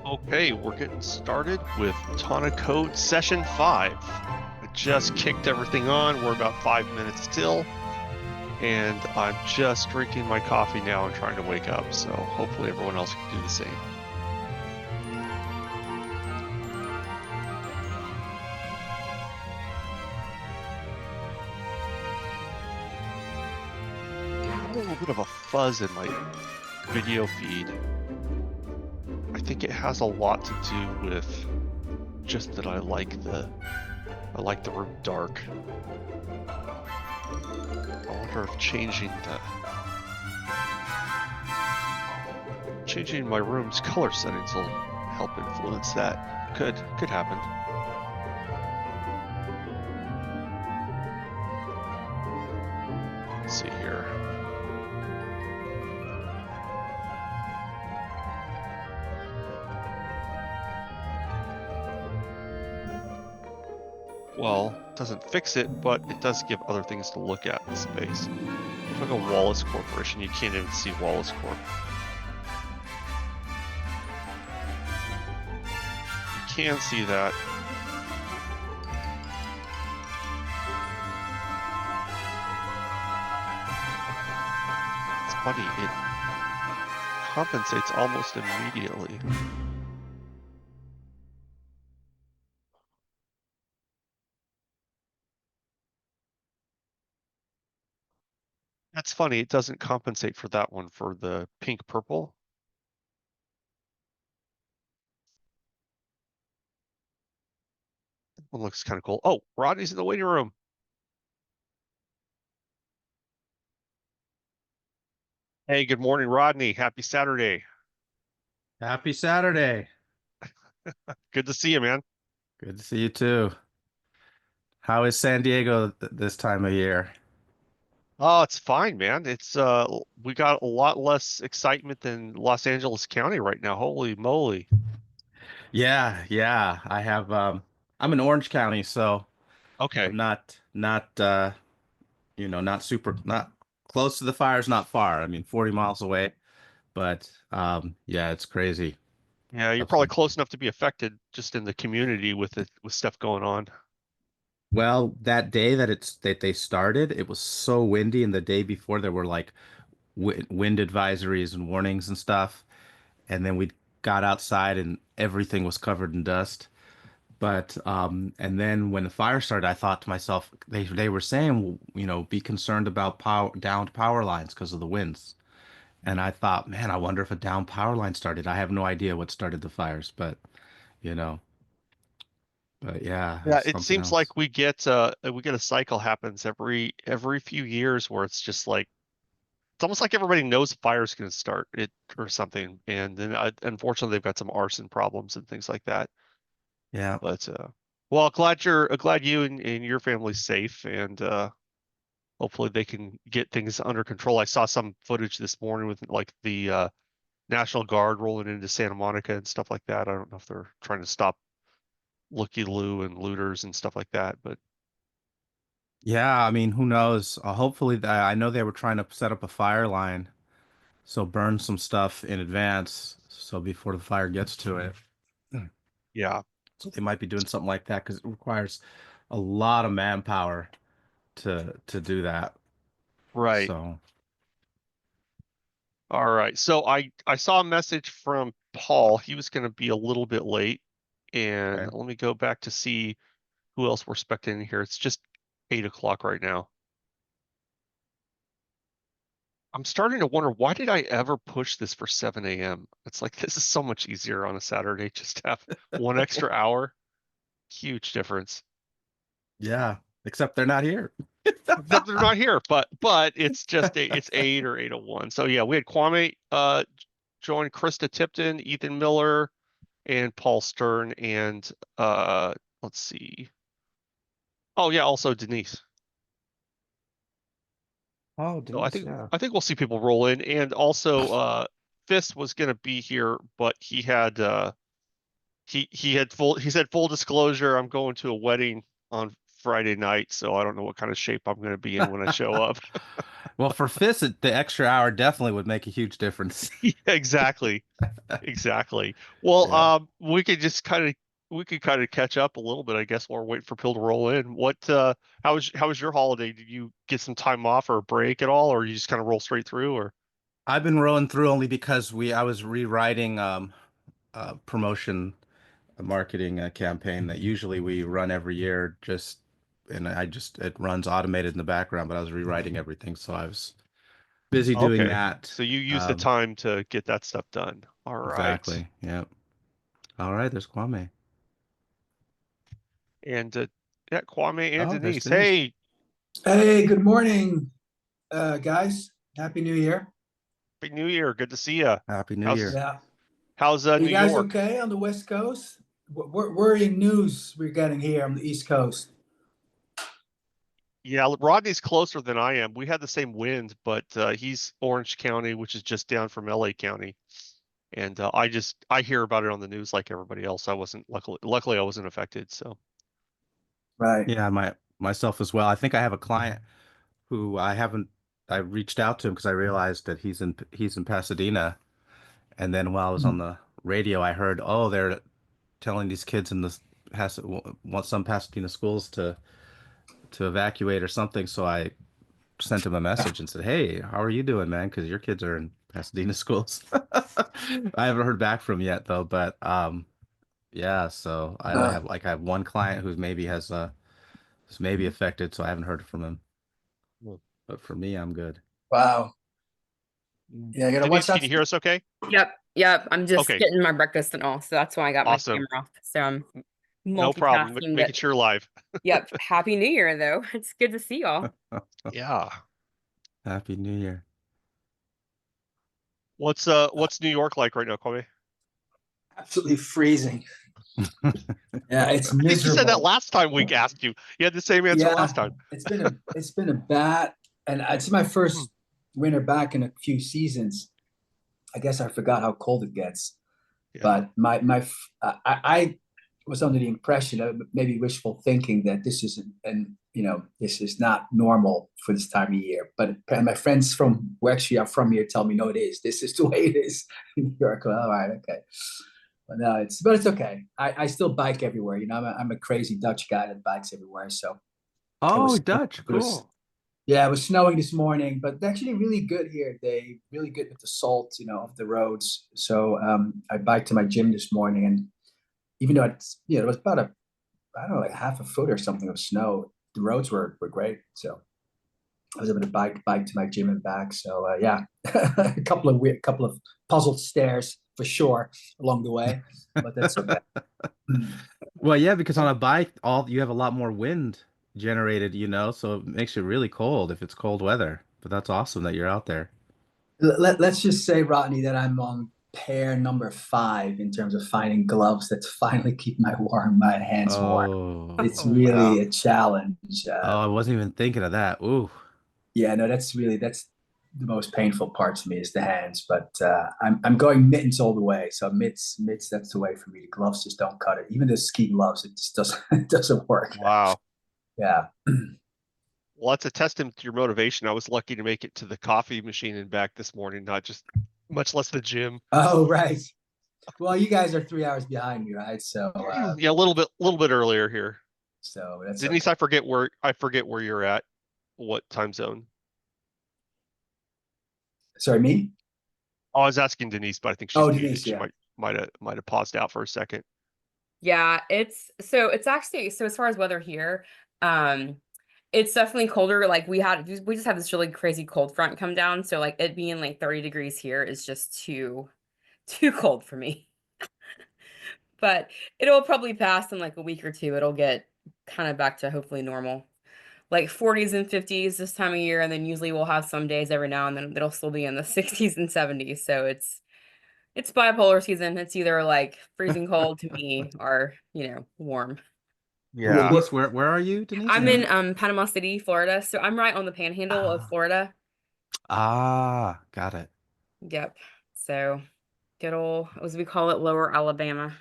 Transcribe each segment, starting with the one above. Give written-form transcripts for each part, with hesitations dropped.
Okay, we're getting started with Tana Code Session 5. I just kicked everything on. We're about 5 minutes till, and I'm just drinking my coffee now and trying to wake up, so hopefully everyone else can do the same. I have a little bit of a fuzz in my video feed. I think it has a lot to do with just that I like the room dark. I wonder if changing my room's color settings will help influence that. Could happen. Let's see here. Well, it doesn't fix it, but it does give other things to look at in the space. If I go Wallace Corporation, you can't even see Wallace Corp. You can see that. It's funny, it compensates almost immediately. That's funny, it doesn't compensate for that one for the pink purple. That one looks kind of cool. Oh, Rodney's in the waiting room. Hey, good morning, Rodney. Happy Saturday. Happy Saturday. Good to see you, man. Good to see you too. How is San Diego this time of year? Oh, it's fine, man. It's we got a lot less excitement than Los Angeles County right now. Holy moly. Yeah. I'm in Orange County, so Okay. I'm not close to the fires, not far. I mean, 40 miles away, but yeah, it's crazy. Yeah, you're probably Absolutely. close enough to be affected just in the community with stuff going on. Well, that day that they started, it was so windy, and the day before there were like wind advisories and warnings and stuff. And then we got outside and everything was covered in dust. But and then when the fire started, I thought to myself, they were saying, be concerned about downed power lines because of the winds. And I thought, man, I wonder if a down power line started. I have no idea what started the fires, you know, but yeah, Yeah, it's it something seems else. like we get a cycle happens every few years where it's just like it's almost like everybody knows a fire's going to start it or something, and then unfortunately they've got some arson problems and things like that. Yeah. But well, glad you and your family's safe, and hopefully they can get things under control. I saw some footage this morning with like the National Guard rolling into Santa Monica and stuff like that. I don't know if they're trying to stop looky-loo and looters and stuff like that, but Yeah, I mean, who knows? Hopefully, I know they were trying to set up a fire line, so burn some stuff in advance, so before the fire gets to it. yeah, So they might be doing something like that because it requires a lot of manpower to do that. right. So, All right. So I saw a message from Paul. He was going to be a little bit late, and okay. let me go back to see who else we're expecting here. It's just 8 o'clock right now. I'm starting to wonder, why did I ever push this for 7 a.m.? It's like this is so much easier on a Saturday just to have one extra hour. Huge difference. Yeah, except they're not here. Except they're not here, but it's just it's 8 or 8:01. So yeah, we had Kwame join, Krista Tipton, Ethan Miller, and Paul Stern, and let's see. Oh yeah, also Denise. Oh, So Denise, yeah. I think we'll see people roll in. And also Fist was gonna be here, but he said full disclosure, I'm going to a wedding on Friday night, so I don't know what kind of shape I'm gonna be in when I show up. Well, for Fist, the extra hour definitely would make a huge difference. Yeah, exactly. Exactly. Well, Yeah. we could kind of catch up a little bit, I guess, while we're waiting for people to roll in. How was your holiday? Did you get some time off or a break at all, or you just kind of roll straight through, or I've been rolling through only because I was rewriting promotion a marketing campaign that usually we run every year just and it runs automated in the background, but I was rewriting everything, so I was busy doing okay. that. So you use the Um, time to get that stuff done. All right. exactly. Yeah. All right, there's Kwame. And yeah, Kwame and Oh, there's Denise. Denise. Hey, Hey, good morning, guys. Happy New Year. Happy New Year. Good to see you. Happy New How's Year. Yeah. how's Are you New guys York? okay on the West Coast? Worrying news we're getting here on the East Coast. Yeah, Rodney's closer than I am. We had the same wind, but he's Orange County, which is just down from LA County. And I hear about it on the news like everybody else. I wasn't luckily I wasn't affected. So Right. Yeah, myself as well. I think I have a client who I reached out to him because I realized that he's in Pasadena, and then while I was on the radio, I heard, oh, they're telling these kids in the want some Pasadena schools to evacuate or something. So I sent him a message and said, "Hey, how are you doing, man? Because your kids are in Pasadena schools." I haven't heard back from him yet though, but yeah. So I only Uh, have I have one client who's maybe affected, so I haven't heard from him. Mm. But for me, I'm good. wow. Yeah, I gotta watch Denise, can that. you hear us okay? Yep. I'm just Okay, getting my breakfast and all, so that's why I got my awesome. camera off. So I'm No problem. multitasking, Making but sure you're live. yep. Happy New Year, though. It's good to see y'all. Yeah. Happy New Year. What's New York like right now, Kwame? Absolutely freezing. Yeah, it's I think you said that miserable. last time we asked you. You had the same answer last Yeah, time. it's been a bad, and it's my Hmm. first winter back in a few seasons. I guess I forgot how cold it gets. Yeah. But I was under the impression of maybe wishful thinking that this is this is not normal for this time of year. But my friends from who actually are from here tell me no, it is. This is the way it is in New York. Well, all right, okay. But no, it's okay. I still bike everywhere. I'm a crazy Dutch guy that bikes everywhere. So it Oh, was Dutch, it was cool. yeah, it was snowing this morning, but actually really good here. They really good with the salt, of the roads. So I biked to my gym this morning, and even though it was about I don't know, like half a foot or something of snow, the roads were great. So I was able to bike to my gym and back. So yeah, a couple of puzzled stairs for sure along the way, but that's okay. Well, yeah, because on a bike, all you have a lot more wind generated, so it makes it really cold if it's cold weather. But that's awesome that you're out there. Let's just say, Rodney, that I'm on pair number 5 in terms of finding gloves that finally keep my hands warm. Oh, It's Oh, wow. really a challenge. oh, I wasn't even thinking of that. Ooh. Yeah, no, that's the most painful part to me is the hands. But I'm going mittens all the way. So mitts, that's the way for me. The gloves just don't cut it. Even the ski gloves, it just doesn't it doesn't work. Wow. Yeah. Well, that's a testament to your motivation. I was lucky to make it to the coffee machine and back this morning, not just much less the gym. Oh, right. Well, you guys are 3 hours behind me, right? So Yeah, a little bit earlier here. that's Denise, okay. I forget where you're at. What time zone? Sorry, me? Oh, I was asking Denise, but I think she's Oh, muted. Denise, She yeah. might have paused out for a second. Yeah, it's actually so as far as weather here, um, it's definitely colder. Like we just had this really crazy cold front come down. So like it being like 30 degrees here is just too cold for me. But it'll probably pass in like a week or two. It'll get kind of back to hopefully normal. Like 40s and 50s this time of year, and then usually we'll have some days every now and then it'll still be in the 60s and 70s. So it's bipolar season. It's either like freezing cold to me or, warm. Yeah. Denise, where are you, Denise? I'm in Panama City, Florida. So I'm right on the panhandle of Ah, Florida. Ah, got it. Yep. So good old, as we call it, Lower Alabama.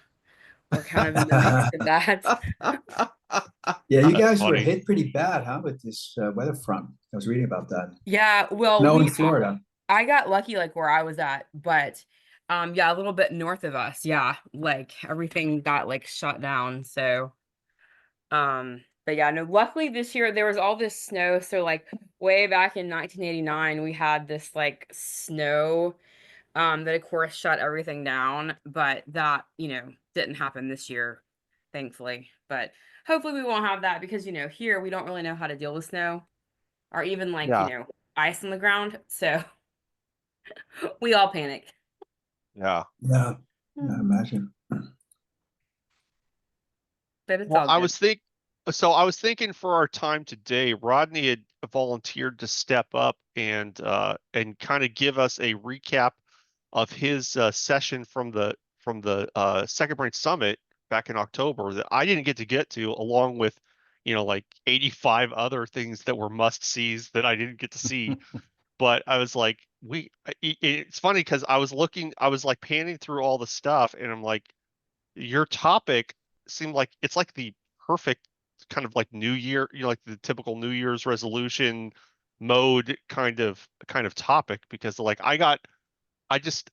We're kind of in the mix of that. Yeah, you That's guys were funny. hit pretty bad, huh, with this weather front. I was reading about that. Yeah, well, Snow in Florida. I got lucky like where I was at, but yeah, a little bit north of us. Yeah, like everything got like shut down. So but yeah, no, luckily this year there was all this snow. So like way back in 1989, we had this like snow that of course shut everything down, but that, didn't happen this year, thankfully. But hopefully we won't have that because, here we don't really know how to deal with snow or even like, Yeah. ice on the ground. So we all panic. Yeah. Yeah, I imagine. But it's Well, all good. I was thinking for our time today, Rodney had volunteered to step up and kind of give us a recap of his session from the Second Brain Summit back in October that I didn't get to, along with, like 85 other things that were must sees that I didn't get to see. But I was like, it's funny because I was like panning through all the stuff, and I'm like, your topic seemed like it's like the perfect kind of like New Year, like the typical New Year's resolution mode kind of topic, because like I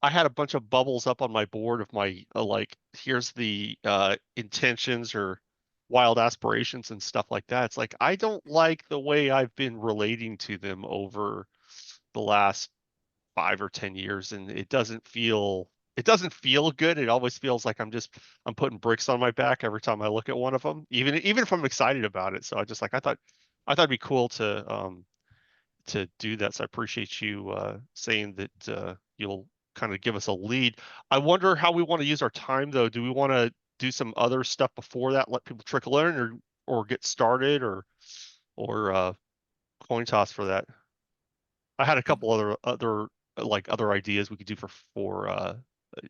had a bunch of bubbles up on my board of my like, here's the intentions or wild aspirations and stuff like that. It's like I don't like the way I've been relating to them over the last 5 or 10 years, and it doesn't feel good. It always feels like I'm putting bricks on my back every time I look at one of them, even if I'm excited about it. So I thought it'd be cool to do that. So I appreciate you saying that you'll kind of give us a lead. I wonder how we want to use our time though. Do we want to do some other stuff before that, let people trickle in, or get started, or coin toss for that? I had a couple other ideas we could do for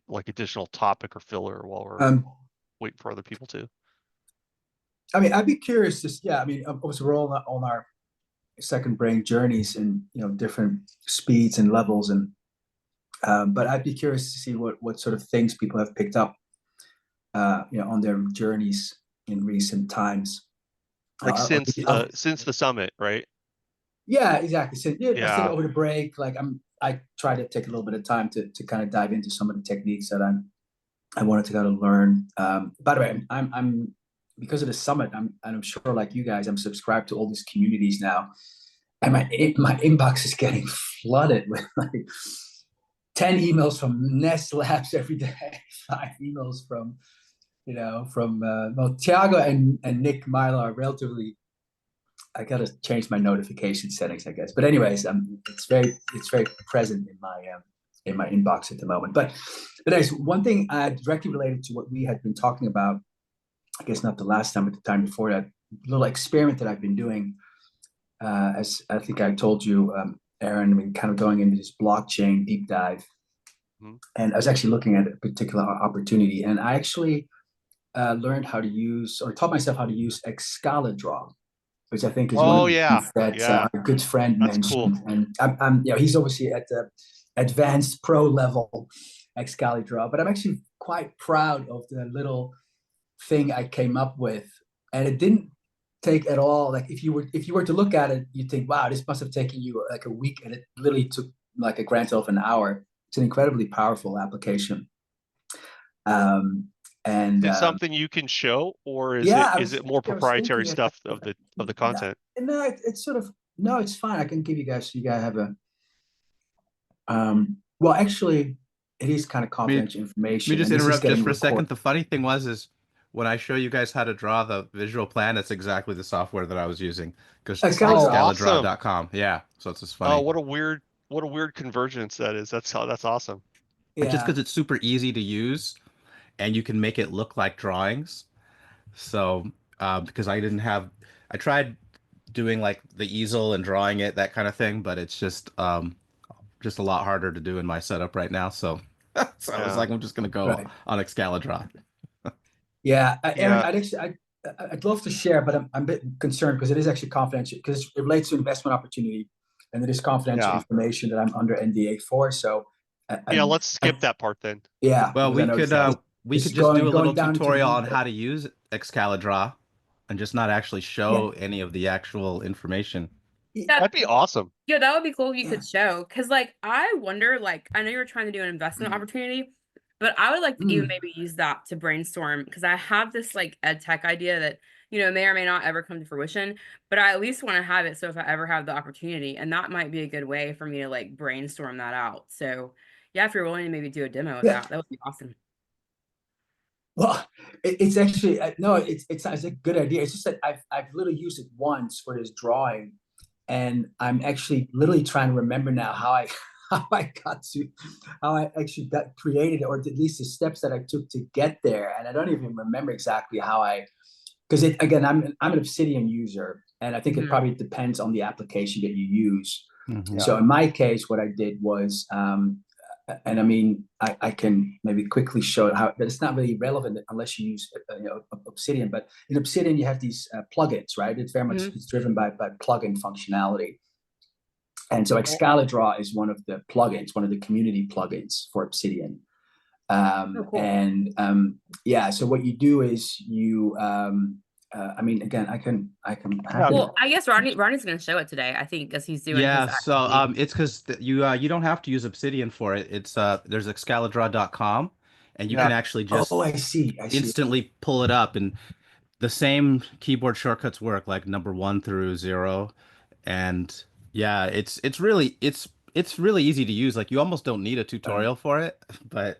like additional topic or filler while we're Um, waiting for other people to. I mean, I'd be curious to, yeah, I mean, of course, we're all on our second brain journeys and, different speeds and levels. And, but I'd be curious to see what sort of things people have picked up, on their journeys in recent times. Like I'll since the summit, right? Yeah, exactly. So yeah, I said Yeah. over the break, like I try to take a little bit of time to kind of dive into some of the techniques that I wanted to kind of learn. By the way, I'm because of the summit, I'm sure like you guys, I'm subscribed to all these communities now, and my inbox is getting flooded with like 10 emails from Nest Labs every day, 5 emails from well, Thiago and Nick Myla are relatively. I gotta change my notification settings, I guess. But anyways, it's very present in my inbox at the moment. But anyways, one thing directly related to what we had been talking about, I guess not the last time, but the time before that, little experiment that I've been doing, as I think I told you, Aaron, I mean, kind of going into this blockchain deep dive, Mhm. and I was actually looking at a particular opportunity, and I actually learned how to use or taught myself how to use Excalidraw, which I think is one of Oh the yeah, things that yeah, our good friend that's cool. mentioned. And he's obviously at the advanced pro level Excalidraw, but I'm actually quite proud of the little thing I came up with. And it didn't take at all. Like if you were to look at it, you'd think, wow, this must have taken you like a week, and it literally took like a grand total of an hour. It's an incredibly powerful application. Um, and Is it something you can show, or is yeah, it is it more I was proprietary thinking stuff of the no, content? no, it's sort of no, it's fine. I can give you guys. You guys have a well, actually, it is kind of Me, confidential me information, just and this is interrupt just getting for a recorded. second. The funny thing is when I show you guys how to draw the visual plan, that's exactly the software that I was using. Because Oh, Excalidraw. awesome. Excalidraw.com. Yeah, so it's just Oh, funny. what a weird convergence that is. That's awesome. And just Yeah, because it's super easy to use and you can make it look like drawings. So, because I tried doing like the easel and drawing it, that kind of thing, but it's just a lot harder to do in my setup right now. So, so I was Yeah. like, I'm just gonna go right. on Excalidraw. Yeah, Aaron, Yeah. I'd love to share, but I'm a bit concerned because it is actually confidential because it relates to investment opportunity. and it is confidential Yeah. information that I'm under NDA for. So, Yeah, let's skip that part then. yeah. Well, because I know we it's could just do a little going down into the tutorial on weeds. how to use Excalidraw and just not actually show any of the actual information. That'd be awesome. Yeah, that would be cool if you Yeah. could show. Because, like, I wonder, like, I know you're trying to do an investment opportunity, but I would like to even maybe use that to brainstorm, because I have this, like, ed tech idea that, you know, may or may not ever come to fruition, but I at least want to have it so if I ever have the opportunity, and that might be a good way for me to, like, brainstorm that out. So, yeah, if you're willing to maybe do a demo of that would be awesome. Well, it's actually no, it's a good idea. It's just that I've literally used it once for this drawing, and I'm actually literally trying to remember now how I actually got created, or at least the steps that I took to get there. And I don't even remember exactly how because again, I'm an Obsidian user, and I think it probably depends on the application that you use. So in my case, what I did was, and I mean, I can maybe quickly show how, but it's not really relevant unless you use Obsidian. But in Obsidian, you have these plugins, right? It's very much it's driven by plugin functionality. And so Excalidraw is one of the plugins, one of the community plugins for Obsidian. And yeah, so what you do is you, I mean, again, I can. Well, I guess Rodney's going to show it today, I think, because he's doing his so it's because you don't have to use Obsidian for it. It's there's excalidraw.com, and you can actually just I see. instantly pull it up, and the same keyboard shortcuts work, like number 1 through 0, and yeah, it's really easy to use. Like, you almost don't need a tutorial for it, but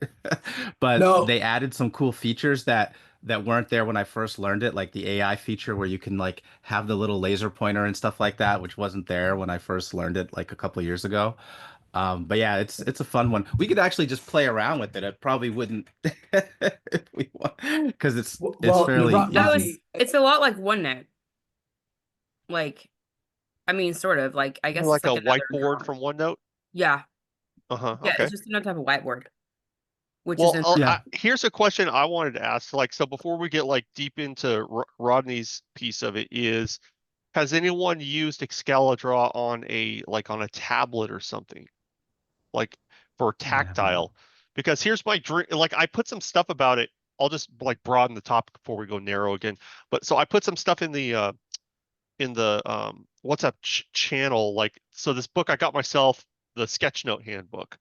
No. they added some cool features that weren't there when I first learned it, like the AI feature where you can like have the little laser pointer and stuff like that, which wasn't there when I first learned it like a couple of years ago. But yeah, it's a fun one. We could actually just play around with it. It probably wouldn't if we want, because it's fairly easy. It's a lot like OneNote. Like, I mean, sort of like, I guess like it's a like whiteboard from OneNote. Yeah. Yeah, okay. It's just another type of whiteboard. Which is here's a question I wanted to ask. Like, so before we get like deep into Rodney's piece of it, has anyone used Excalidraw on a tablet or something, like for tactile? Because here's my dream. Like, I put some stuff about it. I'll just like broaden the topic before we go narrow again. But so I put some stuff in the WhatsApp channel. Like, so this book I got myself, the Sketchnote handbook.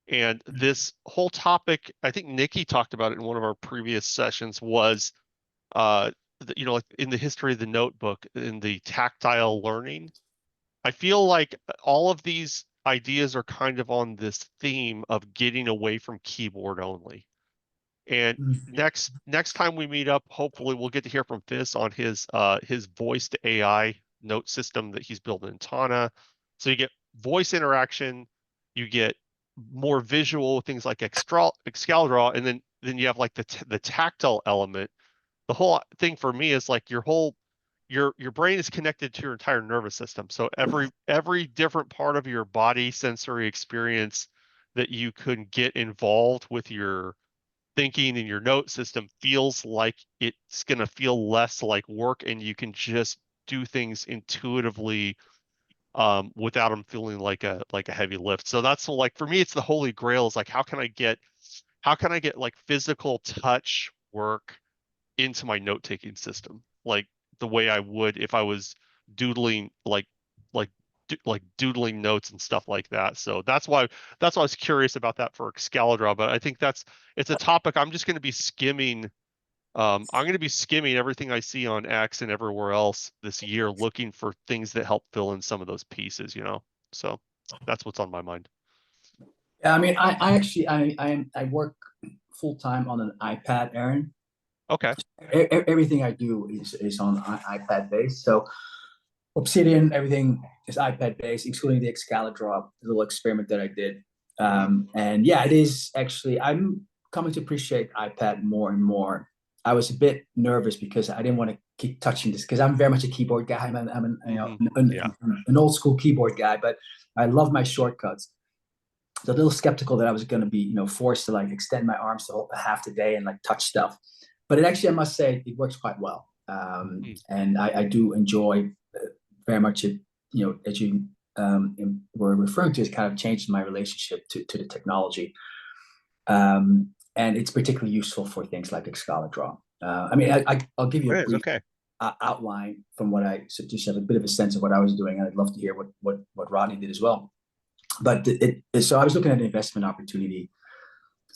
And this whole topic, I think Nikki talked about it in one of our previous sessions, was, like in the history of the notebook, in the tactile learning. I feel like all of these ideas are kind of on this theme of getting away from keyboard only. And next time we meet up, hopefully we'll get to hear from Fizz on his voice to AI note system that he's building in Tana. So you get voice interaction, you get more visual things like Excalidraw, and then you have like the tactile element. The whole thing for me is like your brain is connected to your entire nervous system. So every different part of your body sensory experience that you could get involved with your thinking in your note system feels like it's going to feel less like work, and you can just do things intuitively without them feeling like a heavy lift. So that's like, for me, it's the holy grail, is like, how can I get like physical touch work into my note-taking system, like the way I would if I was doodling, like doodling notes and stuff like that. So that's why I was curious about that for Excalidraw. But I think it's a topic I'm just going to be skimming. I'm going to be skimming everything I see on X and everywhere else this year, looking for things that help fill in some of those pieces, So that's what's on my mind. Yeah, I mean, I actually I work full time on an iPad, Aaron. Okay. Everything I do is on iPad based. So Obsidian, everything is iPad based, including the Excalidraw little experiment that I did. And yeah, it is actually, I'm coming to appreciate iPad more and more. I was a bit nervous because I didn't want to keep touching this, because I'm very much a keyboard guy. I'm an old school keyboard guy, but I love my shortcuts. So a little skeptical that I was going to be, forced to like extend my arms the half the day and like touch stuff. But it actually, I must say, it works quite well. And I do enjoy very much it, as you were referring to as kind of changed my relationship to the technology. And it's particularly useful for things like Excalidraw. I mean, I'll give you a brief outline from what I so just have a bit of a sense of what I was doing, and I'd love to hear what Rodney did as well. But so I was looking at an investment opportunity,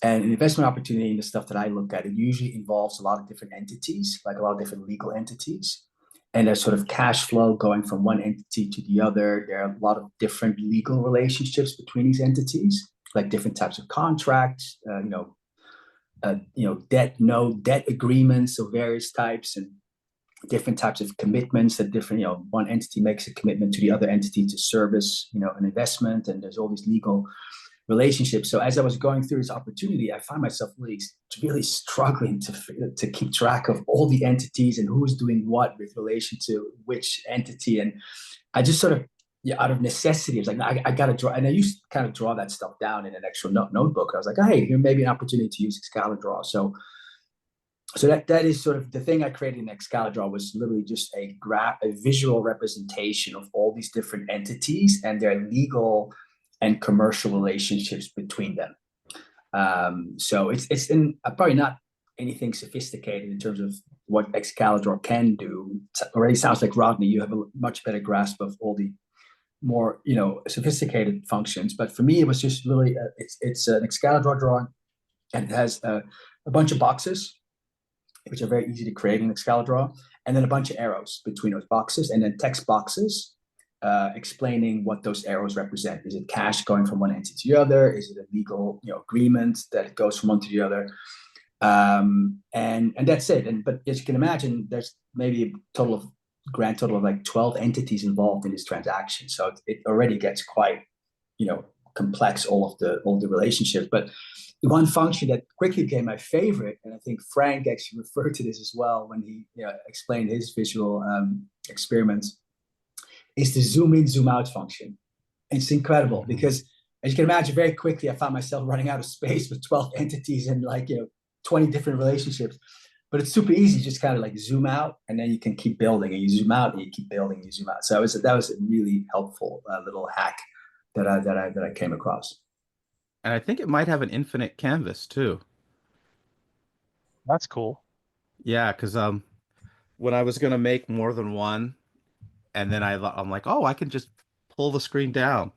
and an investment opportunity in the stuff that I look at, it usually involves a lot of different entities, like a lot of different legal entities, and there's sort of cash flow going from one entity to the other. There are a lot of different legal relationships between these entities, like different types of contracts, debt agreements of various types, and different types of commitments that different, one entity makes a commitment to the other entity to service, an investment, and there's all these legal relationships. So as I was going through this opportunity, I find myself really struggling to keep track of all the entities and who's doing what with relation to which entity. And I just sort of, out of necessity, I was like, I got to draw. And I used to kind of draw that stuff down in an extra notebook. I was like, hey, here may be an opportunity to use Excalidraw. So that is sort of the thing I created in Excalidraw, was literally just a visual representation of all these different entities and their legal and commercial relationships between them. So it's probably not anything sophisticated in terms of what Excalidraw can do. It already sounds like, Rodney, you have a much better grasp of all the more sophisticated functions. But for me, it was just really it's an Excalidraw drawing, and it has a bunch of boxes, which are very easy to create in Excalidraw, and then a bunch of arrows between those boxes, and then text boxes explaining what those arrows represent. Is it cash going from one entity to the other? Is it a legal agreement that goes from one to the other? And that's it. But as you can imagine, there's maybe a grand total of like 12 entities involved in this transaction. So it already gets quite complex, all of the relationships. But the one function that quickly became my favorite, and I think Frank actually referred to this as well when he explained his visual experiments, is the zoom in, zoom out function. It's incredible because, as you can imagine, very quickly I found myself running out of space with 12 entities and 20 different relationships. But it's super easy, just kind of like zoom out, and then you can keep building, and you zoom out, and you keep building, and you zoom out. So that was a really helpful little hack that I came across. And I think it might have an infinite canvas too. That's cool. Yeah, because when I was gonna make more than one, and then I'm like, oh, I can just pull the screen down.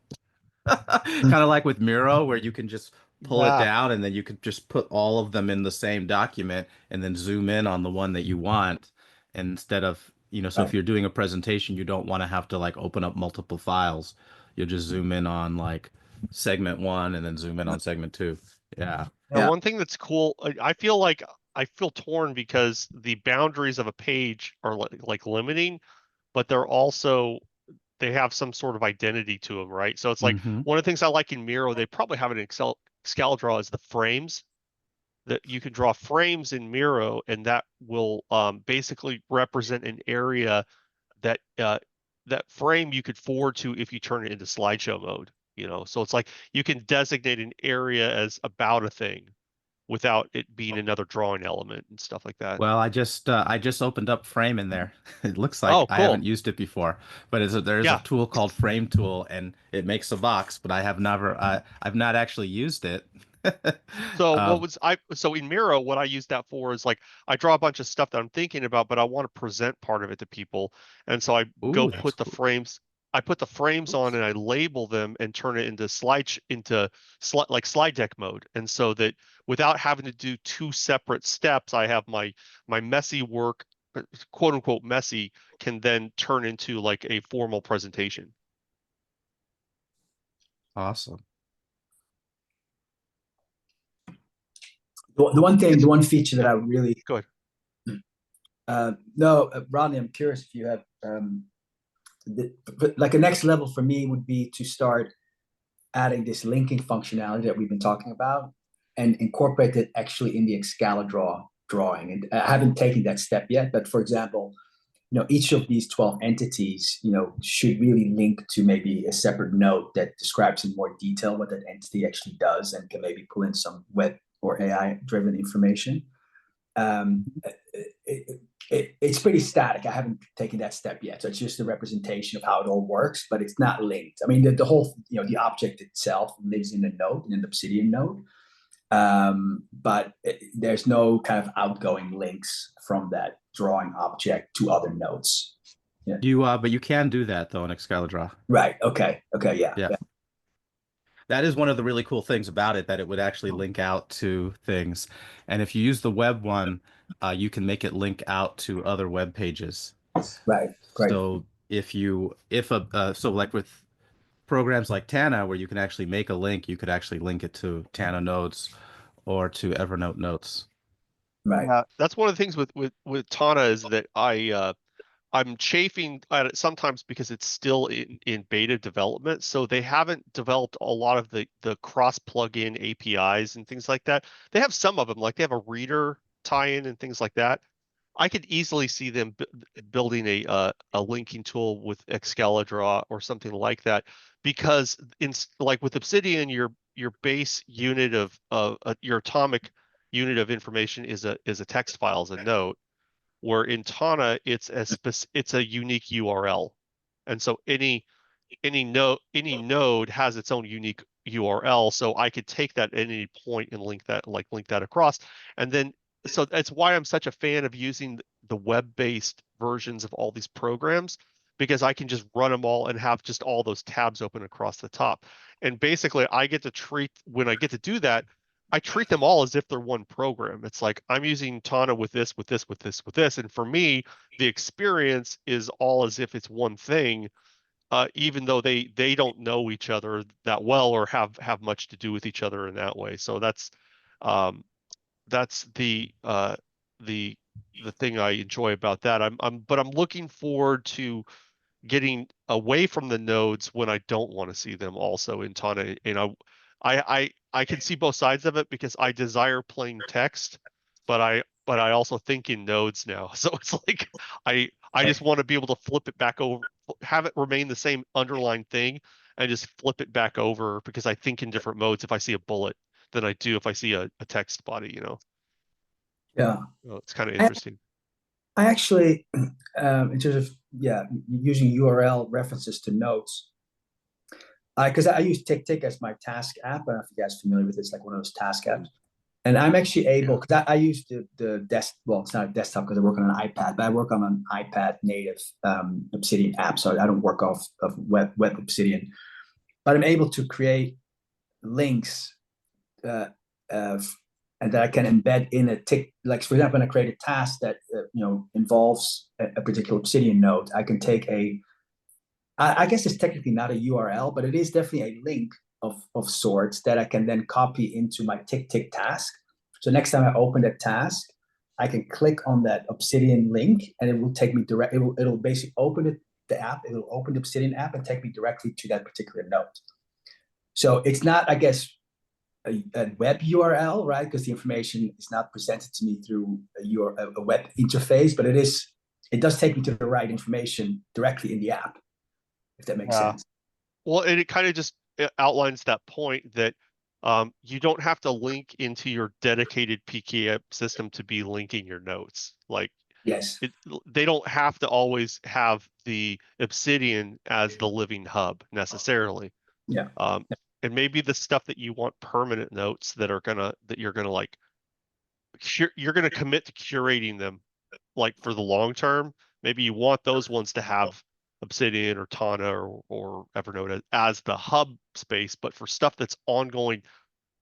Kind of like with Miro, where you can just pull it down, and then you could just put all of them in the same document and then zoom in on the one that you want. And instead of, so if you're doing a presentation, you don't want to have to like open up multiple files. You'll just zoom in on like segment 1 and then zoom in on segment 2. Yeah. Now, one thing that's cool, I feel torn because the boundaries of a page are like limiting, but they have some sort of identity to them, right? So it's like one of the things I like in Miro, they probably have an Excalidraw is the frames, that you can draw frames in Miro, and that will basically represent an area that that frame you could forward to if you turn it into slideshow mode. So it's like you can designate an area as about a thing without it being another drawing element and stuff like that. Well, I just opened up Frame in there. It looks like I haven't used it before, but there's a tool called Frame Tool, and it makes a box, but I've not actually used it. So in Miro, what I use that for is like I draw a bunch of stuff that I'm thinking about, but I want to present part of it to people, and so I put the frames. I put the frames on and I label them and turn it into slide deck mode. And so that without having to do two separate steps, I have my messy work, quote unquote messy, can then turn into like a formal presentation. Awesome. The one feature that I would really go ahead. Rodney, I'm curious if you have like a next level for me would be to start adding this linking functionality that we've been talking about and incorporate it actually in the Excalidraw drawing. And I haven't taken that step yet, but for example, each of these 12 entities, should really link to maybe a separate note that describes in more detail what that entity actually does and can maybe pull in some web or AI driven information. It's pretty static. I haven't taken that step yet. So it's just a representation of how it all works, but it's not linked. I mean, the whole, the object itself lives in the node, in an Obsidian node. But there's no kind of outgoing links from that drawing object to other nodes. Yeah. But you can do that though in Excalidraw. Right. Okay. Yeah. Yeah. That is one of the really cool things about it, that it would actually link out to things. And if you use the web one, you can make it link out to other web pages. Right. So so like with programs like Tana, where you can actually make a link, you could actually link it to Tana notes or to Evernote notes. Right. Yeah, that's one of the things with Tana is that I'm chafing at it sometimes because it's still in beta development. So they haven't developed a lot of the cross plugin APIs and things like that. They have some of them, like they have a reader tie-in and things like that. I could easily see them building a linking tool with Excalidraw or something like that, because like with Obsidian, your base unit of your atomic unit of information is a text file, is a note, where in Tana it's a unique URL, and so any node has its own unique URL. So I could take that at any point and link that across. And then, so that's why I'm such a fan of using the web-based versions of all these programs, because I can just run them all and have just all those tabs open across the top. And basically when I get to do that, I treat them all as if they're one program. It's like I'm using Tana with this, with this, with this, with this. And for me, the experience is all as if it's one thing, even though they don't know each other that well or have much to do with each other in that way. So that's the thing I enjoy about that. But I'm looking forward to getting away from the nodes when I don't want to see them also in Tana. And I can see both sides of it, because I desire plain text, but I also think in nodes now. So it's like I just want to be able to flip it back over, have it remain the same underlying thing, and just flip it back over, because I think in different modes if I see a bullet than I do if I see a text body, Yeah. So it's kind of interesting. I actually, in terms of using URL references to notes, because I use TickTick as my task app. I don't know if you guys are familiar with it. It's like one of those task apps. And I'm actually able, because I use the desk. Well, it's not a desktop because I work on an iPad, but I work on an iPad native Obsidian app, so I don't work off of web Obsidian. But I'm able to create links, and that I can embed in a tick. Like for example, when I create a task that involves a particular Obsidian node, I can take I guess it's technically not a URL, but it is definitely a link of sorts that I can then copy into my TickTick task. So next time I open that task, I can click on that Obsidian link, and it will take me direct. It'll basically open the app. It will open the Obsidian app and take me directly to that particular node. So it's not, I guess, a web URL, right? Because the information is not presented to me through a web interface, but it does take me to the right information directly in the app, if that makes sense. Well, and it kind of just outlines that point that you don't have to link into your dedicated PKI system to be linking your notes. Like, yes, they don't have to always have the Obsidian as the living hub necessarily. Yeah. And maybe the stuff that you want permanent notes that you're gonna commit to curating them, like for the long term. Maybe you want those ones to have Obsidian or Tana or Evernote as the hub space, but for stuff that's ongoing,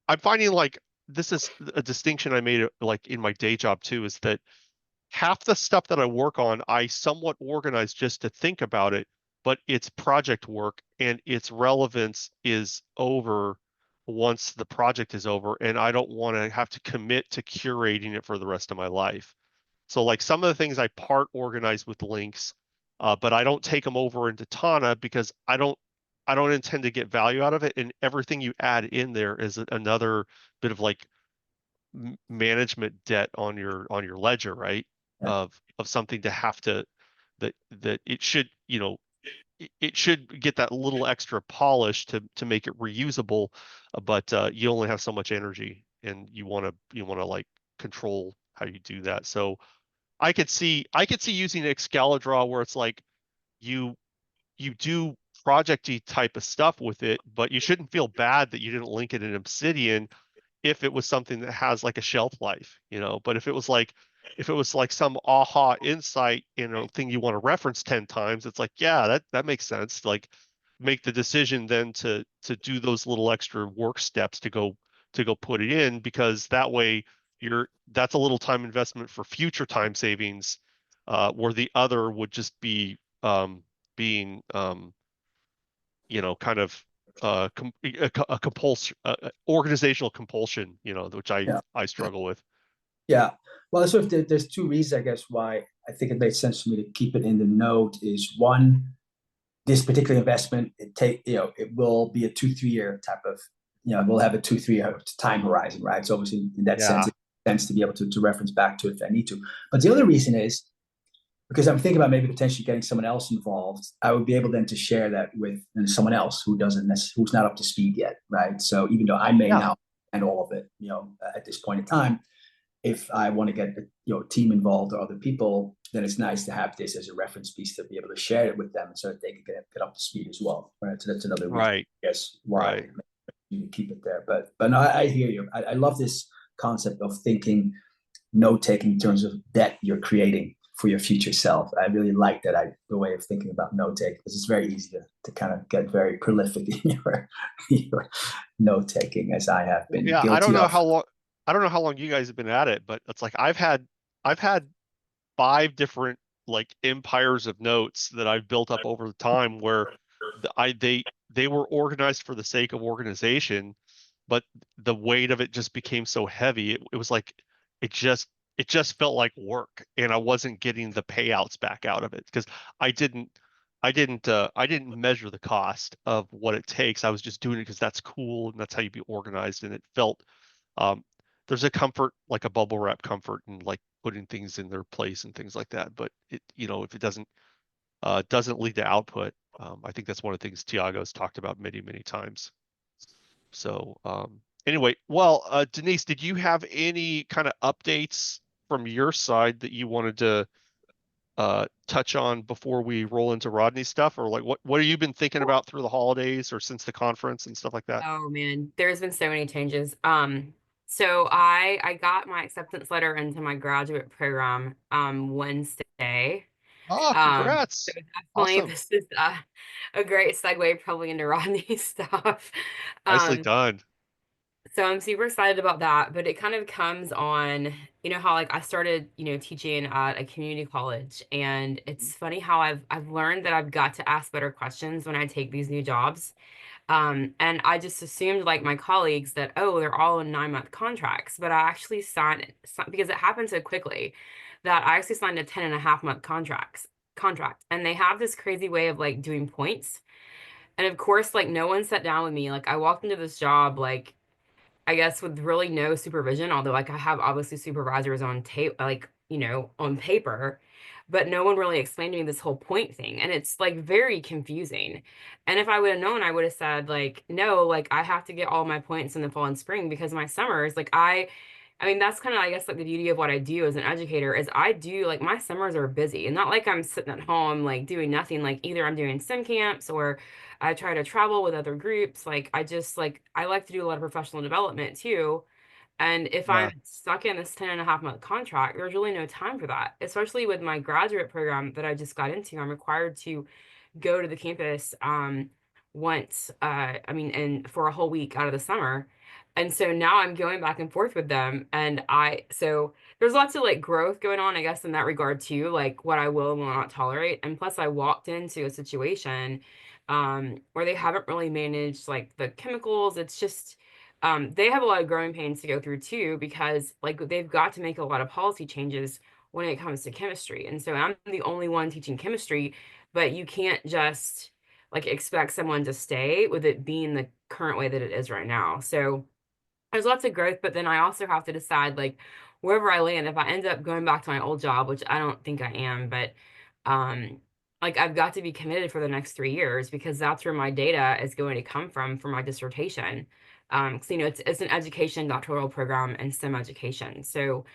I'm finding like this is a distinction I made like in my day job too, is that half the stuff that I work on, I somewhat organize just to think about it, but it's project work and its relevance is over once the project is over, and I don't want to have to commit to curating it for the rest of my life. So like some of the things I part organize with links, but I don't take them over into Tana because I don't intend to get value out of it. And everything you add in there is another bit of like management debt on your ledger, right? Yeah. Of something to have to that it should, it should get that little extra polish to make it reusable, but you only have so much energy, and you want to like control how you do that. So I could see using Excalidraw where it's like you do projecty type of stuff with it, but you shouldn't feel bad that you didn't link it in Obsidian if it was something that has like a shelf life, you know. But if it was like some aha insight, you know, thing you want to reference 10 times, it's like, yeah, that makes sense. Like make the decision then to do those little extra work steps to go put it in, because that way that's a little time investment for future time savings, where the other would just be being you know, kind of a compulsion, organizational compulsion, you know, which Yeah. I struggle with. Yeah. Well, so there's two reasons, I guess, why I think it makes sense for me to keep it in the note. Is one, this particular investment, it will be a 2-3 year type of, we'll have a 2-3 year time horizon, right? So obviously in that sense, Yeah. it makes sense to be able to reference back to it if I need to. But the other reason is because I'm thinking about maybe potentially getting someone else involved. I would be able then to share that with someone else who's not up to speed yet, right? So even though I may Yeah. now and all of it, at this point in time, if I want to get a team involved or other people, then it's nice to have this as a reference piece to be able to share it with them so that they can get up to speed as well, right? So that's another reason, Right. I guess, why Right. you keep it there. But no, I hear you. I love this concept of thinking, note taking in terms of that you're creating for your future self. I really like the way of thinking about note taking, because it's very easy to kind of get very prolific in your note taking, as I have been Yeah, guilty of. I don't know how long you guys have been at it, but it's like I've had 5 different like empires of notes that I've built up over the time where they were organized for the sake of organization, but the weight of it just became so heavy. It was like it just it just felt like work, and I wasn't getting the payouts back out of it because I didn't I didn't measure the cost of what it takes. I was just doing it because that's cool and that's how you be organized. And it felt um, there's a comfort, like a bubble wrap comfort, and like putting things in their place and things like that. But it, you know, if it doesn't lead to output, I think that's one of the things Tiago's talked about many times. So anyway, well, Denise, did you have any kind of updates from your side that you wanted to touch on before we roll into Rodney's stuff, or like what have you been thinking about through the holidays or since the conference and stuff like that? Oh man, there's been so many changes. So I got my acceptance letter into my graduate program Wednesday. Oh, So congrats. definitely Awesome. this is a great segue probably into Rodney's stuff. Nicely Um, done. so I'm super excited about that, but it kind of comes on, how like I started, teaching at a community college, and it's funny how I've learned that I've got to ask better questions when I take these new jobs. And I just assumed like my colleagues that, oh, they're all in 9-month contracts, but I actually signed because it happened so quickly that I actually signed a 10.5-month contract. And they have this crazy way of like doing points. And of course, like no one sat down with me. Like I walked into this job, like I guess with really no supervision, although like I have obviously supervisors on tape, like, on paper, but no one really explained to me this whole point thing. And it's like very confusing. And if I would have known, I would have said like, no, like I have to get all my points in the fall and spring because my summers, like I mean, that's kind of, I guess, like the beauty of what I do as an educator is I do like my summers are busy and not like I'm sitting at home like doing nothing. Like either I'm doing sim camps or I try to travel with other groups. Like I just like I like to do a lot of professional development too. And if Yeah. I'm stuck in this 10.5-month contract, there's really no time for that, especially with my graduate program that I just got into. I'm required to go to the campus once and for a whole week out of the summer. And so now I'm going back and forth with them, and so there's lots of like growth going on, I guess, in that regard too, like what I will and will not tolerate. And plus I walked into a situation where they haven't really managed like the chemicals. It's just they have a lot of growing pains to go through too, because like they've got to make a lot of policy changes when it comes to chemistry. And so I'm the only one teaching chemistry, but you can't just like expect someone to stay with it being the current way that it is right now. So there's lots of growth, but then I also have to decide like wherever I land, if I end up going back to my old job, which I don't think I am, but like I've got to be committed for the next 3 years because that's where my data is going to come from for my dissertation. So, you know, it's an education doctoral program in STEM education. So,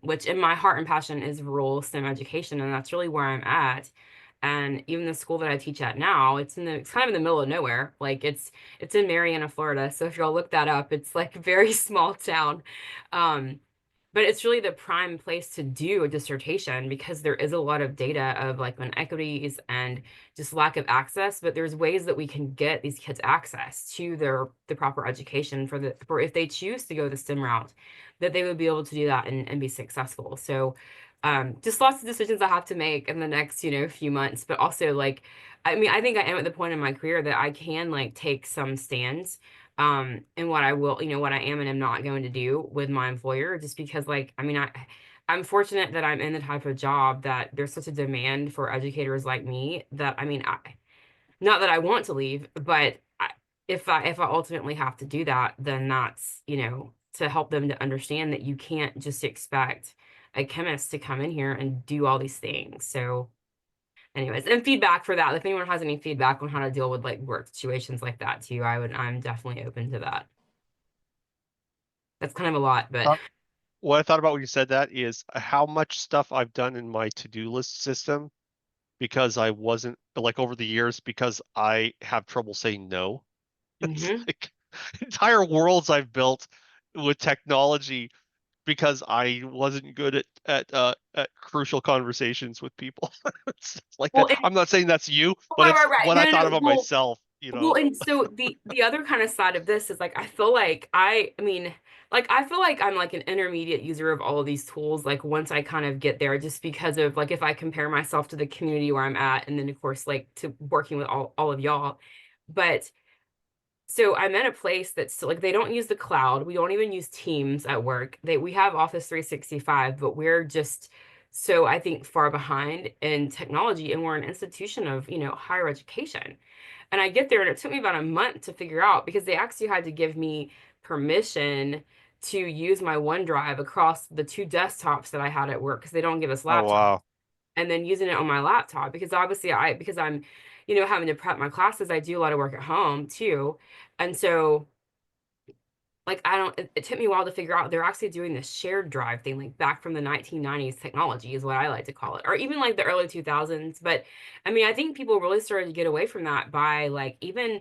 which in my heart and passion is rural STEM education, and that's really where I'm at. And even the school that I teach at now, it's kind of in the middle of nowhere. Like it's in Marianna, Florida. So if y'all look that up, it's like a very small town. Um, but it's really the prime place to do a dissertation because there is a lot of data of like inequities and just lack of access. But there's ways that we can get these kids access to the proper education for if they choose to go the STEM route, that they would be able to do that and be successful. So just lots of decisions I have to make in the next, you know, few months, but also like, I mean, I think I am at the point in my career that I can like take some stands and what I will, you know, what I am and am not going to do with my employer, just because like, I mean, I'm fortunate that I'm in the type of job that there's such a demand for educators like me that, I mean, not that I want to leave, but if I ultimately have to do that, then that's, you know, to help them to understand that you can't just expect a chemist to come in here and do all these things. So anyways, and feedback for that. If anyone has any feedback on how to deal with like work situations like that too, I'm definitely open to that. That's kind of a lot, but What I thought about when you said that is how much stuff I've done in my to-do list system because I wasn't like over the years because I have trouble saying no. It's mhm. like entire worlds I've built with technology because I wasn't good at crucial conversations with people. It's like Well, that. I'm not saying that's you, but right, it's right, right. what No, I no, thought no. about myself, you Well, know. and so the other kind of side of this is like I feel like I mean, like I feel like I'm like an intermediate user of all of these tools. Like once I kind of get there, just because of like if I compare myself to the community where I'm at, and then of course like to working with all of y'all, but. So I'm at a place that's still like they don't use the cloud. We don't even use Teams at work. We have Office 365, but we're just so I think far behind in technology, and we're an institution of, you know, higher education. And I get there and it took me about a month to figure out because they actually had to give me permission to use my OneDrive across the two desktops that I had at work because they don't give us Oh laptops, wow. and then using it on my laptop because obviously because I'm, you know, having to prep my classes, I do a lot of work at home too. And so like I don't it took me a while to figure out they're actually doing this shared drive thing like back from the 1990s technology is what I like to call it, or even like the early 2000s. But I mean, I think people really started to get away from that by like even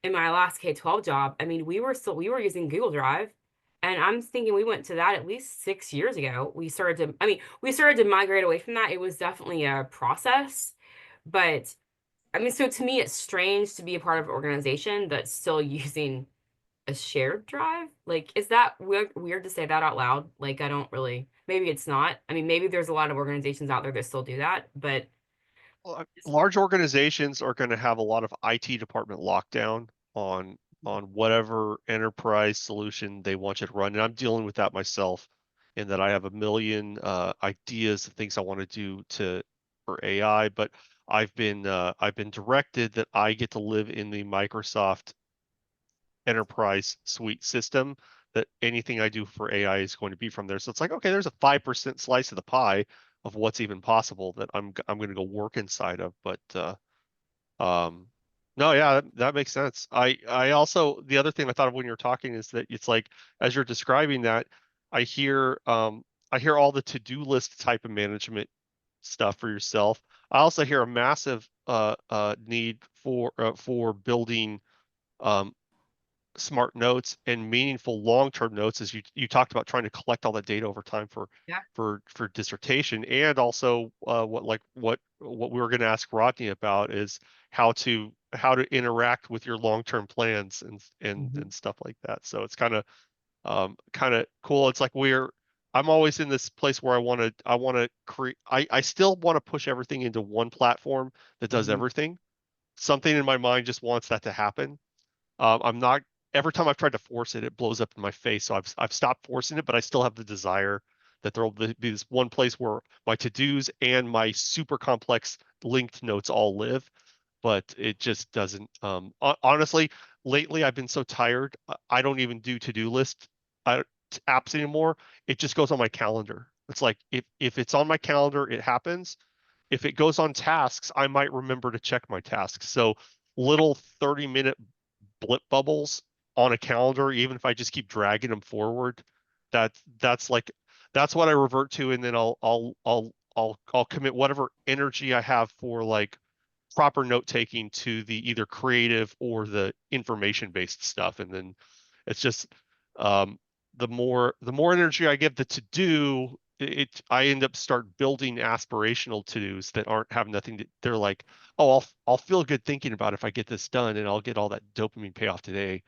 in my last K-12 job. I mean, we were using Google Drive, and I'm thinking we went to that at least 6 years ago. We started to migrate away from that. It was definitely a process, but I mean, so to me, it's strange to be a part of an organization that's still using a shared drive. Like, is that weird to say that out loud? Like, I don't really, maybe it's not. I mean, maybe there's a lot of organizations out there that still do that, but Well, large organizations are going to have a lot of IT department lockdown on whatever enterprise solution they want you to run. And I'm dealing with that myself in that I have a million ideas of things I want to do to for AI, but I've been directed that I get to live in the Microsoft enterprise suite system, that anything I do for AI is going to be from there. So it's like, okay, there's a 5% slice of the pie of what's even possible that I'm going to go work inside of. But um, no, yeah, that makes sense. I also, the other thing I thought of when you were talking is that it's like as you're describing that, I hear I hear all the to-do list type of management stuff for yourself. I also hear a massive need for building um, smart notes and meaningful long-term notes, as you talked about trying to collect all that data over time yeah. for dissertation. And also what we were going to ask Rodney about is how to interact with your long-term plans Mhm. and stuff like that. So it's kind of cool. It's like I'm always in this place where I want to create, I still want to push everything into one platform that does Mhm. everything. Something in my mind just wants that to happen. I'm not, every time I've tried to force it, it blows up in my face. So I've stopped forcing it, but I still have the desire that there'll be this one place where my to-dos and my super complex linked notes all live. But it just doesn't. Honestly, lately I've been so tired. I don't even do to-do list apps anymore. It just goes on my calendar. It's like if it's on my calendar, it happens. if it goes on tasks, I might remember to check my tasks. So little 30-minute blip bubbles on a calendar, even if I just keep dragging them forward, that's what I revert to, and then I'll commit whatever energy I have for like proper note taking to the either creative or the information based stuff. And then it's just the more energy I give the to do, I end up start building aspirational to dos that aren't have nothing to, they're like, oh, I'll feel good thinking about if I get this done, and I'll get all that dopamine payoff today.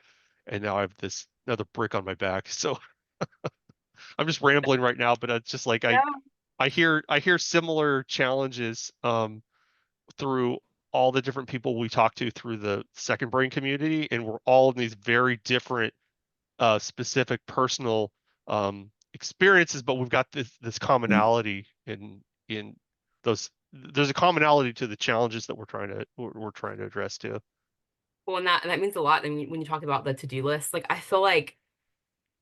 And now I have this another brick on my back. So I'm just rambling right now, but it's just like Yeah. I hear similar challenges through all the different people we talk to through the second brain community, and we're all in these very different specific personal experiences, but we've got this commonality in those. There's a commonality to the challenges that we're trying to address too. Well, and that means a lot. And when you talk about the to-do list, like I feel like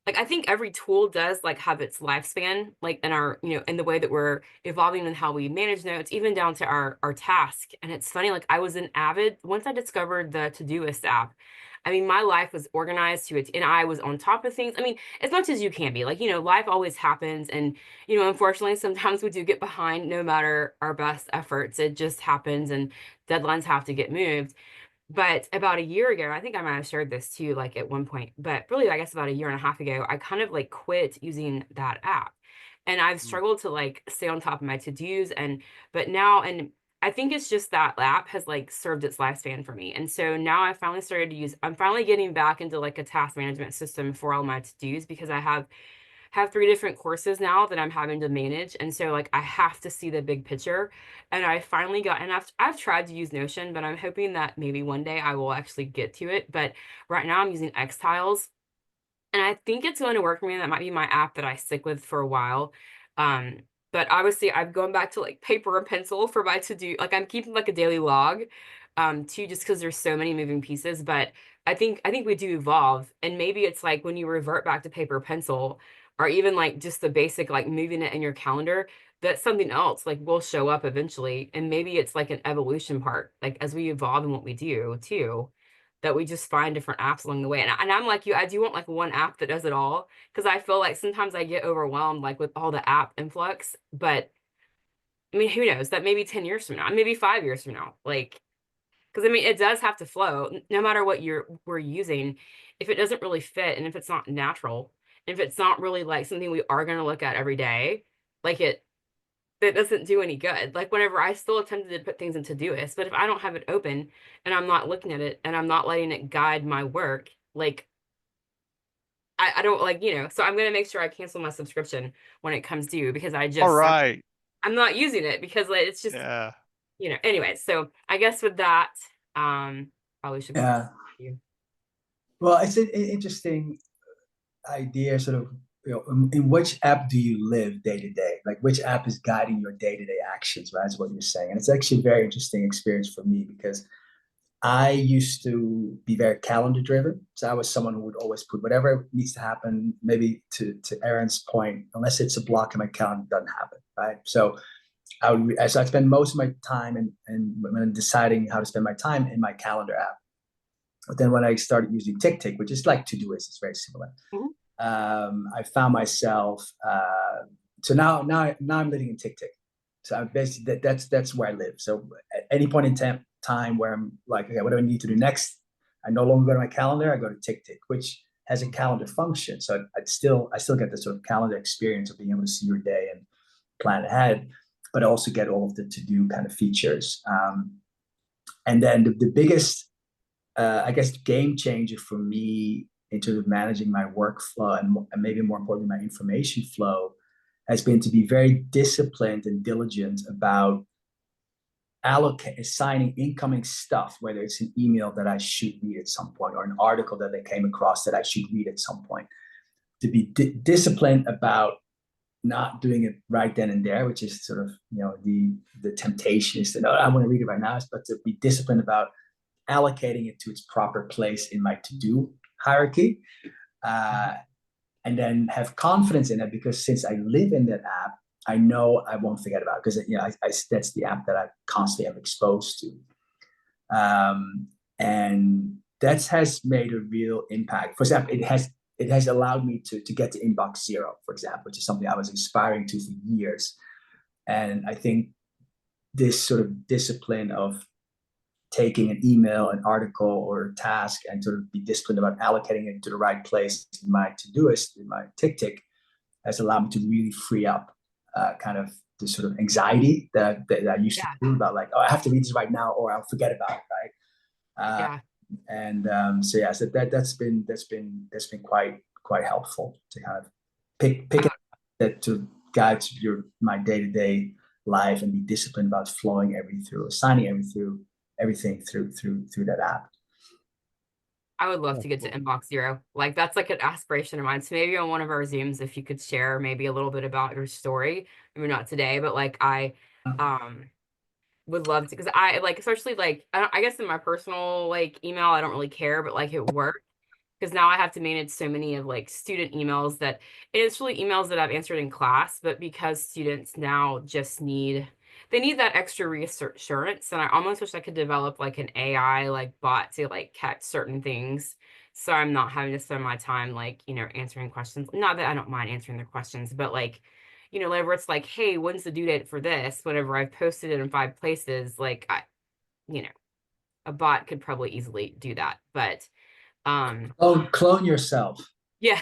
I think every tool does like have its lifespan, like in our, in the way that we're evolving and how we manage notes, even down to our task. And it's funny, like I was an avid, once I discovered the To-Doist app, I mean, my life was organized to it, and I was on top of things. I mean, as much as you can be, like, life always happens. And, unfortunately, sometimes we do get behind no matter our best efforts. It just happens, and deadlines have to get moved. But about a year ago, I think I might have shared this too, like at one point, but really, I guess about a year and a half ago, I kind of like quit using that app. And I've struggled to like stay on top of my to-dos, but now, and I think it's just that app has like served its lifespan for me. And so now I'm finally getting back into like a task management system for all my to-dos, because I have 3 different courses now that I'm having to manage. And so like I have to see the big picture. And I finally got, and I've tried to use Notion, but I'm hoping that maybe one day I will actually get to it. But right now I'm using Xtiles, and I think it's going to work for me. That might be my app that I stick with for a while. But obviously I've gone back to like paper and pencil for my to do. Like I'm keeping like a daily log, too, just because there's so many moving pieces. But I think we do evolve, and maybe it's like when you revert back to paper pencil, or even like just the basic like moving it in your calendar, that something else like will show up eventually. And maybe it's like an evolution part, like as we evolve in what we do too, that we just find different apps along the way. And I'm like you, I do want like one app that does it all, because I feel like sometimes I get overwhelmed like with all the app influx. But I mean, who knows, that maybe 10 years from now, maybe 5 years from now, like, because I mean, it does have to flow no matter what we're using. If it doesn't really fit, and if it's not natural, if it's not really like something we are going to look at every day, like that doesn't do any good. Like whenever I still attempted to put things into Todoist, but if I don't have it open and I'm not looking at it and I'm not letting it guide my work, like I don't like, so I'm going to make sure I cancel my subscription when it comes due, because All right. I'm not using it, because like, it's just, Yeah. Anyway, so I guess with that, probably should go back to you. Well, it's an interesting idea, sort of, in which app do you live day to day? Like which app is guiding your day-to-day actions, right? That's what you're saying. And it's actually a very interesting experience for me, because I used to be very calendar driven. So I was someone who would always put whatever needs to happen, maybe to Aaron's point, unless it's a block in my calendar, it doesn't happen, right? So I'd spend most of my time and when deciding how to spend my time in my calendar app. But then when I started using TickTick, which is like To-Doist, it's very similar. I found myself. So now I'm living in TickTick. So I basically that's where I live. So at any point in time where I'm like, okay, what do I need to do next? I no longer go to my calendar. I go to TickTick, which has a calendar function. So I still get the sort of calendar experience of being able to see your day and plan ahead, but I also get all of the to-do kind of features. And then the biggest, I guess, game changer for me in terms of managing my workflow and maybe more importantly, my information flow, has been to be very disciplined and diligent about assigning incoming stuff, whether it's an email that I should read at some point or an article that I came across that I should read at some point, to be disciplined about not doing it right then and there, which is sort of, the temptation is to know, I want to read it right now, but to be disciplined about allocating it to its proper place in my to-do hierarchy, and then have confidence in it, because since I live in that app, I know I won't forget about it because that's the app that I constantly am exposed to. And that has made a real impact. For example, it has allowed me to get to inbox zero, for example, which is something I was aspiring to for years. And I think this sort of discipline of taking an email, an article, or a task and sort of be disciplined about allocating it to the right place in my To-Doist, in my tick, has allowed me to really free up kind of this sort of anxiety that I used to do about like, oh, I have to read this right now or I'll forget about it, right? And so that's been quite helpful to kind of pick it that to guide my day-to-day life and be disciplined about flowing assigning everything through that app. I would love to get to inbox zero. Like that's like an aspiration of mine. So maybe on one of our Zooms, if you could share maybe a little bit about your story. Maybe not today, but like I would love to, because I like, especially like I guess in my personal like email, I don't really care, but like at work, because now I have to manage so many of like student emails that it's really emails that I've answered in class, but because students now just need that extra reassurance, and I almost wish I could develop like an AI like bot to like catch certain things, so I'm not having to spend my time like answering questions. Not that I don't mind answering their questions, but like whenever it's like, hey, when's the due date for this? Whenever I've posted it in 5 places, like a bot could probably easily do that, but clone yourself. Yeah.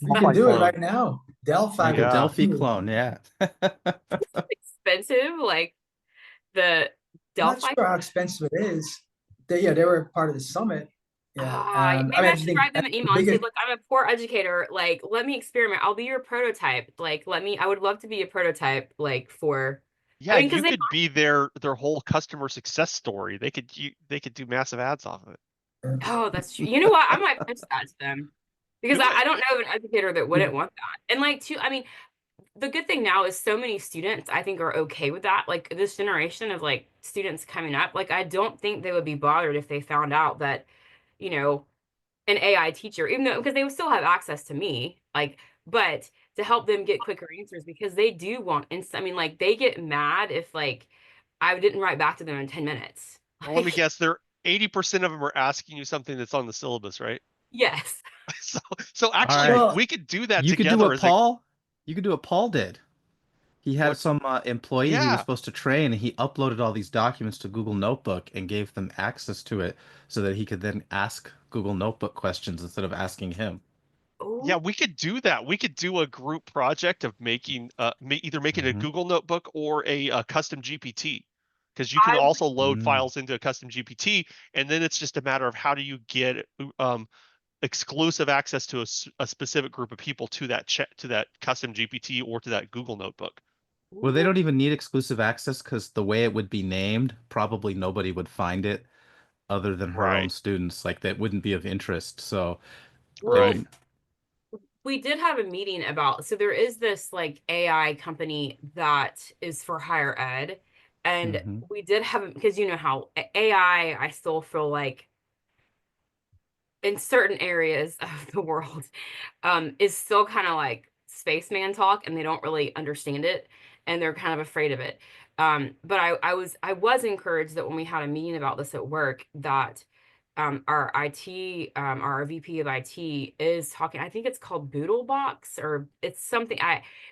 You can do it right now. Delphi. Like a Delphi clone, yeah. Expensive, like the Delphi. I'm not sure how expensive it is. They were part of the summit. Yeah. Maybe I should write them an email and say, look, I'm a poor educator. Like, let me experiment. I'll be your prototype. Like, I would love to be a prototype, like for. Yeah, I mean, you could be their whole customer success story. They could do massive ads off of it. Oh, that's true. You know what? I might pitch that to them because I don't know of an educator that wouldn't want that. And like, I mean, the good thing now is so many students, I think, are okay with that. Like this generation of like students coming up, like I don't think they would be bothered if they found out that, an AI teacher, even though because they would still have access to me, like, but to help them get quicker answers because they do want instant. I mean, like they get mad if like I didn't write back to them in 10 minutes. Well, let me guess, 80% of them are asking you something that's on the syllabus, right? Yes. So actually, we could do that together. You could do what Paul did. He had some employee he was supposed to train, and he uploaded all these documents to Google Notebook and gave them access to it so that he could then ask Google Notebook questions instead of asking him. Yeah, we could do that. We could do a group project of making either making a Google Notebook or a custom GPT, because you can also load files into a custom GPT, and then it's just a matter of how do you get exclusive access to a specific group of people to that custom GPT or to that Google Notebook. Well, they don't even need exclusive access because the way it would be named, probably nobody would find it other than her own students. Like that wouldn't be of interest. So, we did have a meeting about, so there is this like AI company that is for higher ed. And we did have, because you know how AI, I still feel like in certain areas of the world is still kind of like spaceman talk, and they don't really understand it and they're kind of afraid of it. But I was encouraged that when we had a meeting about this at work that our IT, our VP of IT is talking, I think it's called Boodlebox, or it's something,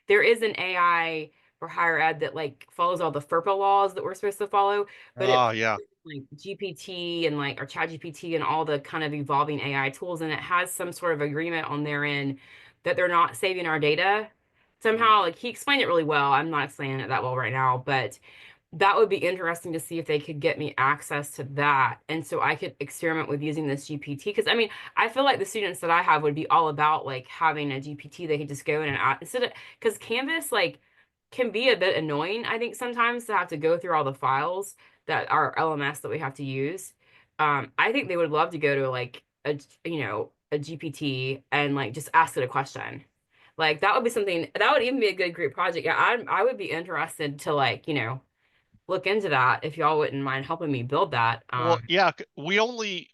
there is an AI for higher ed that like follows all the FERPA laws that we're supposed to follow, but like GPT and like, or ChatGPT and all the kind of evolving AI tools, and it has some sort of agreement on their end that they're not saving our data somehow. Like he explained it really well. I'm not explaining it that well right now, but that would be interesting to see if they could get me access to that. And so I could experiment with using this GPT. Because I mean, I feel like the students that I have would be all about like having a GPT they could just go in and out instead of, because Canvas like can be a bit annoying, I think, sometimes to have to go through all the files that are LMS that we have to use. I think they would love to go to like a GPT and like just ask it a question. Like that would be something that would even be a good group project. Yeah, I would be interested to like, look into that if y'all wouldn't mind helping me build that. Well, yeah, we only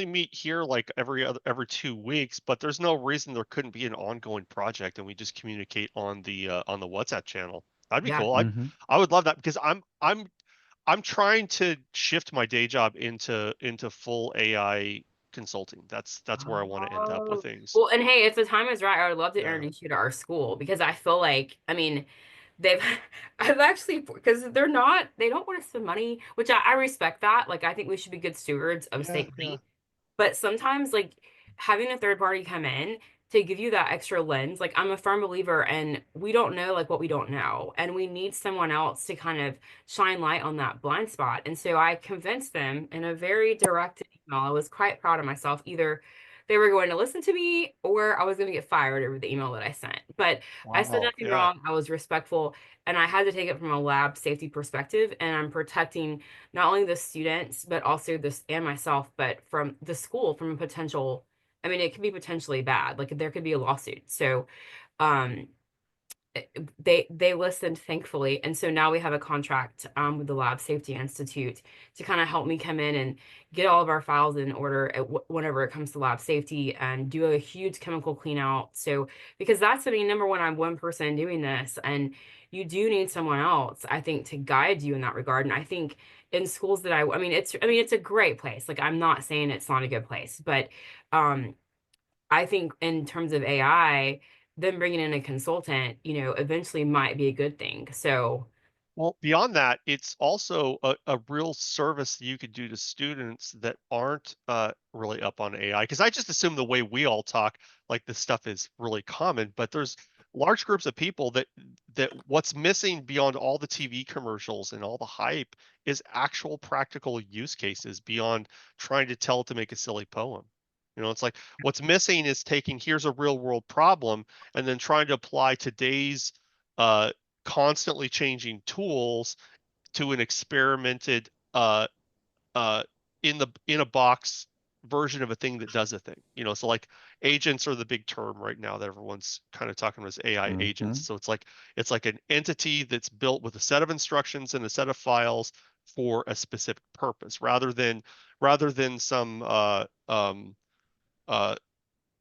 meet here like every 2 weeks, but there's no reason there couldn't be an ongoing project, and we just communicate on the WhatsApp channel. That'd be Yeah. cool. I would love that because I'm trying to shift my day job into full AI consulting. That's where I want to end up with Oh, things. well, and hey, if the time is right, I would love to Yeah. introduce you to our school because I feel like, I mean, they've, I've actually, because they don't want to spend money, which I respect that. Like, I think we should be good stewards of state money. But sometimes, like, having a third party come in to give you that extra lens, like, I'm a firm believer, and we don't know, like, what we don't know. And we need someone else to kind of shine light on that blind spot. And so I convinced them in a very direct email. I was quite proud of myself. Either they were going to listen to me or I was going to get fired over the email that I sent. But I said Wow. nothing Yeah. wrong. I was respectful, and I had to take it from a lab safety perspective. And I'm protecting not only the students, but also this and myself, but from the school from a potential, I mean, it could be potentially bad. Like there could be a lawsuit. So um they listened, thankfully, and so now we have a contract with the Lab Safety Institute to kind of help me come in and get all of our files in order whenever it comes to lab safety and do a huge chemical clean out. So because that's, I mean, number one, I'm one person doing this, and you do need someone else, I think, to guide you in that regard. And I think in schools that I mean, it's a great place. Like, I'm not saying it's not a good place, but I think in terms of AI, them bringing in a consultant, eventually might be a good thing. So, Well, beyond that, it's also a real service that you could do to students that aren't really up on AI. Because I just assume the way we all talk, like this stuff is really common, but there's large groups of people that what's missing beyond all the TV commercials and all the hype is actual practical use cases beyond trying to tell it to make a silly poem. It's like what's missing is taking here's a real world problem and then trying to apply today's constantly changing tools to an experimented in a box version of a thing that does a thing. So like agents are the big term right now that everyone's kind of talking about as AI agents. So it's like an entity that's built with a set of instructions and a set of files for a specific purpose rather than some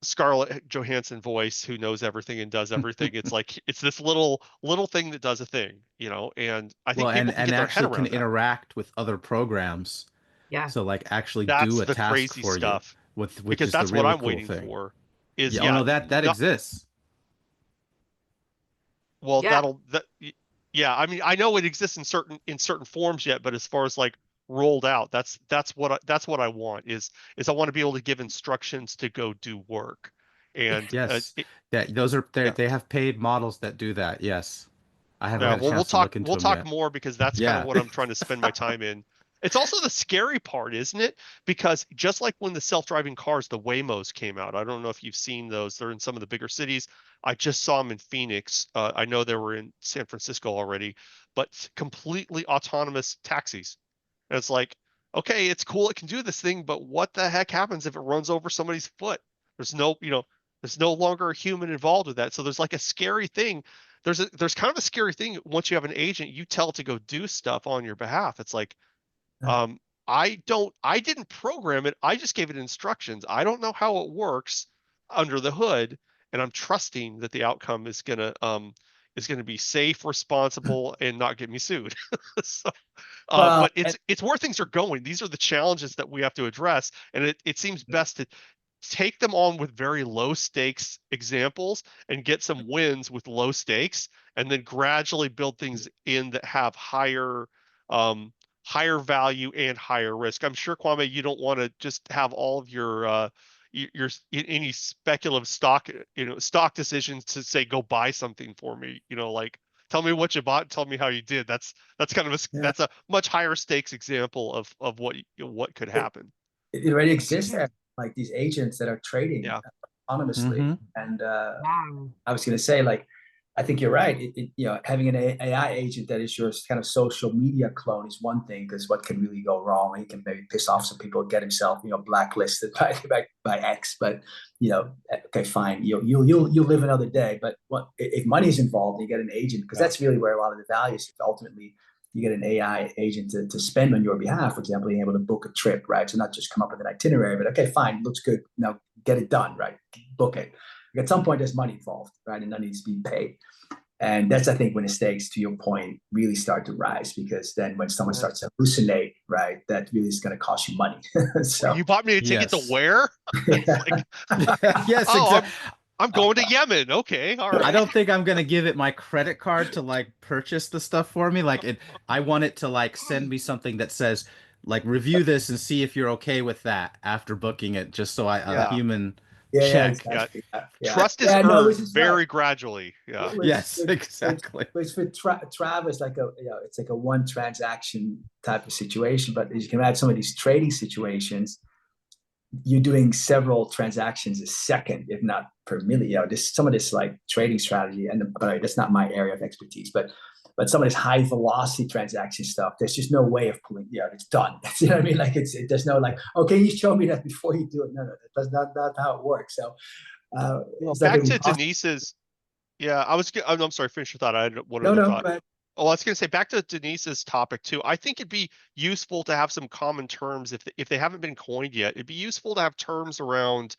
Scarlett Johansson voice who knows everything and does everything. It's like it's this little thing that does a thing, and I think Well, people can and get their head actually can around that. interact with other programs. yeah. So like actually That's do a the task crazy for you, stuff which because is the that's what really I'm cool waiting thing. for. Is Yeah, oh no, that not, exists. well, Yeah. yeah. I mean, I know it exists in certain forms yet, but as far as like rolled out, that's what I want is I want to be able to give instructions to go do work, and Yes, those are yeah. they have paid models that do that. Yes, I haven't Yeah, had a well, chance to look into we'll them talk yet. more because that's kind of Yeah. what I'm trying to spend my time in. It's also the scary part, isn't it? Because just like when the self-driving cars, the Waymos came out, I don't know if you've seen those. They're in some of the bigger cities. I just saw them in Phoenix. I know they were in San Francisco already, but completely autonomous taxis. And it's like, okay, it's cool, it can do this thing, but what the heck happens if it runs over somebody's foot? There's there's no longer a human involved with that. So there's like a scary thing. There's kind of a scary thing once you have an agent, you tell it to go do stuff on your behalf. It's like, um, I didn't program it. I just gave it instructions. I don't know how it works under the hood, and I'm trusting that the outcome is gonna be safe, responsible, and not get me sued. So, Well, but it's where things are going. These are the challenges that we have to address, and it seems best to take them on with very low stakes examples and get some wins with low stakes, and then gradually build things in that have higher value and higher risk. I'm sure, Kwame, you don't want to just have all of your any speculative stock decisions to say go buy something for me. Like tell me what you bought, tell me how you did. That's kind of that's a much higher stakes example of what could happen. it already exists there, like these agents that are trading Yeah. autonomously. And Wow. I was going to say, like, I think you're right. Having an AI agent that is your kind of social media clone is one thing, because what can really go wrong? He can maybe piss off some people, get himself, blacklisted by X. But okay, fine, you'll live another day. But if money is involved, and you get an agent, because that's really where a lot of the value is ultimately. you get an AI agent to spend on your behalf, for example, being able to book a trip, right? So not just come up with an itinerary, but okay, fine, looks good. Now get it done, right? Book it. At some point, there's money involved, right? And that needs to be paid. And that's, I think, when the stakes, to your point, really start to rise, because then when someone starts to hallucinate, right, that really is going to cost you money. So You bought me a ticket to Yes. where? It's like, Yes, oh, exactly. I'm going to Yemen. Okay, all I right. don't think I'm gonna give it my credit card to like purchase the stuff for me. Like I want it to like send me something that says like review this and see if you're okay with that after booking it, just so a Yeah. human yeah, check. Yeah. exactly. Yeah. Trust is No, earned which is right. very gradually. Yeah. Yes, exactly. Which for Travis, like it's like a one transaction type of situation. But as you can imagine, some of these trading situations, you're doing several transactions a second, if not per minute. Some of this like trading strategy, and by the way, that's not my area of expertise, but some of this high velocity transaction stuff, there's just no way of pulling. It's done. You know what I mean? Like there's no like, okay, you show me that before you do it. No, that's not how it works. So it's Back like to Denise's. Yeah, I'm sorry. Finish your thought. I had one other no, thought. go ahead. Oh, I was going to say back to Denise's topic too. I think it'd be useful to have some common terms if they haven't been coined yet. It'd be useful to have terms around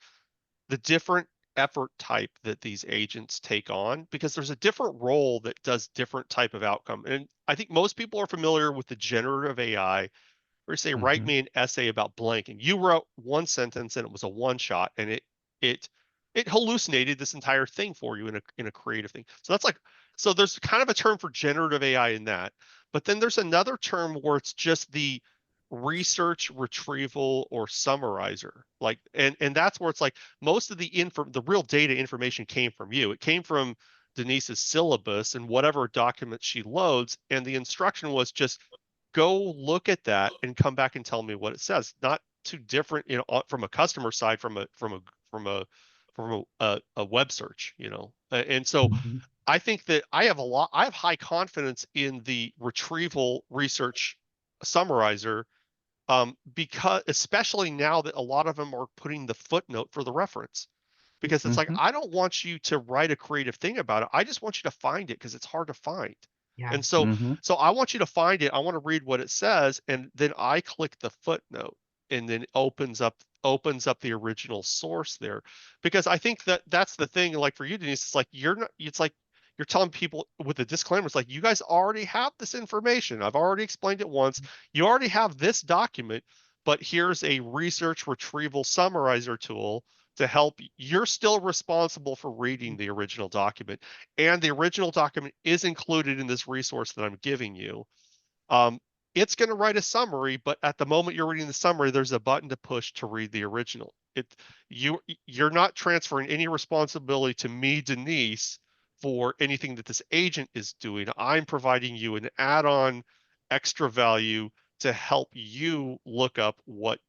the different effort type that these agents take on, because there's a different role that does different type of outcome. And I think most people are familiar with the generative AI, where you say, write me an essay about blank, and you wrote one sentence and it was a one shot, and it it hallucinated this entire thing for you in a creative thing. So that's like, so there's kind of a term for generative AI in that, but then there's another term where it's just the research retrieval or summarizer, like, and that's where it's like most of the real data information came from you. It came from Denise's syllabus and whatever document she loads, and the instruction was just go look at that and come back and tell me what it says. Not too different, from a customer side, from a web search, and so I think that I have high confidence in the retrieval research summarizer, because especially now that a lot of them are putting the footnote for the reference, because it's like, I don't want you to write a creative thing about it. I just want you to find it because it's hard to find. Yeah. And so I want you to find it. I want to read what it says, and then I click the footnote, and then opens up the original source there. Because I think that's the thing. Like for you, Denise, it's like you're telling people with the disclaimer. It's like, you guys already have this information. I've already explained it once. You already have this document, but here's a research retrieval summarizer tool to help. You're still responsible for reading the original document, and the original document is included in this resource that I'm giving you. It's going to write a summary, but at the moment you're reading the summary, there's a button to push to read the original. You're not transferring any responsibility to me, Denise, for anything that this agent is doing. I'm providing you an add-on extra value to help you look up what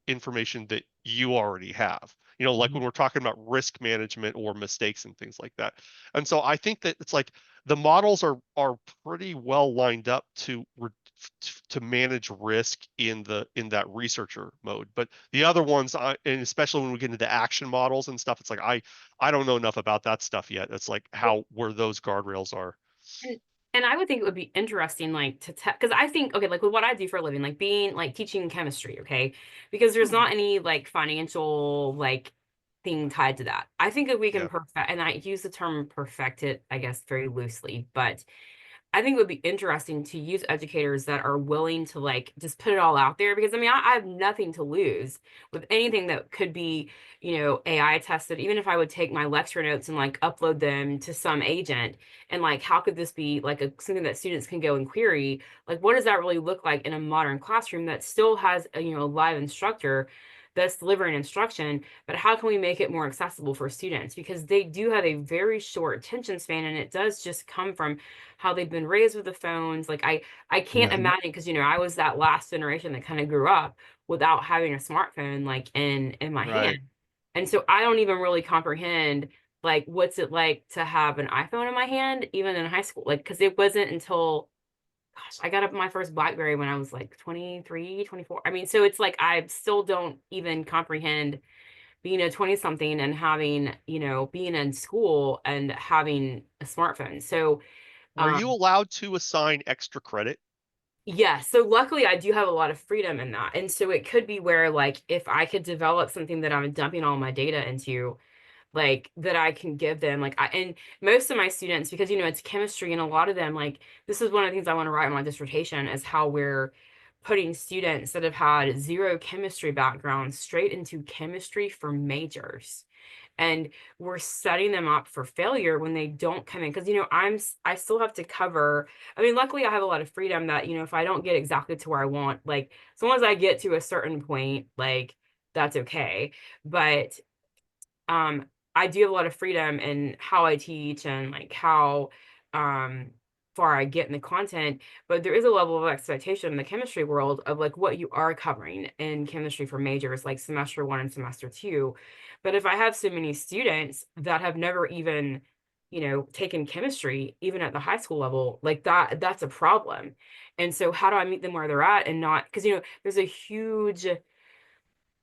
information that you already have. Like when we're talking about risk management or mistakes and things like that. And so I think that it's like the models are pretty well lined up to manage risk in that researcher mode. But the other ones, and especially when we get into the action models and stuff, it's like I don't know enough about that stuff yet. It's like where those guardrails are. And I would think it would be interesting, like because I think, okay, like with what I do for a living, like being like teaching chemistry, okay, because there's not any like financial like thing tied to that. I think that we can perfect, and I use the term perfect it, I guess, very loosely, but I think it would be interesting to use educators that are willing to like just put it all out there, because I mean, I have nothing to lose with anything that could be, AI tested. Even if I would take my lecture notes and like upload them to some agent, and like, how could this be like something that students can go and query? Like, what does that really look like in a modern classroom that still has a live instructor that's delivering instruction, but how can we make it more accessible for students? Because they do have a very short attention span, and it does just come from how they've been raised with the phones. Like I can't imagine, because I was that last generation that kind of grew up without having a smartphone like in my hand. And so I don't even really comprehend like what's it like to have an iPhone in my hand, even in high school. Like, because it wasn't until, gosh, I got up my first BlackBerry when I was like 23, 24. I mean, so it's like I still don't even comprehend being a 20 something and having, being in school and having a smartphone. So Are you allowed to assign extra credit? Yeah, so luckily I do have a lot of freedom in that. And so it could be where like if I could develop something that I'm dumping all my data into, like that I can give them, like and most of my students, because it's chemistry, and a lot of them, like this is one of the things I want to write in my dissertation, is how we're putting students that have had zero chemistry background straight into chemistry for majors, and we're setting them up for failure when they don't come in, because I still have to cover. I mean, luckily I have a lot of freedom that if I don't get exactly to where I want, like as long as I get to a certain point, like that's okay. But um I do have a lot of freedom in how I teach and like how um far I get in the content, but there is a level of expectation in the chemistry world of like what you are covering in chemistry for majors like semester 1 and semester 2. But if I have so many students that have never even taken chemistry even at the high school level, like that's a problem. And so how do I meet them where they're at, and not, because there's a huge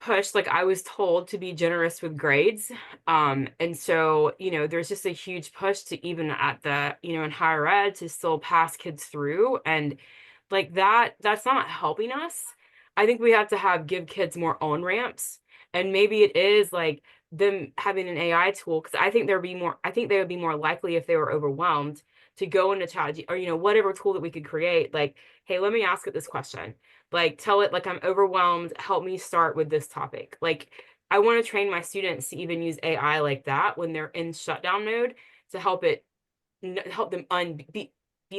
push, like I was told to be generous with grades. And so, there's just a huge push to, even at the, in higher ed, to still pass kids through. And like that's not helping us. I think we have to give kids more on ramps. And maybe it is like them having an AI tool, because I think they would be more likely if they were overwhelmed to go into chat or whatever tool that we could create, like, hey, let me ask it this question, like tell it like I'm overwhelmed, help me start with this topic. Like I want to train my students to even use AI like that when they're in shutdown mode, to help them be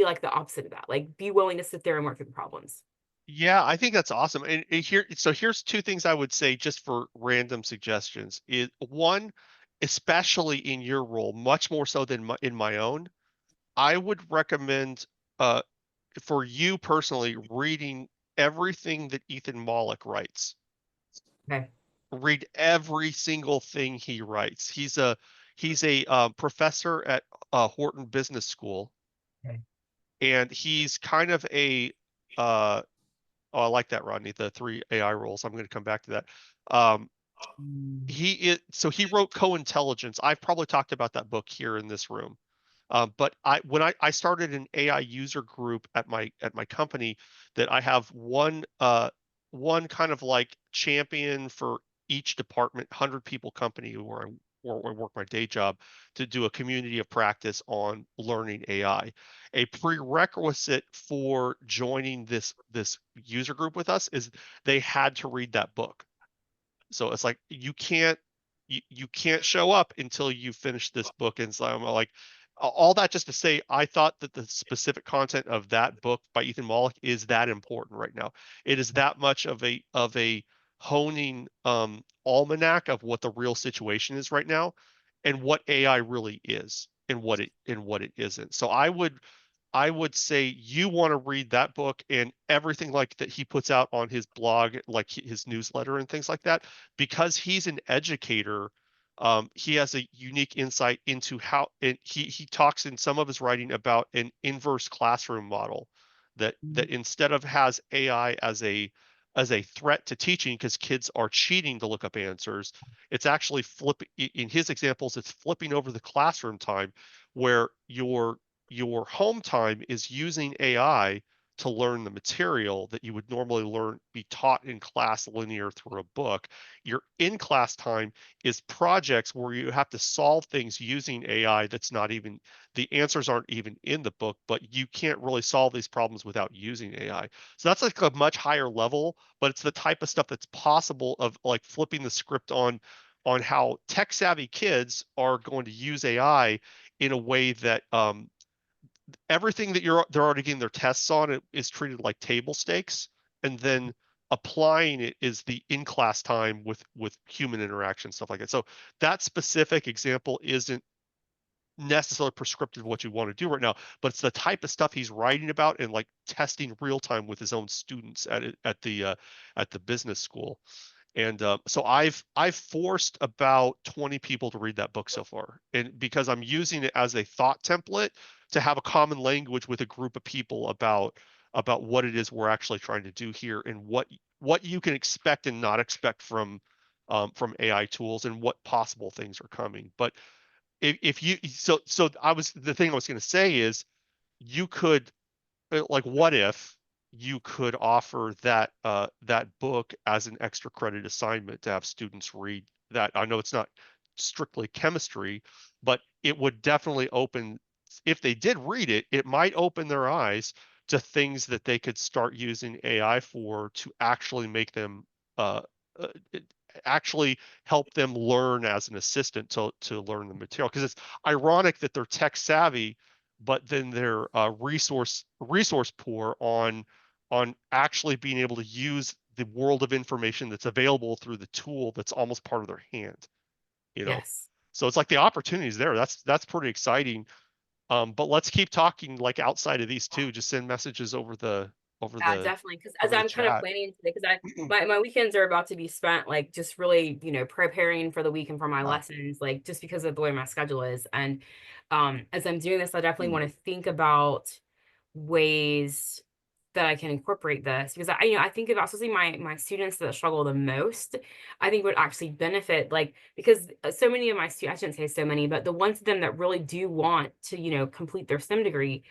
like the opposite of that, like be willing to sit there and work through the problems. Yeah, I think that's awesome. And here's two things I would say just for random suggestions. One, especially in your role, much more so than in my own, I would recommend uh for you personally reading everything that Ethan Mollick writes. Okay. Read every single thing he writes. He's a professor at Wharton Business School, Okay. and he's kind of a oh, I like that, Rodney. The three AI roles. I'm going to come back to that. Um, so he wrote Co-Intelligence. I've probably talked about that book here in this room. But when I started an AI user group at my company, that I have one kind of like champion for each department, 100 people company where I work my day job, to do a community of practice on learning AI. A prerequisite for joining this user group with us is they had to read that book. So it's like you can't show up until you finish this book. And so I'm like, all that just to say, I thought that the specific content of that book by Ethan Mollick is that important right now. It is that much of a honing almanac of what the real situation is right now, and what AI really is, and what it isn't. So I would say you want to read that book and everything like that he puts out on his blog, like his newsletter and things like that, because he's an educator. He has a unique insight into how he talks in some of his writing about an inverse classroom model, that instead of has AI as a threat to teaching because kids are cheating to look up answers, it's actually flipping. In his examples, it's flipping over the classroom time, where your home time is using AI to learn the material that you would normally be taught in class linear through a book. Your in-class time is projects where you have to solve things using AI that's not even, the answers aren't even in the book, but you can't really solve these problems without using AI. So that's like a much higher level, but it's the type of stuff that's possible, of like flipping the script on how tech savvy kids are going to use AI in a way that everything that they're already getting their tests on it is treated like table stakes, and then applying it is the in-class time with human interaction, stuff like that. So that specific example isn't necessarily prescriptive of what you want to do right now, but it's the type of stuff he's writing about and like testing real time with his own students at the business school. And so I've forced about 20 people to read that book so far, and because I'm using it as a thought template to have a common language with a group of people about what it is we're actually trying to do here, and what you can expect and not expect from AI tools, and what possible things are coming. But if you so I was the thing I was going to say is, you could, like, what if you could offer that that book as an extra credit assignment to have students read that. I know it's not strictly chemistry, but it would definitely open, if they did read it, it might open their eyes to things that they could start using AI for to actually make them uh, uh, actually help them learn as an assistant to learn the material. Because it's ironic that they're tech savvy, but then they're resource poor on actually being able to use the world of information that's available through the tool that's almost part of their hand, you know. Yes. So it's like the opportunities there. That's pretty exciting. But let's keep talking like outside of these two. Just send messages over the Yeah, definitely. Because as over the I'm kind of chat. planning today, because my weekends are about to be spent like just really, preparing for the week and for my lessons, like just because of the way my schedule is. And as I'm doing this, I definitely want to think about ways that I can incorporate this, because I think about, especially my students that struggle the most, I think would actually benefit, like, because so many of my students, I shouldn't say so many, but the ones of them that really do want to, complete their STEM degree,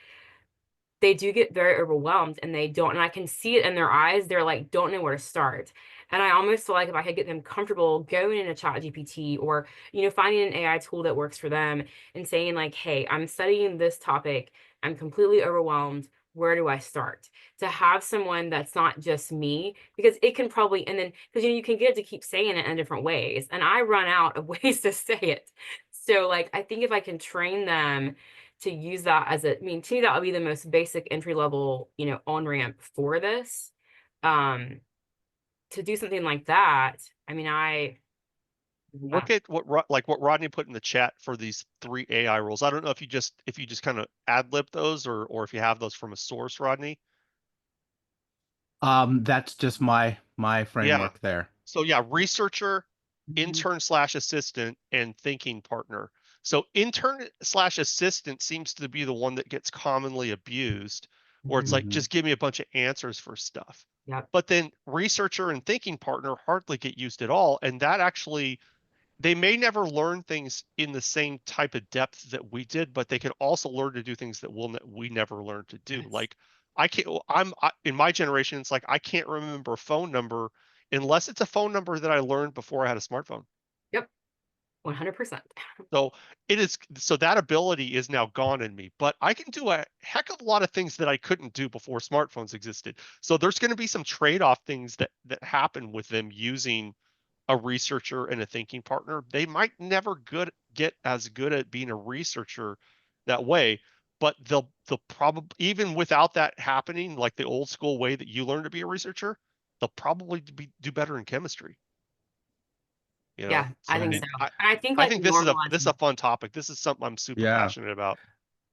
they do get very overwhelmed, and they don't, and I can see it in their eyes. They're like, don't know where to start. And I almost feel like if I could get them comfortable going into ChatGPT, or, finding an AI tool that works for them and saying like, hey, I'm studying this topic. I'm completely overwhelmed. Where do I start? To have someone that's not just me, because it can probably, and then, because, you can get it to keep saying it in different ways. And I run out of ways to say it. So like, I think if I can train them to use that as to me, that would be the most basic entry level, on ramp for this. To do something like that, Look at what Rodney put in the chat for these 3 AI rules. I don't know if you just kind of ad lib those, or if you have those from a source, Rodney. That's just my framework there. So yeah, researcher, intern/assistant, and thinking partner. So intern/assistant seems to be the one that gets commonly abused, where it's like, Mhm. just give me a bunch of answers for stuff. Yep. But then researcher and thinking partner hardly get used at all. And that actually, they may never learn things in the same type of depth that we did, but they can also learn to do things that we never learned to do. Yes. Like in my generation, it's like, I can't remember a phone number unless it's a phone number that I learned before I had a smartphone. Yep. 100%. So that ability is now gone in me, but I can do a heck of a lot of things that I couldn't do before smartphones existed. So there's going to be some trade-off things that happen with them using a researcher and a thinking partner. They might never get as good at being a researcher that way, but they'll probably, even without that happening, like the old school way that you learn to be a researcher, they'll probably do better in chemistry. Yeah, I think And so. And I think I like think this is a normalizing. fun topic. This is something I'm super passionate about.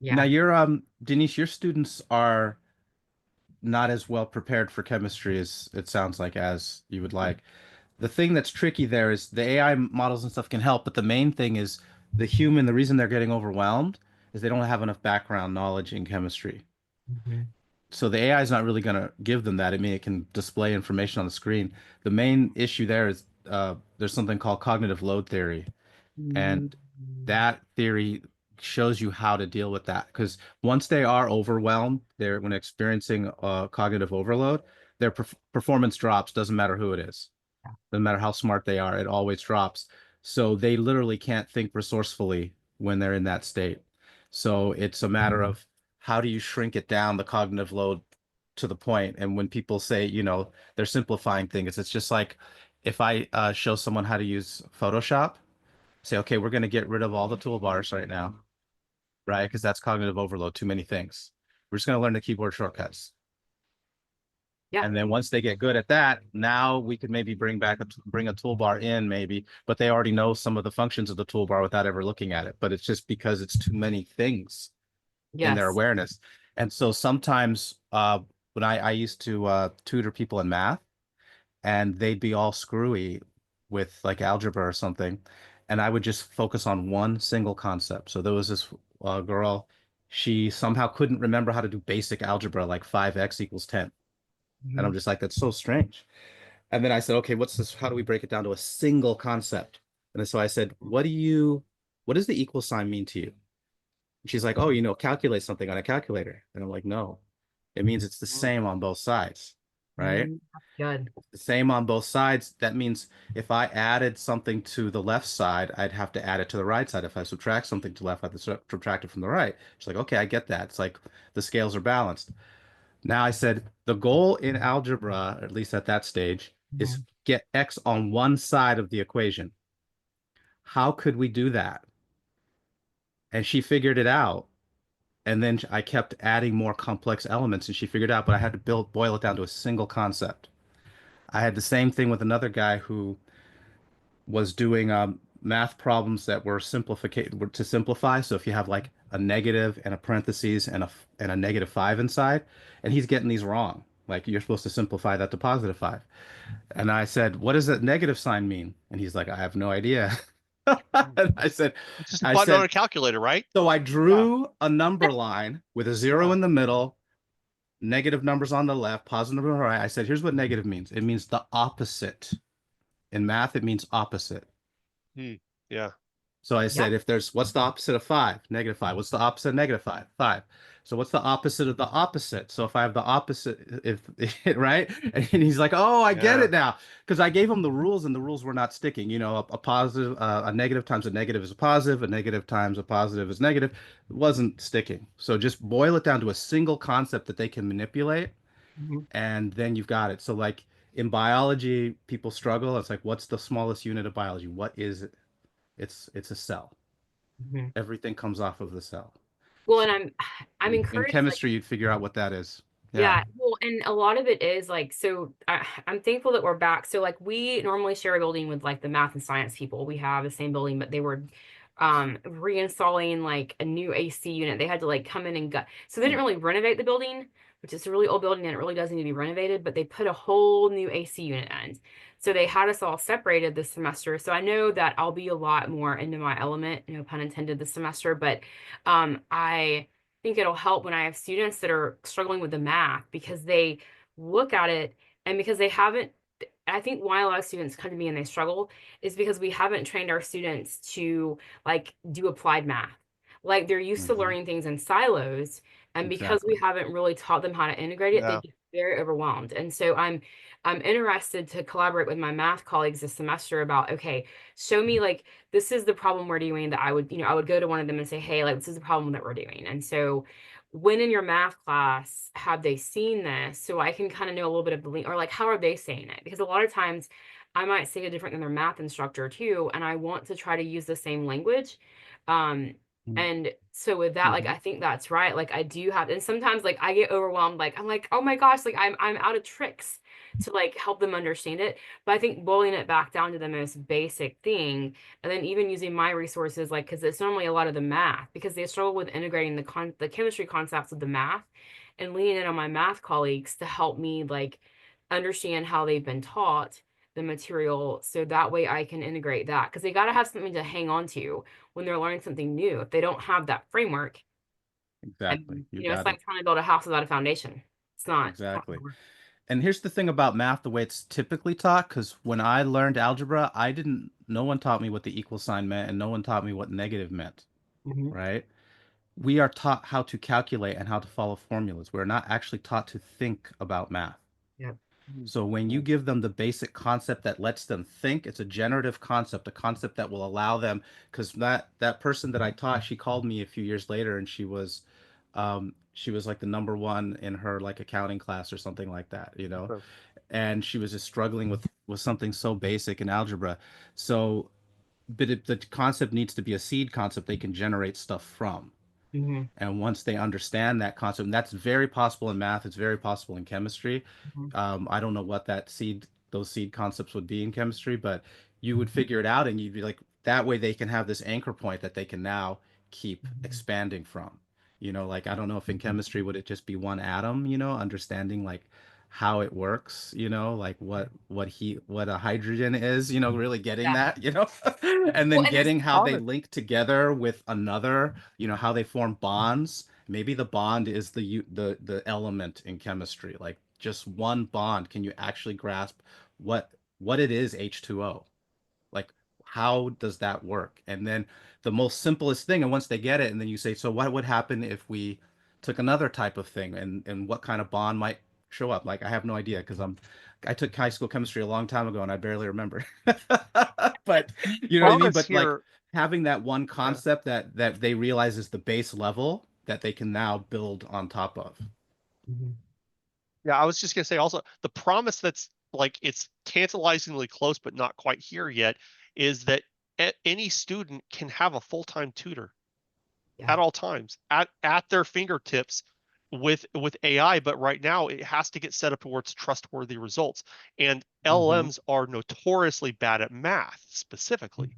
Now Yeah. your Denise, your students are not as well prepared for chemistry as it sounds like as you would like. The thing that's tricky there is the AI models and stuff can help, but the main thing is the reason they're getting overwhelmed is they don't have enough background knowledge in chemistry. So the AI is not really going to give them that. I mean, it can display information on the screen. The main issue there is there's something called cognitive load theory, and that theory shows you how to deal with that. Because once they are overwhelmed, when experiencing cognitive overload, their performance drops. Doesn't matter who it is, doesn't matter how smart they are, it always drops. So they literally can't think resourcefully when they're in that state. So it's a matter of how do you shrink it down, the cognitive load, to the point. And when people say, they're simplifying things, it's just like if I show someone how to use Photoshop, say, okay, we're going to get rid of all the toolbars right now, right? Because that's cognitive overload, too many things. We're just going to learn the keyboard shortcuts. Yeah. And then once they get good at that, now we could maybe bring a toolbar in maybe, but they already know some of the functions of the toolbar without ever looking at it. But it's just because it's too many things in their Yes. awareness. And so sometimes when I used to tutor people in math, and they'd be all screwy with like algebra or something, and I would just focus on one single concept. So there was this girl, she somehow couldn't remember how to do basic algebra, like 5x equals 10. And I'm just like, that's so strange. And then I said, okay, what's this? How do we break it down to a single concept? And so I said, what does the equal sign mean to you? And she's like, oh, calculate something on a calculator. And I'm like, no, It means it's the same on both sides, right? That's good. The same on both sides. That means if I added something to the left side, I'd have to add it to the right side. If I subtract something to the left, I have to subtract it from the right. It's like, okay, I get that. It's like the scales are balanced. Now I said the goal in algebra, at least at that stage, is get x on one side of the equation. How could we do that? And she figured it out. And then I kept adding more complex elements and she figured out, but I had to boil it down to a single concept. I had the same thing with another guy who was doing math problems that were to simplify. So if you have like a negative and a parentheses and a -5 inside, and he's getting these wrong. Like you're supposed to simplify that to +5. And I said, "What does that negative sign mean?" And he's like, "I have no idea." And It's just a I button on said, a calculator, right? so I drew a number line with a 0 in the middle, negative numbers on the left, positive on the right. I said, here's what negative means. It means the opposite. In math, it means opposite. Yeah. So I said, what's the opposite of 5? -5. What's the opposite of -5? 5. So what's the opposite of the opposite? So if I have the opposite, right? And he's like, oh, I get it now. Because I gave him the rules and the rules were not sticking. You know, a positive, a negative times a negative is a positive, a negative times a positive is negative. It wasn't sticking. So just boil it down to a single concept that they can manipulate, and then you've got it. So like in biology, people struggle. It's like, what's the smallest unit of biology? What is it? It's a cell. Everything comes off of the cell. Well, and I'm In encouraged, like, chemistry, you'd figure out what that is. yeah, well, and a lot of it is like, so I'm thankful that we're back. So like we normally share a building with like the math and science people. We have the same building, but they were reinstalling like a new AC unit. They had to like come in and gut. So they didn't really renovate the building, which is a really old building and it really does need to be renovated, but they put a whole new AC unit in. So they had us all separated this semester. So I know that I'll be a lot more into my element, no pun intended, this semester, but I think it'll help when I have students that are struggling with the math because they look at it and because they haven't. I think why a lot of students come to me and they struggle is because we haven't trained our students to like do applied math. Like they're used to learning things in silos, and because we haven't really taught them how to integrate it, they get very overwhelmed. And so I'm interested to collaborate with my math colleagues this semester about, okay, show me like this is the problem we're doing that I would, I would go to one of them and say, hey, like this is the problem that we're doing. And so when in your math class have they seen this, so I can kind of know a little bit of the link, or like how are they saying it? Because a lot of times I might say it different than their math instructor too, and I want to try to use the same language. And so with that, like I think that's right. Like I do have, and sometimes like I get overwhelmed, like I'm like, oh my gosh, like I'm out of tricks to like help them understand it. But I think boiling it back down to the most basic thing, and then even using my resources, like because it's normally a lot of the math, because they struggle with integrating the chemistry concepts with the math, and leaning in on my math colleagues to help me like understand how they've been taught the material, so that way I can integrate that, because they got to have something to hang on to when they're learning something new. If they don't have that framework, Exactly. and, it's like trying to build a house without a foundation. It's not. Exactly. And here's the thing about math, the way it's typically taught, because when I learned algebra, no one taught me what the equal sign meant and no one taught me what negative meant, right? We are taught how to calculate and how to follow formulas. We're not actually taught to think about math. Yeah. So when you give them the basic concept that lets them think, it's a generative concept, a concept that will allow them, because that person that I taught, she called me a few years later and she was like the number one in her like accounting class or something like that, and she was just struggling with something so basic in algebra. So, but the concept needs to be a seed concept they can generate stuff from. And once they understand that concept, and that's very possible in math, it's very possible in chemistry. I don't know what those seed concepts would be in chemistry, but you would figure it out and you'd be like, that way they can have this anchor point that they can now keep expanding from. Like, I don't know if in chemistry would it just be one atom, understanding like how it works, like what a hydrogen is, really getting that, and then getting how they link together with another, how they form bonds. Maybe the bond is the element in chemistry, like just one bond. Can you actually grasp what it is, H2O? Like, how does that work? And then the most simplest thing, and once they get it, and then you say, so what would happen if we took another type of thing, and what kind of bond might show up. Like I have no idea because I took high school chemistry a long time ago and I barely remember. But you know what I mean? Promise But like here. having that one Yeah. concept that they realize is the base level that they can now build on top of. Yeah, I was just gonna say also the promise that's like it's tantalizingly close but not quite here yet is that any student can have a full-time tutor at all times at their fingertips with AI, but right now it has to get set up towards trustworthy results. And LLMs are notoriously bad at math specifically.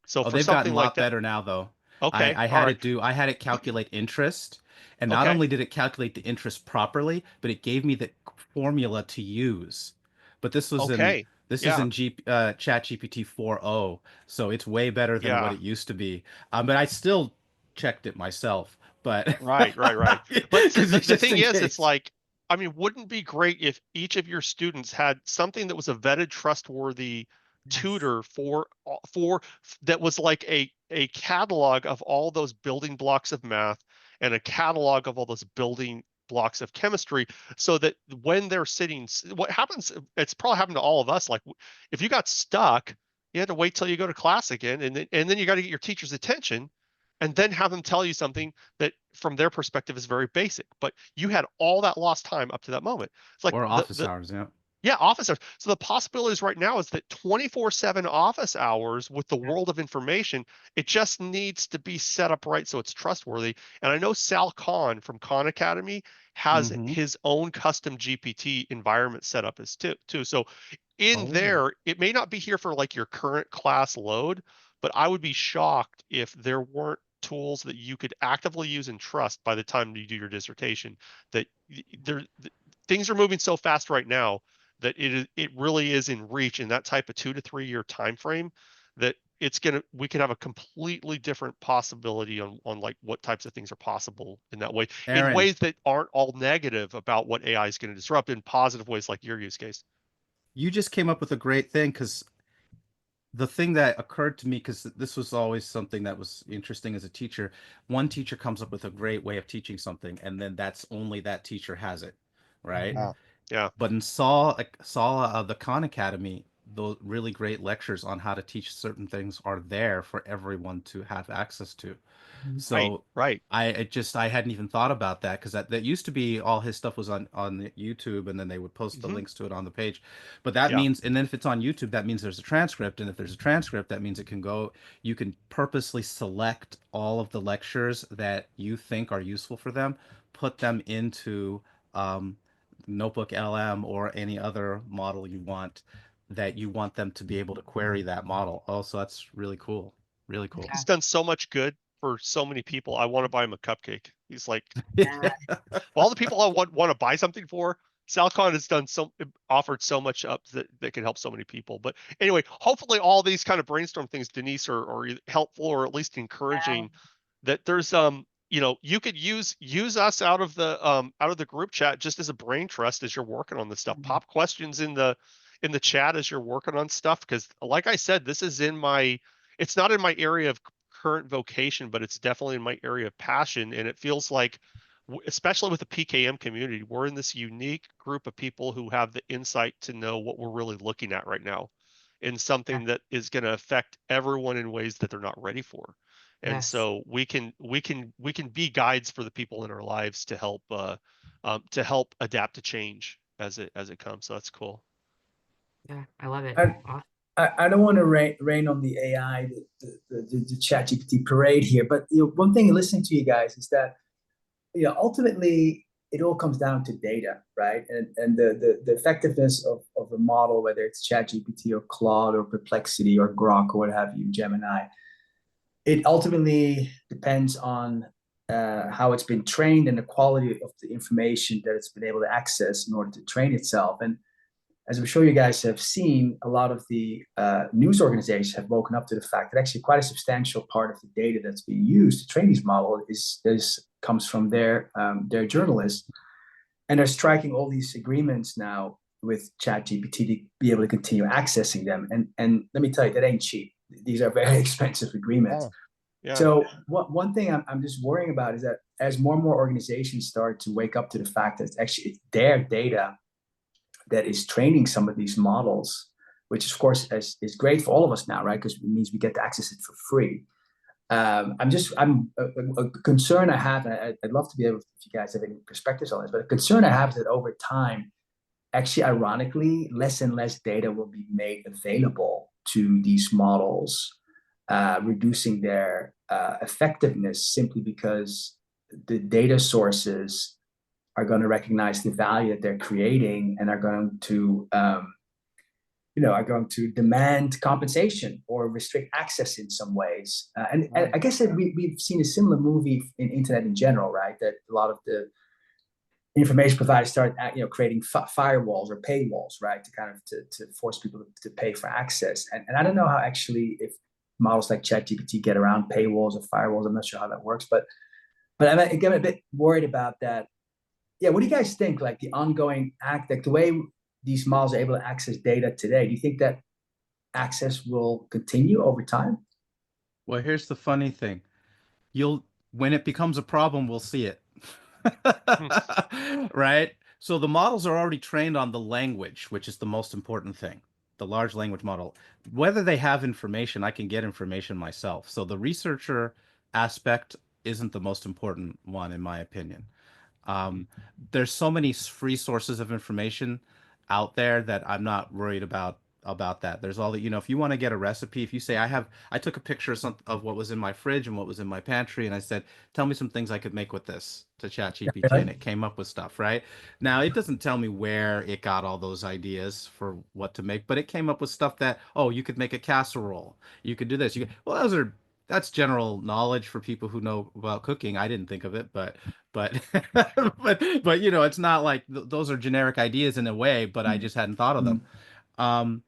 So Oh, for they've gotten something a like lot that, better now, though. okay, I all had right, I had it calculate interest, and not okay, only did it calculate the interest properly, but it gave me the formula to use. But okay, this is yeah, in Chat GPT 4.0, so it's way better than what yeah. it used to be. But I still checked it myself, but Right. But the just thing in is, it's case. like, I mean, wouldn't it be great if each of your students had something that was a vetted, trustworthy tutor for that was like a catalog of all those building blocks of math and a catalog of all those building blocks of chemistry, so that when they're sitting, what happens, it's probably happened to all of us. Like if you got stuck, you had to wait till you go to class again, and then you got to get your teacher's attention and then have them tell you something that from their perspective is very basic, but you had all that lost time up to that moment. It's like Or the office hours, yeah. yeah, office hours. So the possibilities right now is that 24/7 office hours with the world of information, it just needs to be set up right so it's trustworthy. And I know Sal Khan from Khan Academy has Mm-hmm. his own custom GPT environment set up as too. So in Oh. there, it may not be here for like your current class load, but I would be shocked if there weren't tools that you could actively use and trust by the time you do your dissertation. That there things are moving so fast right now that it really is in reach in that type of 2 to 3 year time frame that we could have a completely different possibility on like what types of things are possible in that way, in Aaron, ways that aren't all negative about what AI is going to disrupt, in positive ways like your use case. you just came up with a great thing because the thing that occurred to me, because this was always something that was interesting as a teacher, one teacher comes up with a great way of teaching something, and then that's only that teacher has it, right? Yeah. But in the Khan Academy, those really great lectures on how to teach certain things are there for everyone to have access to. So Right. I hadn't even thought about that because that used to be all his stuff was on the YouTube, and then they would post the links to it on the page. But that Yeah. means, and then if it's on YouTube, that means there's a transcript, and if there's a transcript, that means it can go. You can purposely select all of the lectures that you think are useful for them, put them into Notebook LM or any other model you want them to be able to query that model. Oh, so that's really cool. Really cool. He's done so much good for so many people. I want to buy him a cupcake. He's like, of all the people I want to buy something for, Salcon has done offered so much up that can help so many people. But anyway, hopefully all these kind of brainstorm things, Denise, are helpful or at least encouraging. That there's you could use us out of the group chat just as a brain trust as you're working on this stuff. Pop questions in the chat as you're working on stuff, because like I said, it's not in my area of current vocation, but it's definitely in my area of passion. And it feels like, especially with the PKM community, we're in this unique group of people who have the insight to know what we're really looking at right now in something that is going to affect everyone in ways that they're not ready for. And so we can be guides for the people in our lives to help adapt to change as it comes. So that's cool. Yeah, I love it. I, Awesome. I don't want to rain on the AI, the ChatGPT parade here, but one thing listening to you guys is that ultimately it all comes down to data, right? And the effectiveness of a model, whether it's ChatGPT or Claude or Perplexity or Grok or what have you, Gemini, it ultimately depends on how it's been trained and the quality of the information that it's been able to access in order to train itself. And as I'm sure you guys have seen, a lot of the news organizations have woken up to the fact that actually quite a substantial part of the data that's being used to train these models comes from their journalists, and they're striking all these agreements now with ChatGPT to be able to continue accessing them. And let me tell you, that ain't cheap. These are very expensive agreements. Yeah. So one thing I'm just worrying about is that as more and more organizations start to wake up to the fact that it's their data that is training some of these models, which of course is great for all of us now, right? Because it means we get to access it for free. I'm a concern I have, and I'd love to be able, if you guys have any perspectives on this, but a concern I have is that over time, actually, ironically, less and less data will be made available to these models, reducing their effectiveness simply because the data sources are going to recognize the value that they're creating and are going to demand compensation or restrict access in some ways. And I guess that we've seen a similar movie in internet in general, right? That a lot of the information providers start creating firewalls or paywalls, right, to kind of to force people to pay for access. And I don't know how actually if models like ChatGPT get around paywalls or firewalls. I'm not sure how that works, but I'm a bit worried about that. Yeah, what do you guys think? Like the ongoing like the way these models are able to access data today, do you think that access will continue over time? Well, here's the funny thing. When it becomes a problem, we'll see it. Right? So the models are already trained on the language, which is the most important thing, the large language model. Whether they have information, I can get information myself. So the researcher aspect isn't the most important one, in my opinion. Um, there's so many free sources of information out there that I'm not worried about that. There's all the, if you want to get a recipe, if you say I took a picture of what was in my fridge and what was in my pantry, and I said, tell me some things I could make with this to ChatGPT, and it came up with stuff, right? Now, it doesn't tell me where it got all those ideas for what to make, but it came up with stuff that, oh, you could make a casserole. You could do this. Well, that's general knowledge for people who know about cooking. I didn't think of it, but but it's not like those are generic ideas in a way, but I just hadn't thought of them. Um,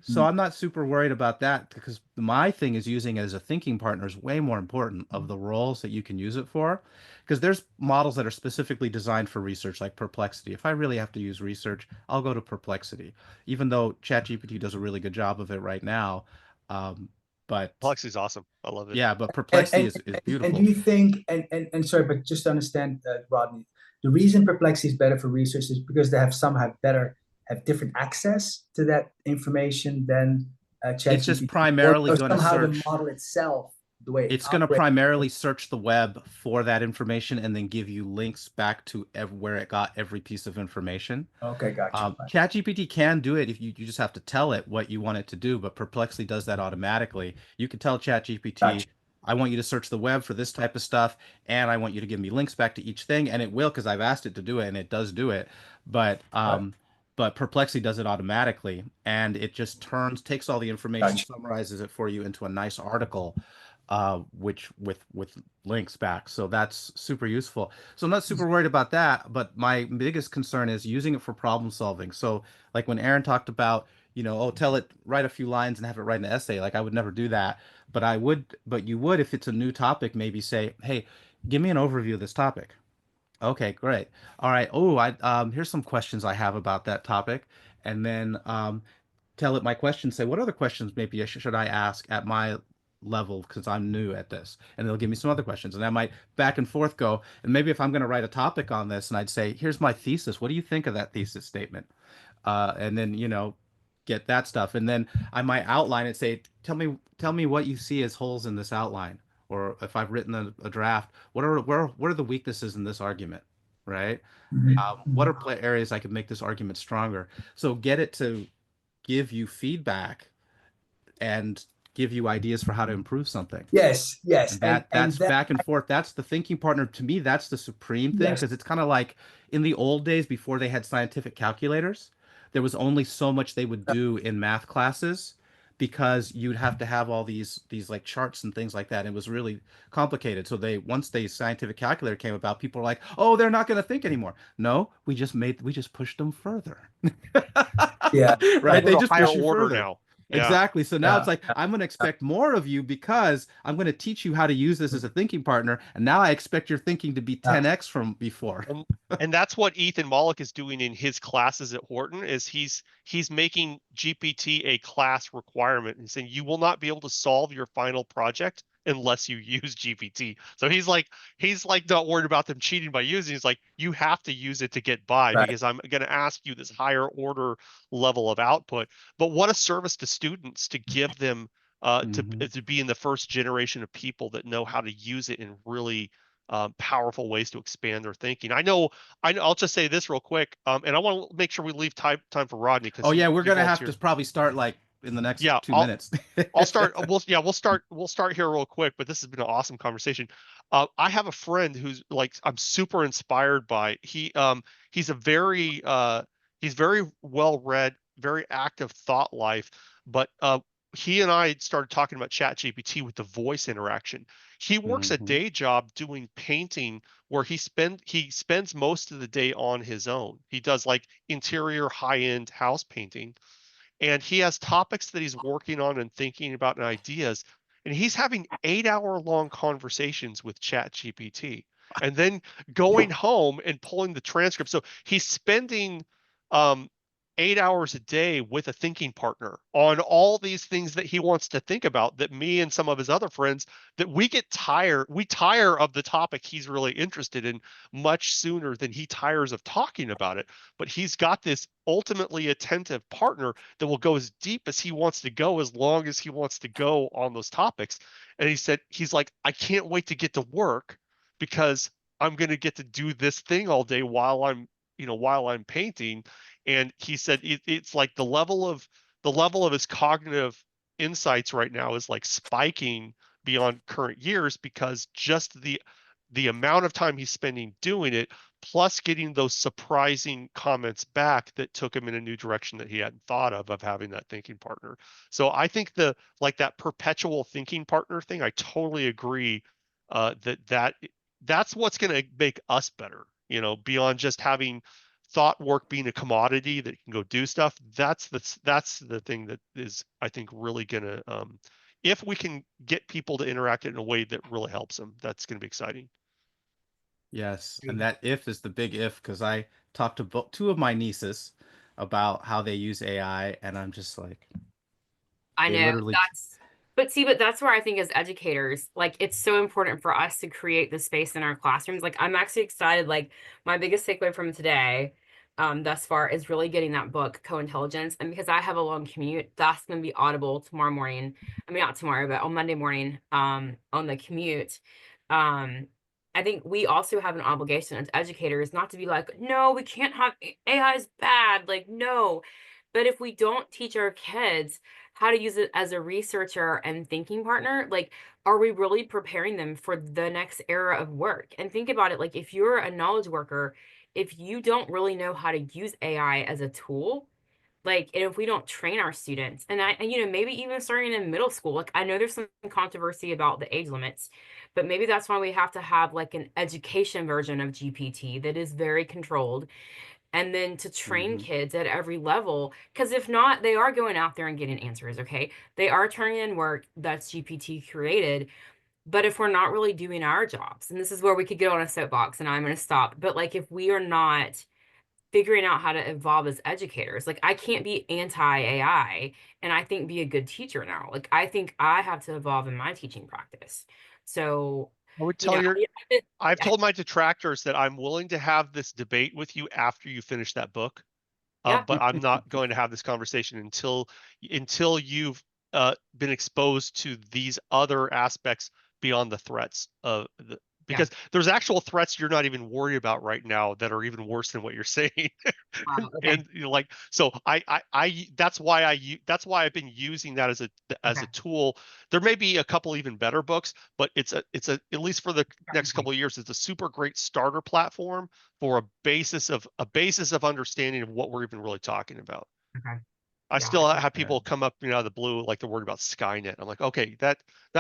so I'm not super worried about that because my thing is using it as a thinking partner is way more important of the roles that you can use it for. Because there's models that are specifically designed for research, like Perplexity. If I really have to use research, I'll go to Perplexity, even though ChatGPT does a really good job of it right now. But Plexi's awesome. I love it. yeah, but And, Perplexity and, is and beautiful. do you think, and sorry, but just to understand, Rodney, the reason Perplexity is better for research is because they have different access to that information than It's just ChatGPT, primarily or going to somehow the search. model itself, the way it It's going to operates. primarily search the web for that information and then give you links back to where it got every piece of information. Okay, gotcha. ChatGPT can do it if you just have to tell it what you want it to do, but Perplexity does that automatically. You can tell ChatGPT, Gotcha. I want you to search the web for this type of stuff, and I want you to give me links back to each thing, and it will because I've asked it to do it, and it does do it. But Right. but Perplexity does it automatically, and it just takes all the information, Gotcha. summarizes it for you into a nice article, which with links back. So that's super useful. So I'm not super worried about that, but my biggest concern is using it for problem solving. So like when Aaron talked about, oh, tell it write a few lines and have it write an essay. Like I would never do that, but you would if it's a new topic, maybe say, hey, give me an overview of this topic. Okay, great. All right. Oh, here's some questions I have about that topic, and then tell it my questions. Say, what other questions maybe should I ask at my level because I'm new at this, and they'll give me some other questions, and I might back and forth go. And maybe if I'm going to write a topic on this, and I'd say, here's my thesis. What do you think of that thesis statement? And then get that stuff, and then I might outline it. Say, tell me what you see as holes in this outline, or if I've written a draft, what are the weaknesses in this argument, right? What are areas I could make this argument stronger? So get it to give you feedback and give you ideas for how to improve something. Yes, yes, And that's that back and forth. That's the thinking partner. To me, that's the supreme thing yes, because it's kind of like in the old days before they had scientific calculators, there was only so much they would do in math classes because you'd have to have all these like charts and things like that. It was really complicated. So once the scientific calculator came about, people were like, "Oh, they're not going to think anymore." No, we just pushed them further. yeah, Right? right, They We're a just higher push you order further. now. Yeah. Exactly. So now yeah, it's like, I'm going to expect more of you because I'm going to teach you how to use this as a thinking partner. And now I expect your thinking to be yeah. 10x from before. And that's what Ethan Mollick is doing in his classes at Wharton is he's making GPT a class requirement and saying you will not be able to solve your final project unless you use GPT. So he's like not worried about them cheating by using. He's like, you have to use it to get by Right. because I'm going to ask you this higher order level of output. But what a service to students to give them to be in the first generation of people that know how to use it in really powerful ways to expand their thinking. I'll just say this real quick, and I want to make sure we leave time for Rodney because Oh yeah, we're he gonna have volunteered. to probably start like in the next Yeah, 2 minutes. I'll start. We'll start here real quick. But this has been an awesome conversation. I have a friend who's like I'm super inspired by. He's a very he's very well read, very active thought life. But he and I started talking about Chat GPT with the voice interaction. He works a day job doing painting where he spends most of the day on his own. He does like interior high end house painting and he has topics that he's working on and thinking about and ideas, and he's having 8-hour long conversations with Chat GPT and then going home and pulling the transcript. So he's spending um 8 hours a day with a thinking partner on all these things that he wants to think about that me and some of his other friends that we tire of the topic he's really interested in much sooner than he tires of talking about it. But he's got this ultimately attentive partner that will go as deep as he wants to go as long as he wants to go on those topics. And he said he's like, I can't wait to get to work because I'm going to get to do this thing all day while I'm painting. And he said it's like the level of his cognitive insights right now is like spiking beyond current years because just the amount of time he's spending doing it plus getting those surprising comments back that took him in a new direction that he hadn't thought of having that thinking partner. So I think that perpetual thinking partner thing, I totally agree that's what's going to make us better, beyond just having thought work being a commodity that can go do stuff. That's the thing that is, I think, really going to if we can get people to interact in a way that really helps them, that's going to be exciting. Yes, and that if is the big if because I talked to two of my nieces about how they use AI, and I'm just like, I they know literally. but that's where I think as educators, like it's so important for us to create the space in our classrooms. Like I'm actually excited, like my biggest takeaway from today, thus far is really getting that book, Co-Intelligence. And because I have a long commute, that's gonna be audible tomorrow morning. I mean not tomorrow, but on Monday morning, on the commute. Um, I think we also have an obligation as educators not to be like, no, we can't have AI is bad. Like, no. But if we don't teach our kids how to use it as a researcher and thinking partner, like, are we really preparing them for the next era of work? And think about it, like, if you're a knowledge worker, if you don't really know how to use AI as a tool, like, and if we don't train our students, and maybe even starting in middle school, like, I know there's some controversy about the age limits, but maybe that's why we have to have like an education version of GPT that is very controlled and then to train kids at every level. Because if not, they are going out there and getting answers, okay? They are turning in work that's GPT created. But if we're not really doing our jobs, and this is where we could get on a soapbox, and I'm going to stop. But like, if we are not figuring out how to evolve as educators, like I can't be anti AI and I think be a good teacher now. Like I think I have to evolve in my teaching practice. So, I would you tell know, you, I've yeah, told my detractors that I'm willing to have this debate with you after you finish that book. yeah, But I'm not going to have this conversation until you've been exposed to these other aspects beyond the threats yeah. because there's actual threats you're not even worried about right now that are even worse than what you're saying. Wow, okay, And like so that's why I've been using that as okay, a tool. There may be a couple even better books, but it's a at least for the got your next point. couple of years, it's a super great starter platform for a basis of understanding of what we're even really talking about. Okay, I yeah, still have people come up, out of the blue, like they're worried about Skynet. I'm like, okay, that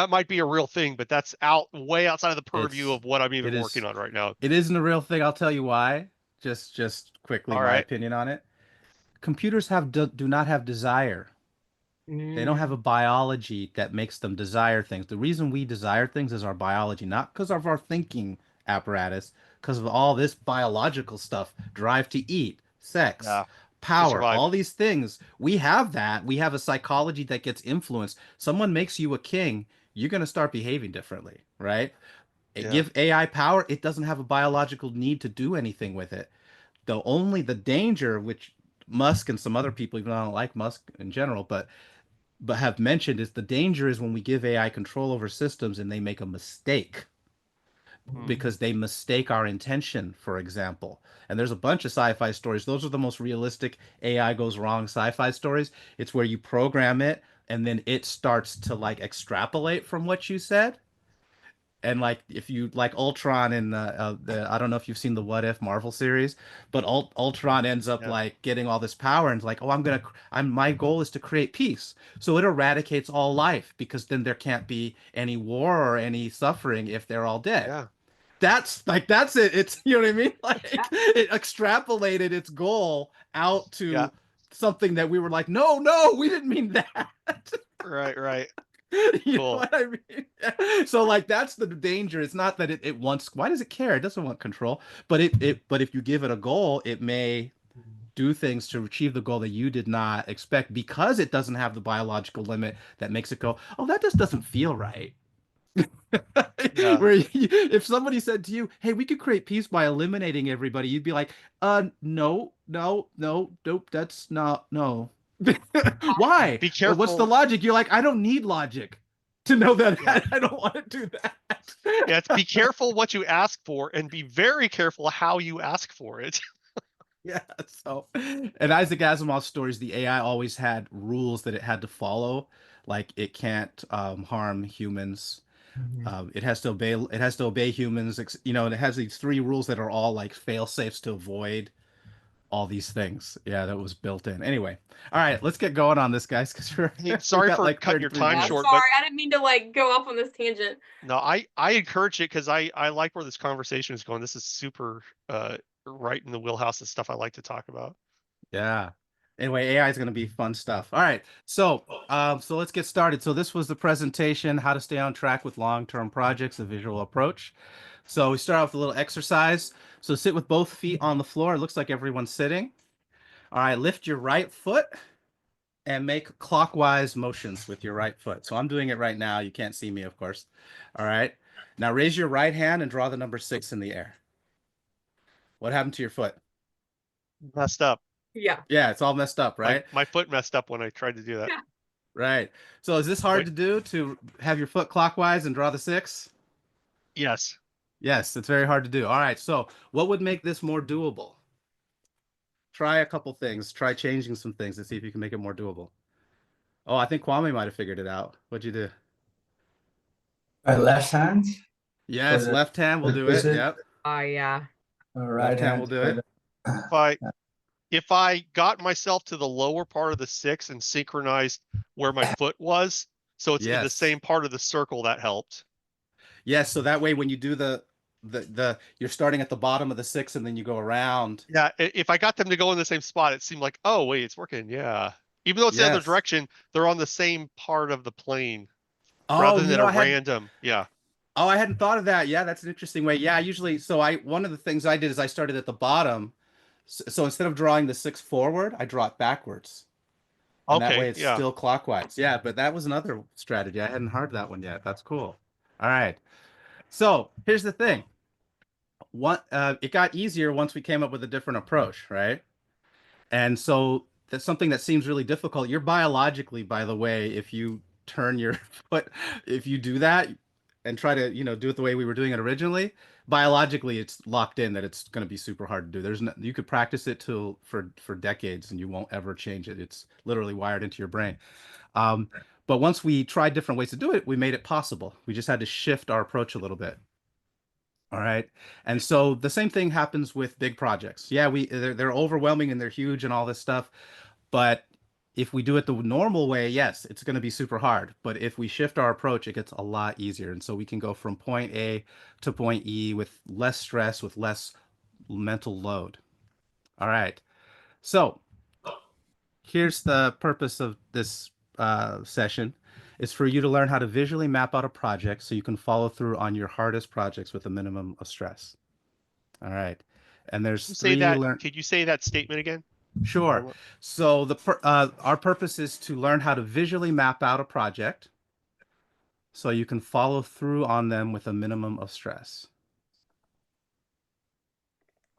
might be a real thing, but that's way outside of the purview It's of what I'm it even working is on right now. it isn't a real thing. I'll tell you why. Just quickly, All my right. opinion on it. Computers do not have desire. They don't have mm, a biology that makes them desire things. The reason we desire things is our biology, not because of our thinking apparatus, because of all this biological stuff, drive to eat, sex, Yeah. To power, survive. all these things. We have that. We have a psychology that gets influenced. Someone makes you a king, you're going to start behaving differently, right? Yeah. Give AI power, it doesn't have a biological need to do anything with it. The danger, which Musk and some other people, even though I don't like Musk in general, but have mentioned, is the danger is when we give AI control over systems and they make a mistake because they mistake our intention, for example. And there's a bunch of sci-fi stories. Those are the most realistic AI goes wrong sci-fi stories. It's where you program it and then it starts to like extrapolate from what you said. And like if you like Ultron in the I don't know if you've seen the What If Marvel series, but Ultron ends up Yeah. like getting all this power and like, oh, I'm my goal is to create peace. So it eradicates all life because then there can't be any war or any suffering if they're all dead. Yeah. That's it. It's you know what I mean? Like it extrapolated its goal out to Yeah. something that we were like, no, we didn't mean that. Right. You know Cool. what I mean? So like that's the danger. It's not that it wants, why does it care? It doesn't want control. But if you give it a goal, it may do things to achieve the goal that you did not expect because it doesn't have the biological limit that makes it go, oh, that just doesn't feel right. Yeah. Where if somebody said to you, "Hey, we could create peace by eliminating everybody," you'd be like, no, nope, that's not no." Why? Be What's the careful. logic? You're like, I don't need logic to know that Yeah. I don't want to do that. Yeah, it's be careful what you ask for and be very careful how you ask for it. Yeah. So, in Isaac Asimov's stories, the AI always had rules that it had to follow, like it can't harm humans. It has to obey. It has to obey humans. You know, and it has these three rules that are all like fail safes to avoid all these things. Yeah, that was built in. Anyway, all right, let's get going on this, guys, because Hey, we sorry got for like cutting your 33 time Yeah, minutes. short, sorry, but I didn't mean to like go off on this tangent. no, I encourage it because I like where this conversation is going. This is super right in the wheelhouse of stuff I like to talk about. Yeah. Anyway, AI is going to be fun stuff. All right. So let's get started. So this was the presentation, how to stay on track with long-term projects, a visual approach. So we start off with a little exercise. So sit with both feet on the floor. It looks like everyone's sitting. All right, lift your right foot and make clockwise motions with your right foot. So I'm doing it right now. You can't see me, of course. All right. Now raise your right hand and draw the number 6 in the air. What happened to your foot? Messed up. Yeah. Yeah, it's all messed up, right? My foot messed up when I tried to do that. Yeah. Right. So is this hard Wait. to do to have your foot clockwise and draw the 6? Yes. Yes, it's very hard to do. All right. So what would make this more doable? Try a couple things. Try changing some things and see if you can make it more doable. Oh, I think Kwame might have figured it out. What'd you do? My left hand Yes, the- left hand will the do it. visit. Yep. Oh yeah. All right, Left hand will do it. If I got myself to the lower part of the 6 and synchronized where my foot was, so it's in the Yes. same part of the circle, that helped. Yes, so that way when you do the you're starting at the bottom of the 6 and then you go around. Yeah, if I got them to go in the same spot, it seemed like, oh wait, it's working. Yeah, even though it's the other Yes. direction, they're on the same part of the plane Oh, rather you than know, a random. Yeah. Oh, I hadn't thought of that. Yeah, that's an interesting way. Yeah, usually, one of the things I did is I started at the bottom. So instead of drawing the 6 forward, I draw it backwards. And that way Okay. it's Yeah. still clockwise. Yeah, but that was another strategy. I hadn't heard that one yet. That's cool. All right. So here's the thing. It got easier once we came up with a different approach, right? And so that's something that seems really difficult. You're biologically, by the way, if you turn your foot, if you do that and try to, do it the way we were doing it originally, biologically it's locked in that it's going to be super hard to do. You could practice it for decades and you won't ever change it. It's literally wired into your brain. But once we tried different ways to do it, we made it possible. We just had to shift our approach a little bit. All right. And so the same thing happens with big projects. Yeah, they're overwhelming and they're huge and all this stuff. But if we do it the normal way, yes, it's going to be super hard. But if we shift our approach, it gets a lot easier. And so we can go from point A to point E with less stress, with less mental load. All right. So here's the purpose of this session. Is for you to learn how to visually map out a project so you can follow through on your hardest projects with a minimum of stress. All right. And there's Say that. Could you say that statement again? Sure. So our purpose is to learn how to visually map out a project so you can follow through on them with a minimum of stress.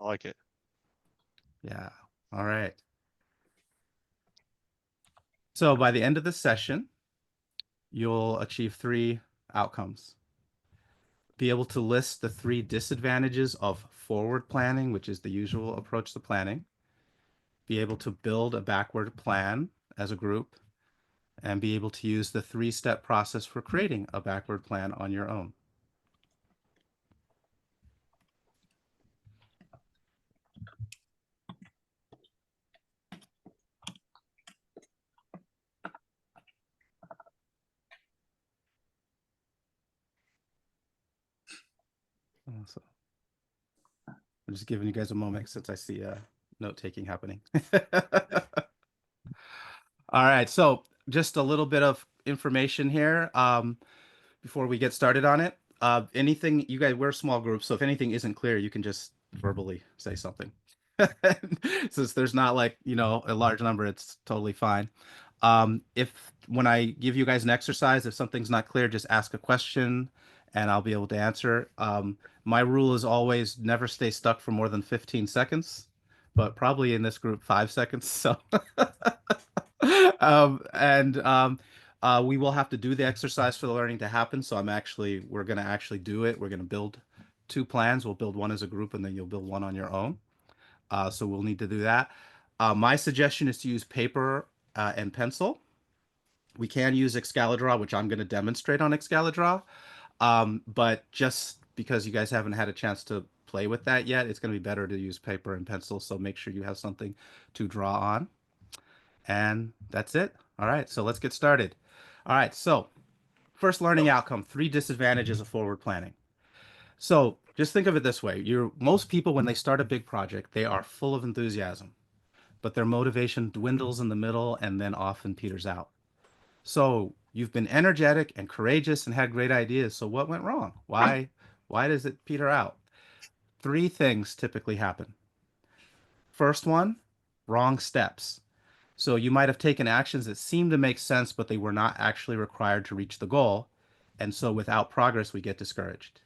I like it. Yeah. All right. So by the end of the session, you'll achieve 3 outcomes. Be able to list the 3 disadvantages of forward planning, which is the usual approach to planning. Be able to build a backward plan as a group, and be able to use the 3-step process for creating a backward plan on your own. So I'm just giving you guys a moment since I see note-taking happening. All right, so just a little bit of information here before we get started on it. Anything, you guys, we're a small group, so if anything isn't clear, you can just verbally say something. Since there's not like, you know, a large number, it's totally fine. If when I give you guys an exercise, if something's not clear, just ask a question and I'll be able to answer. My rule is always never stay stuck for more than 15 seconds, but probably in this group 5 seconds. So we will have to do the exercise for the learning to happen. So we're going to actually do it. We're going to build 2 plans. We'll build one as a group and then you'll build one on your own. So we'll need to do that. My suggestion is to use paper and pencil. We can use Excalidraw, which I'm going to demonstrate on Excalidraw. But just because you guys haven't had a chance to play with that yet, it's going to be better to use paper and pencil. So make sure you have something to draw on. And that's it. All right, so let's get started. All right, so first learning outcome, 3 disadvantages of forward planning. So just think of it this way. Most people, when they start a big project, they are full of enthusiasm, but their motivation dwindles in the middle and then often peters out. So you've been energetic and courageous and had great ideas. So what went wrong? Why does it peter out? 3 things typically happen. First one, wrong steps. So you might have taken actions that seemed to make sense, but they were not actually required to reach the goal. And so without progress, we get discouraged.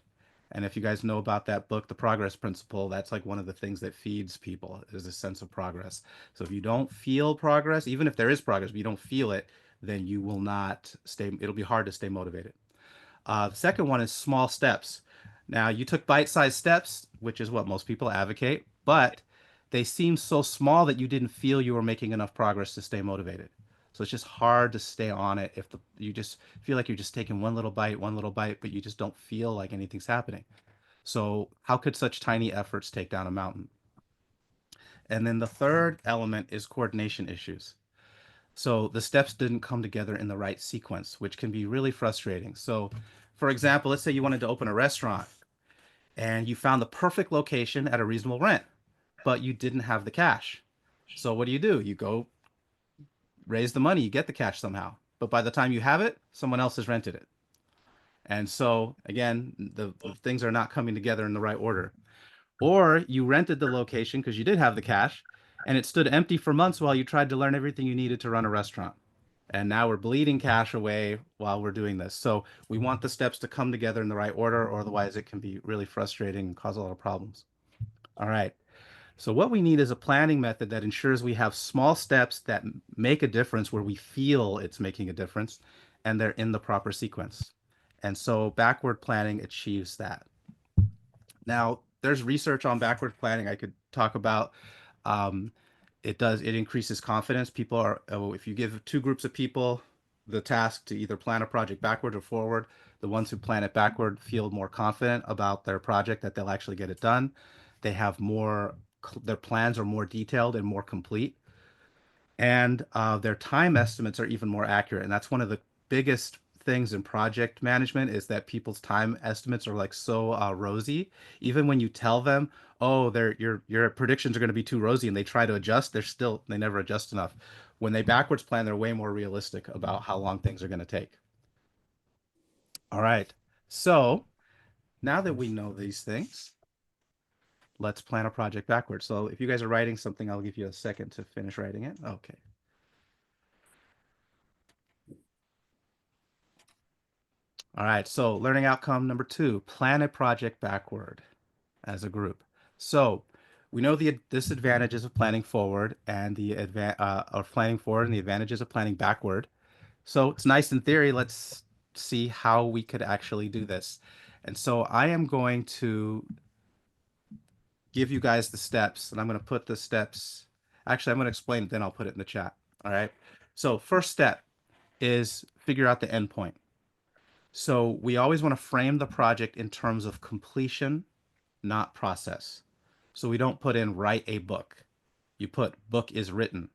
And if you guys know about that book, The Progress Principle, that's like one of the things that feeds people is a sense of progress. So if you don't feel progress, even if there is progress, but you don't feel it, then you will not stay, it'll be hard to stay motivated. The second one is small steps. Now, you took bite-sized steps, which is what most people advocate, but they seem so small that you didn't feel you were making enough progress to stay motivated. So it's just hard to stay on it if you just feel like you're just taking one little bite, but you just don't feel like anything's happening. So how could such tiny efforts take down a mountain? And then the third element is coordination issues. So the steps didn't come together in the right sequence, which can be really frustrating. So, for example, let's say you wanted to open a restaurant and you found the perfect location at a reasonable rent, but you didn't have the cash. So what do? You go raise the money, you get the cash somehow. But by the time you have it, someone else has rented it. And so, again, the things are not coming together in the right order. Or you rented the location because you did have the cash and it stood empty for months while you tried to learn everything you needed to run a restaurant. And now we're bleeding cash away while we're doing this. So we want the steps to come together in the right order, or otherwise it can be really frustrating and cause a lot of problems. All right. So what we need is a planning method that ensures we have small steps that make a difference where we feel it's making a difference and they're in the proper sequence. And so backward planning achieves that. Now, there's research on backward planning I could talk about. It increases confidence. If you give 2 groups of people the task to either plan a project backward or forward, the ones who plan it backward feel more confident about their project that they'll actually get it done. They have their plans are more detailed and more complete. And their time estimates are even more accurate. And that's one of the biggest things in project management is that people's time estimates are like so rosy. Even when you tell them, oh, your predictions are going to be too rosy and they try to adjust, they never adjust enough. When they backwards plan, they're way more realistic about how long things are going to take. All right. So now that we know these things, let's plan a project backwards. So if you guys are writing something, I'll give you a second to finish writing it. Okay. All right, so learning outcome number 2, plan a project backward as a group. So we know the disadvantages of planning forward and the advantages of planning backward. So it's nice in theory. Let's see how we could actually do this. And so I am going to give you guys the steps, and I'm going to put the steps. Actually, I'm going to explain it, then I'll put it in the chat. All right. So first step is figure out the endpoint. So we always want to frame the project in terms of completion, not process. So we don't put in write a book. You put book is written.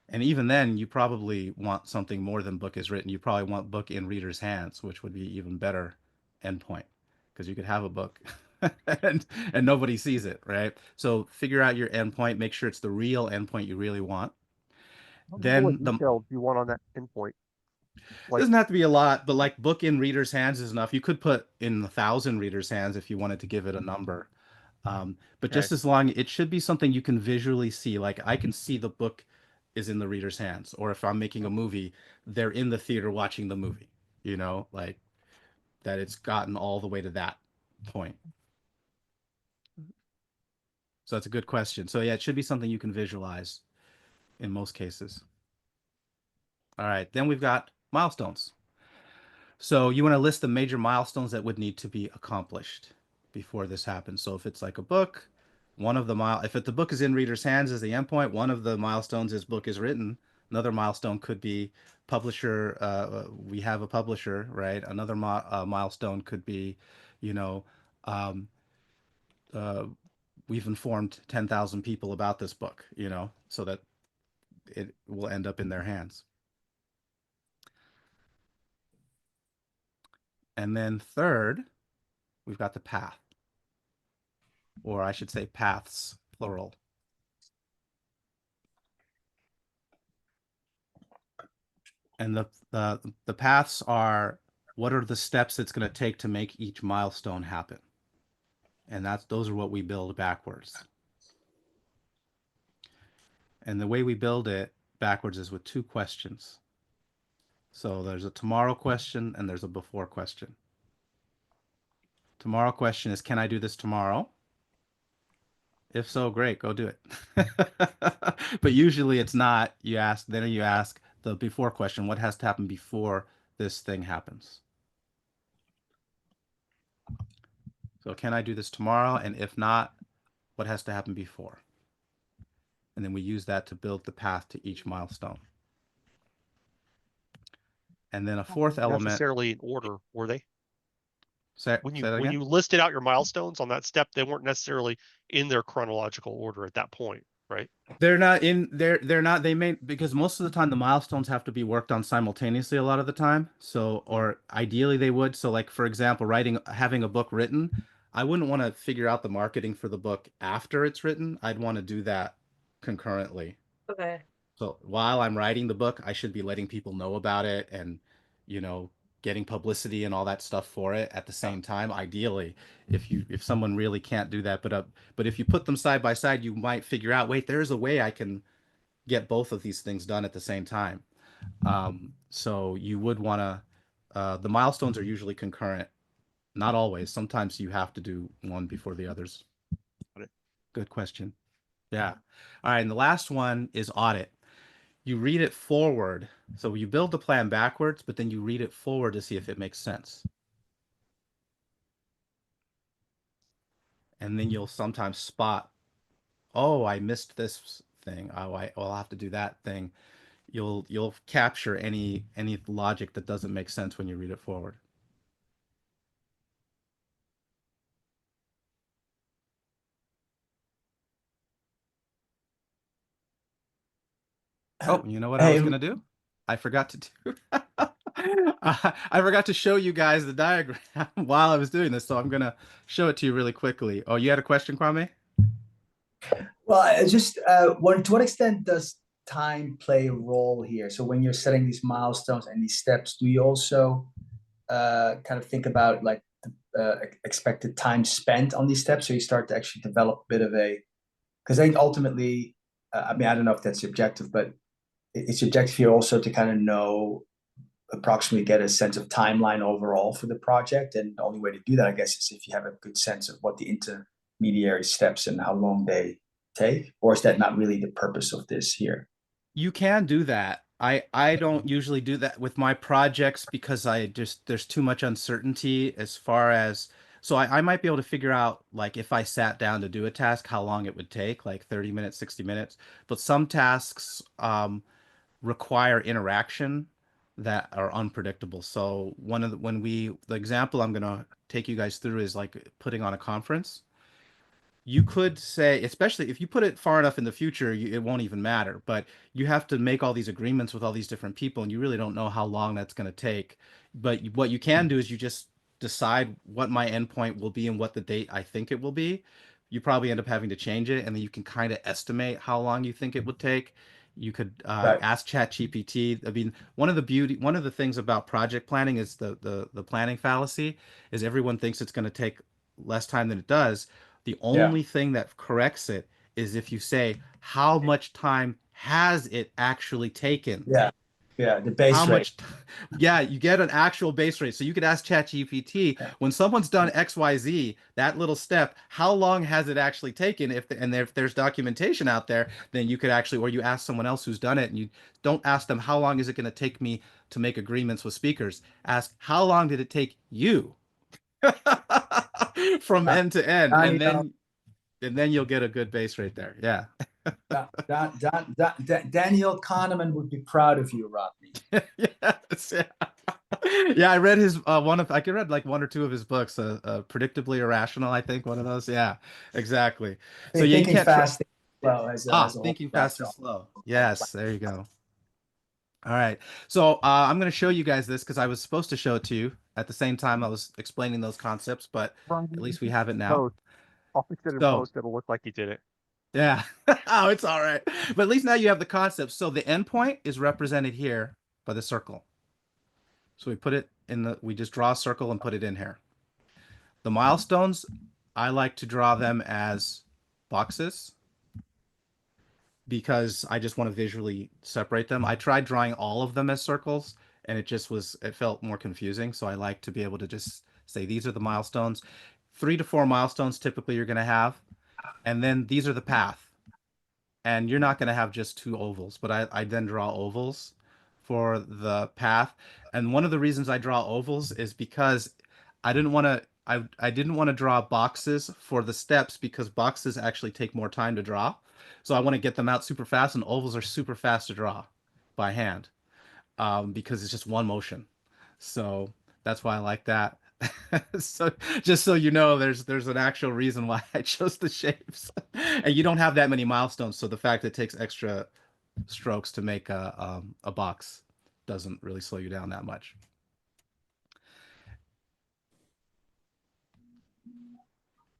And even then, you probably want something more than book is written. You probably want book in reader's hands, which would be even better endpoint, because you could have a book and nobody sees it, right? So figure out your endpoint, make sure it's the real endpoint you really want. Then the detail do you want on that endpoint? Like, doesn't have to be a lot, but like book in reader's hands is enough. You could put in 1,000 readers' hands if you wanted to give it a number. But okay, just as long, it should be something you can visually see. Like I can see the book is in the reader's hands, or if I'm making a movie, they're in the theater watching the movie, like that it's gotten all the way to that point. So that's a good question. So yeah, it should be something you can visualize in most cases. All right, then we've got milestones. So you want to list the major milestones that would need to be accomplished before this happens. So if it's like a book, if the book is in reader's hands as the endpoint, one of the milestones is book is written. Another milestone could be publisher. We have a publisher, right? Another milestone could be, you know, um, we've informed 10,000 people about this book, so that it will end up in their hands. And then third, we've got the path, or I should say paths, plural. And the paths are, what are the steps it's going to take to make each milestone happen? And those are what we build backwards. And the way we build it backwards is with 2 questions. So there's a tomorrow question and there's a before question. Tomorrow question is, can I do this tomorrow? If so, great, go do it. But usually it's not. You ask the before question, what has to happen before this thing happens? So can I do this tomorrow? And if not, what has to happen before? And then we use that to build the path to each milestone. And then a fourth element. necessarily in order, were they? Say When that again? you listed out your milestones on that step, they weren't necessarily in their chronological order at that point, right? They're not in they're not they may, because most of the time the milestones have to be worked on simultaneously a lot of the time. So, or ideally they would. So like, for example, having a book written, I wouldn't want to figure out the marketing for the book after it's written. I'd want to do that concurrently. Okay. So while I'm writing the book, I should be letting people know about it and, getting publicity and all that stuff for it at the same time. Ideally, if someone really can't do that, but if you put them side by side, you might figure out, wait, there's a way I can get both of these things done at the same time. So you would want to, the milestones are usually concurrent. Not always. Sometimes you have to do one before the others. Good question. Yeah. All right. And the last one is audit. You read it forward. So you build the plan backwards, but then you read it forward to see if it makes sense. And then you'll sometimes spot, oh, I missed this thing. Oh, I'll have to do that thing. You'll capture any logic that doesn't make sense when you read it forward. Oh, you know what I was gonna do? I forgot to do. I forgot to show you guys the diagram while I was doing this, so I'm gonna show it to you really quickly. Oh, you had a question, Kwame? Well, I just to what extent does time play a role here? So when you're setting these milestones and these steps, do you also kind of think about like the expected time spent on these steps, so you start to actually develop a bit of because I think ultimately, I mean, I don't know if that's subjective, but it's subjective here also to kind of know approximately get a sense of timeline overall for the project. And the only way to do that, I guess, is if you have a good sense of what the intermediary steps and how long they take. Or is that not really the purpose of this here? You can do that. I don't usually do that with my projects because I just there's too much uncertainty as far as so I might be able to figure out like if I sat down to do a task how long it would take, like 30 minutes, 60 minutes. But some tasks require interaction that are unpredictable. So one of the example I'm gonna take you guys through is like putting on a conference. You could say, especially if you put it far enough in the future, it won't even matter. But you have to make all these agreements with all these different people, and you really don't know how long that's going to take. But what you can do is you just decide what my endpoint will be and what the date I think it will be. You probably end up having to change it, and then you can kind of estimate how long you think it would take. You could Right. ask ChatGPT. I mean, one of the things about project planning is the planning fallacy, is everyone thinks it's going to take less time than it does. The Yeah. only thing that corrects it is if you say, how much time has it actually taken? Yeah. Yeah. The How base rate. much? Yeah, you get an actual base rate. So you could ask ChatGPT, Yeah. when someone's done XYZ, that little step, how long has it actually taken? If there's documentation out there, then you could actually, or you ask someone else who's done it, and you don't ask them, how long is it going to take me to make agreements with speakers? Ask, how long did it take you from Uh, end to end? Daniel, And then you'll get a good base rate there. Yeah. Daniel Kahneman would be proud of you, Rodney. Yes, yeah. Yeah, I read his I could read like one or two of his books, Predictably Irrational, I think, one of those. Yeah, exactly. So yeah, you Thinking can't fast, thinking slow as a whole thinking fast and backdrop. slow. Yes, there you go. All right. So I'm going to show you guys this because I was supposed to show it to you at the same time I was explaining those concepts, but Brian, at you least can we have it now. post. I'll fix it in So post. It'll look like you did it. yeah. Oh, it's all right. But at least now you have the concept. So the endpoint is represented here by the circle. So we put it in we just draw a circle and put it in here. The milestones, I like to draw them as boxes because I just want to visually separate them. I tried drawing all of them as circles and it felt more confusing. So I like to be able to just say these are the milestones. 3 to 4 milestones typically you're going to have. And then these are the path. And you're not going to have just 2 ovals, but I then draw ovals for the path. And one of the reasons I draw ovals is because I didn't want to draw boxes for the steps because boxes actually take more time to draw. So I want to get them out super fast, and ovals are super fast to draw by hand because it's just one motion. So that's why I like that. So just so you know, there's an actual reason why I chose the shapes. And you don't have that many milestones, so the fact that it takes extra strokes to make a box doesn't really slow you down that much.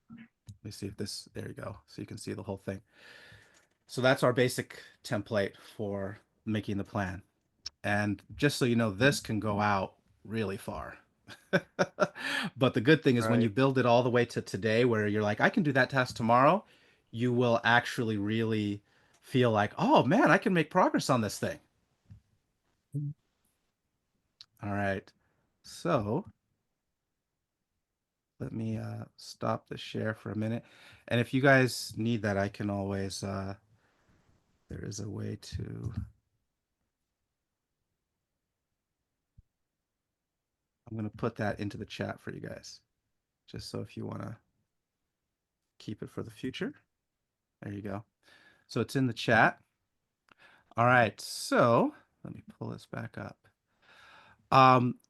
Let me see if there you go. So you can see the whole thing. So that's our basic template for making the plan. And just so you know, this can go out really far. But the good thing is when you Right. build it all the way to today, where you're like, I can do that task tomorrow, you will actually really feel like, oh man, I can make progress on this thing. All right. So let me stop the share for a minute. And if you guys need that, I can always, there is a way to, I'm going to put that into the chat for you guys, just so if you want to keep it for the future. There you go. So it's in the chat. All right. So let me pull this back up.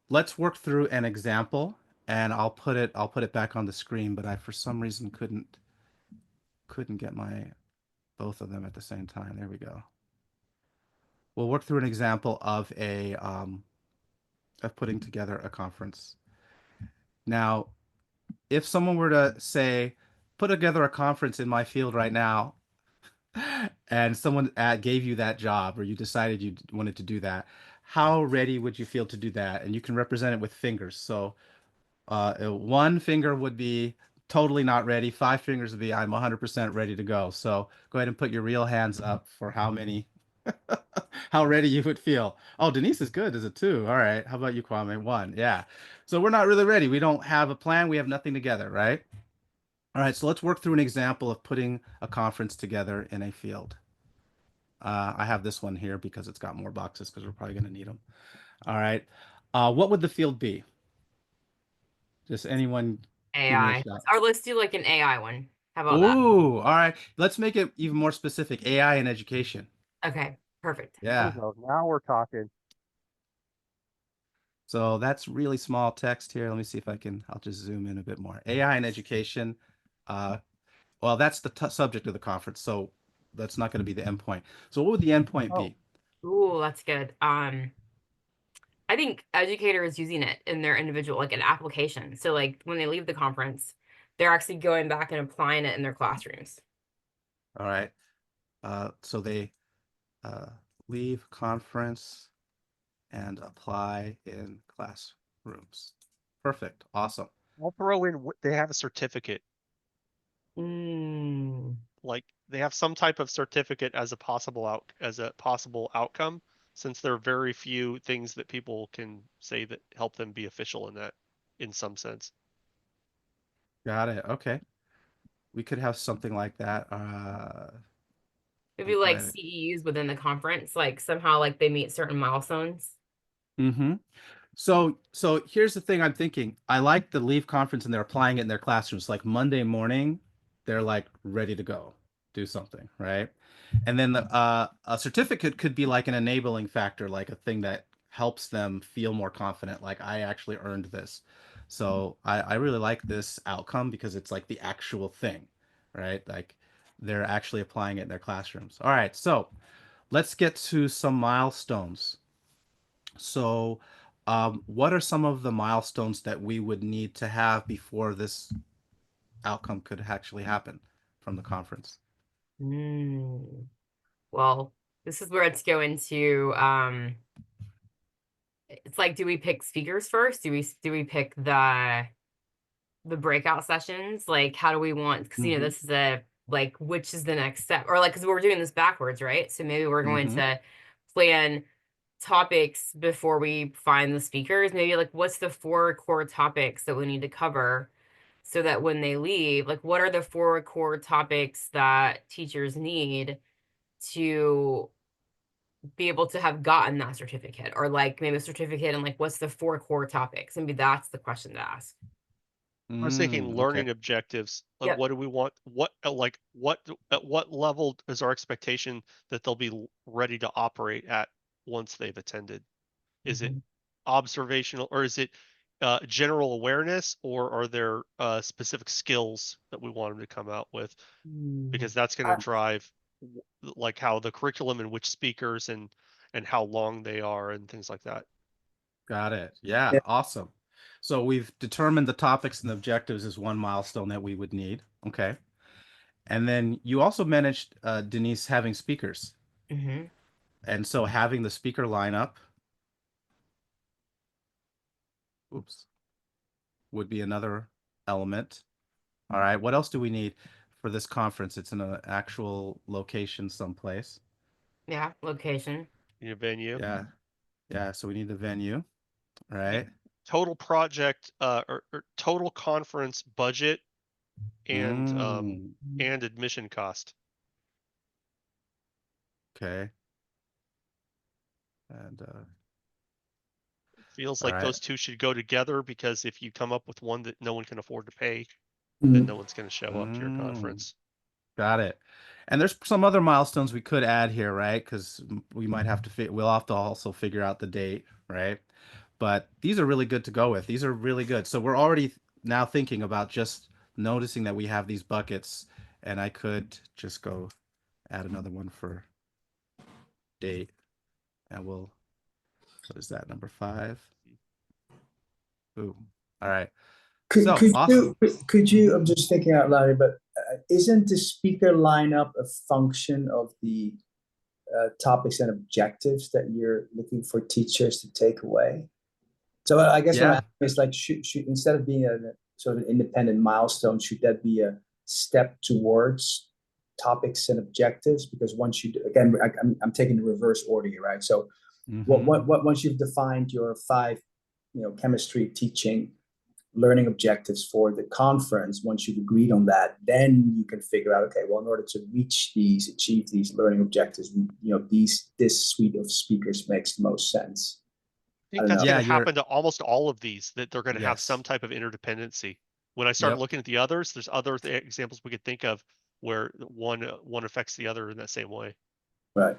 Let's work through an example, and I'll put it back on the screen, but I for some reason couldn't get my both of them at the same time. There we go. We'll work through an example of of putting together a conference. Now, if someone were to say, put together a conference in my field right now, and someone gave you that job or you decided you wanted to do that, how ready would you feel to do that? And you can represent it with fingers. So 1 finger would be totally not ready. 5 fingers would be I'm 100% ready to go. So go ahead and put your real hands up for how many How ready you would feel. Oh, Denise is good as a 2. All right. How about you, Kwame? 1. Yeah. So we're not really ready. We don't have a plan. We have nothing together, right? All right. So let's work through an example of putting a conference together in a field. I have this one here because it's got more boxes because we're probably going to need them. All right. What would the field be? Just anyone give me a AI. shot. Or let's do like an AI one. How about that? Ooh, all right. Let's make it even more specific. AI and education. Okay, perfect. There we Yeah. go. Now we're talking. So that's really small text here. Let me see if I'll just zoom in a bit more. AI and education. Well, that's the subject of the conference. So that's not going to be the endpoint. So what would the endpoint be? Ooh, that's good. I think educators using it in their individual, like an application. So like when they leave the conference, they're actually going back and applying it in their classrooms. All right. So they leave conference and apply in classrooms. Perfect. Awesome. I'll throw in they have a certificate. Mm. Like they have some type of certificate as a possible outcome, since there are very few things that people can say that help them be official in that, in some sense. Got it. Okay. We could have something like that. Maybe like Apply. CEUs within the conference, like somehow like they meet certain milestones. Mm-hmm. So here's the thing I'm thinking. I like the leave conference and they're applying it in their classrooms. Like Monday morning, they're like ready to go, do something, right? And then a certificate could be like an enabling factor, like a thing that helps them feel more confident. Like I actually earned this. So I really like this outcome because it's like the actual thing, right? Like they're actually applying it in their classrooms. All right, so let's get to some milestones. So, what are some of the milestones that we would need to have before this outcome could actually happen from the conference? Mm. Well, this is where it's going to it's like, do we pick speakers first? Do we pick the breakout sessions? Like how do we want, because you know Mm-hmm. this is a like which is the next step, or like because we're doing this backwards, right? So maybe we're going Mm-hmm. to plan topics before we find the speakers. Maybe like what's the 4 core topics that we need to cover so that when they leave, like what are the 4 core topics that teachers need to be able to have gotten that certificate, or like maybe a certificate and like what's the 4 core topics? Maybe that's the question to ask. I was thinking Okay. learning objectives. Like, Yep. what do we want? At what level is our expectation that they'll be ready to operate at once they've attended? Is it Mhm. observational, or is it general awareness, or are there specific skills that we want them to come out with? Mm. Because that's going to drive like how the curriculum and which speakers and how long they are and things like that. Got it. Yeah, Yeah. awesome. So we've determined the topics and objectives is one milestone that we would need. Okay. And then you also managed, Denise, having speakers. Mhm. And so having the speaker lineup, oops, would be another element. All right. What else do we need for this conference? It's in an actual location someplace. Yeah, location. In a venue. Yeah. Yeah. So we need the venue. Right. Total project or total conference budget Mm, and admission cost. okay. And Feels all like right. those two should go together, because if you come up with one that no one can afford to pay, then Mm. no one's going to show up to your Mm, conference. got it. And there's some other milestones we could add here, right? Because we might have to we'll have to also figure out the date, right? But these are really good to go with. These are really good. So we're already now thinking about just noticing that we have these buckets, and I could just go add another one for date, and we'll, what is that, number 5? Ooh, all right. Could So could awesome. you? Mhm. I'm just thinking out loud, but isn't the speaker lineup a function of the topics and objectives that you're looking for teachers to take away? So I guess what I'm Yeah. asking is like, should instead of being a sort of an independent milestone, should that be a step towards topics and objectives, because once you do, again, I'm taking the reverse order here, right? So once you've defined your 5, chemistry teaching learning objectives for the conference, once you've agreed on that, then you can figure out, okay, well, in order to achieve these learning objectives, this suite of speakers makes the most sense. I think that's going to happen to almost all of these, that they're going to have some type of interdependency. When I started looking at the others, there's other examples we could think of where one affects the other in that same way. Right.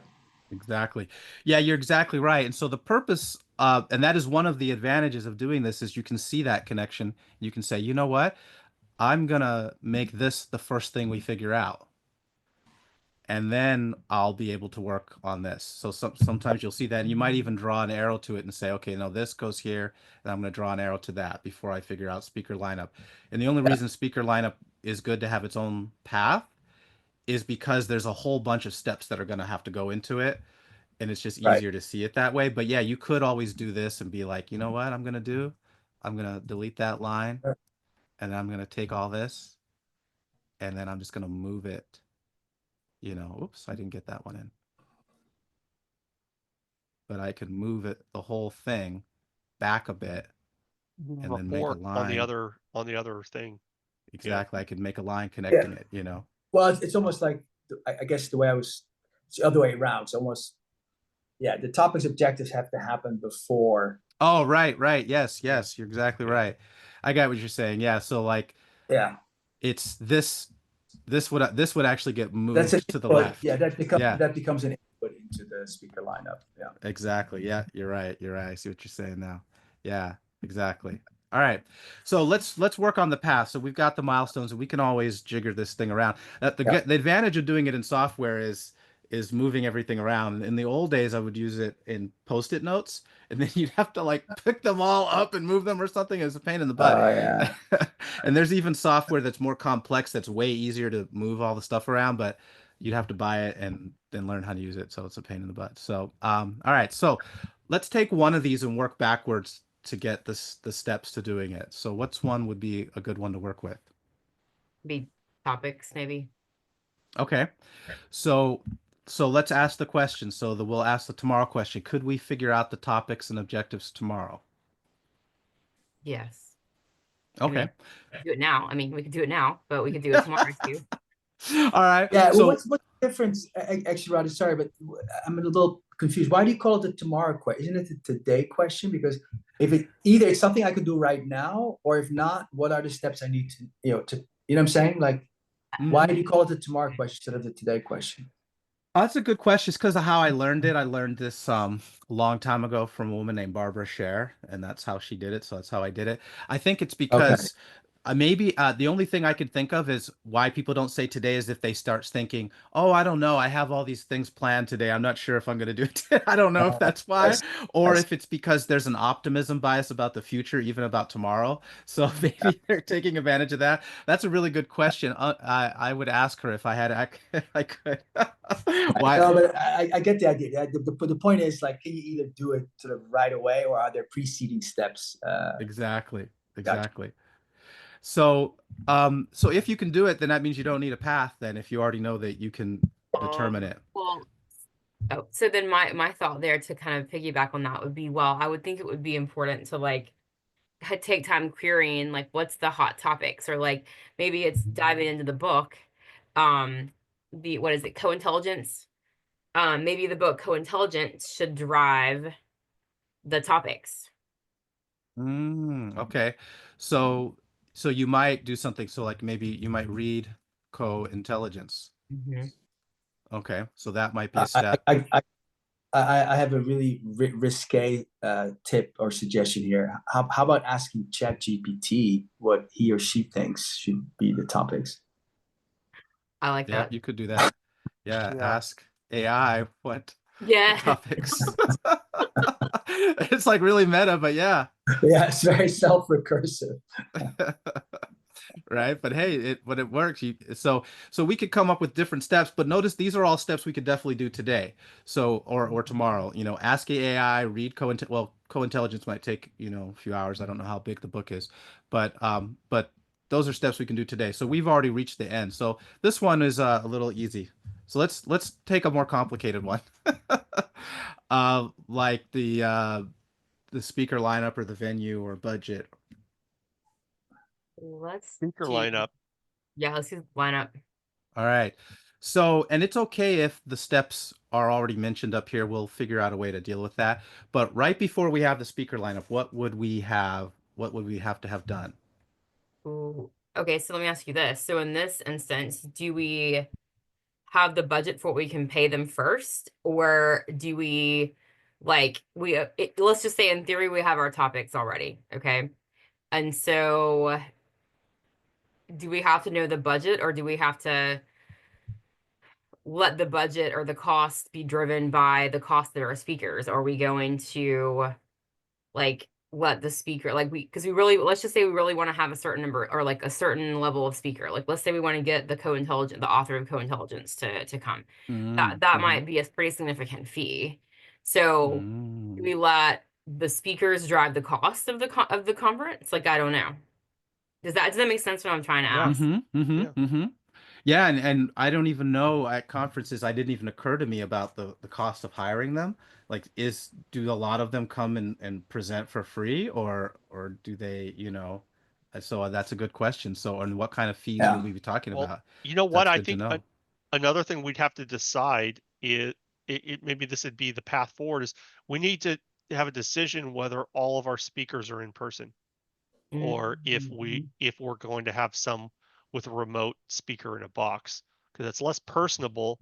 Exactly. Yeah, you're exactly right. And so the purpose, and that is one of the advantages of doing this, is you can see that connection. You can say, you know what? I'm gonna make this the first thing we figure out, and then I'll be able to work on this. So sometimes you'll see that, and you might even draw an arrow to it and say, okay, no, this goes here, and I'm going to draw an arrow to that before I figure out speaker lineup. And the only reason speaker lineup is good to have its own path is because there's a whole bunch of steps that are going to have to go into it, and it's just easier to see it that way. But yeah, you could always do this and be like, you know what I'm going to do? I'm going to delete that line, and then I'm going to take all this, and then I'm just going to move it. Oops, I didn't get that one in. But I can move it, the whole thing, back a bit, and then make a line on the other thing. Exactly, I could make a line connecting it. Well, it's almost like, I guess it's the other way around. It's almost, the topics objectives have to happen before. Oh, right. Yes, you're exactly right. I got what you're saying. Yeah, so like, it's this would actually get moved to the left. Yeah, that becomes an input into the speaker lineup. Yeah. Exactly. Yeah, you're right. I see what you're saying now. Yeah, exactly. All right. So let's work on the path. So we've got the milestones, and we can always jigger this thing around. The advantage of doing it in software is moving everything around. In the old days, I would use it in Post-it notes, and then you'd have to like pick them all up and move them or something. It was a pain in the butt. Oh, yeah. And there's even software that's more complex that's way easier to move all the stuff around, but you'd have to buy it and then learn how to use it. So it's a pain in the butt. So, all right. So let's take one of these and work backwards to get the steps to doing it. So what's one would be a good one to work with? Be topics, maybe. Okay. So let's ask the question. So we'll ask the tomorrow question. Could we figure out the topics and objectives tomorrow? Yes. Okay. Do it now. I mean, we could do it now, but we could do it tomorrow too. All right. Yeah. So what's the difference? Actually, Rodney, sorry, but I'm a little confused. Why do you call it the tomorrow question? Isn't it the today question? Because if either it's something I could do right now, or if not, what are the steps I need to, you know what I'm saying? Like, why do you call it the tomorrow question instead of the today question? That's a good question. It's because of how I learned it. I learned this a long time ago from a woman named Barbara Scher, and that's how she did it. So that's how I did it. I think it's because maybe the only thing I could think of is why people don't say today is if they start thinking, oh, I don't know, I have all these things planned today. I'm not sure if I'm going to do it. I don't know if that's why, or if it's because there's an optimism bias about the future, even about tomorrow. So maybe they're taking advantage of that. That's a really good question. I would ask her if I had, I could. Why? No, but I get the idea. The point is, like, can you either do it sort of right away, or are there preceding steps? Exactly. Gotcha. So if you can do it, then that means you don't need a path. Then if you already know that you can determine it. So then my thought there to kind of piggyback on that would be, well, I would think it would be important to like take time querying like what's the hot topics, or like maybe it's diving into the book. What is it? Co-intelligence. Maybe the book Co-Intelligence should drive the topics. Okay. So you might do something. So like maybe you might read Co-Intelligence. Okay. So that might be a step. I have a really risque tip or suggestion here. How about asking ChatGPT what he or she thinks should be the topics? I like that. You could do that. Yeah. Ask AI what topics. It's like really meta, but yeah. Yeah, it's very self-recursive. Right, but hey, it works. So we could come up with different steps, but notice these are all steps we could definitely do today. So or tomorrow. Ask AI, read Co-Intelligence might take a few hours. I don't know how big the book is, but those are steps we can do today. So we've already reached the end. So this one is a little easy. So let's take a more complicated one, like the speaker lineup or the venue or budget. Let's Speaker do, lineup. yeah, let's do the lineup. All right. So, and it's okay if the steps are already mentioned up here. We'll figure out a way to deal with that. But right before we have the speaker lineup, what would we have? What would we have to have done? Ooh. Okay, so let me ask you this. So in this instance, do we have the budget for what we can pay them first, or do we let's just say in theory we have our topics already, okay? And so do we have to know the budget, or do we have to let the budget or the cost be driven by the cost of our speakers? Are we going to like let the speaker because we really, let's just say we really want to have a certain number or like a certain level of speaker, like let's say we want to get the author of co-intelligence to come, that might be a pretty significant fee. So do we let the speakers drive the cost of the conference? Like, I don't know, does that make sense what I'm trying to ask? Yeah, and I don't even know, at conferences, I didn't even occur to me about the cost of hiring them. Like, do a lot of them come and present for free, or do they, so that's a good question. So, and what kind of fees would we be talking about? You know what? That's I good to think know. another thing we'd have to decide is maybe this would be the path forward, is we need to have a decision whether all of our speakers are in person, or if we're going to have some with a remote speaker in a box, because it's less personable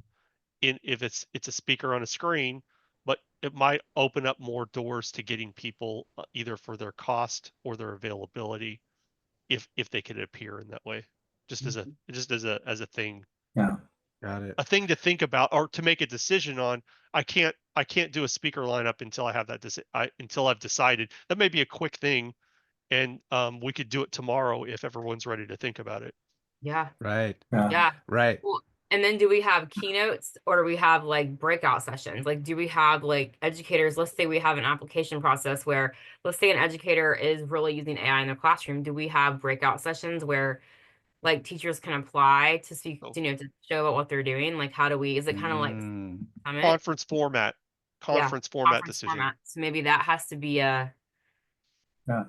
if it's a speaker on a screen, but it might open up more doors to getting people either for their cost or their availability, if they could appear in that way, just as a thing. Yeah. Got it. A thing to think about or to make a decision on. I can't do a speaker lineup until I have that until I've decided. That may be a quick thing, and we could do it tomorrow if everyone's ready to think about it. Yeah. Right. Yeah. Right. Well, and then do we have keynotes, or do we have like breakout sessions? Like, do we have like educators? Let's say we have an application process where, let's say an educator is really using AI in their classroom. Do we have breakout sessions where like teachers can apply to speak, to show about what they're doing? Like, how do we, is it kind of like Summit? Conference format decision. Format. So maybe that has to be a, yeah,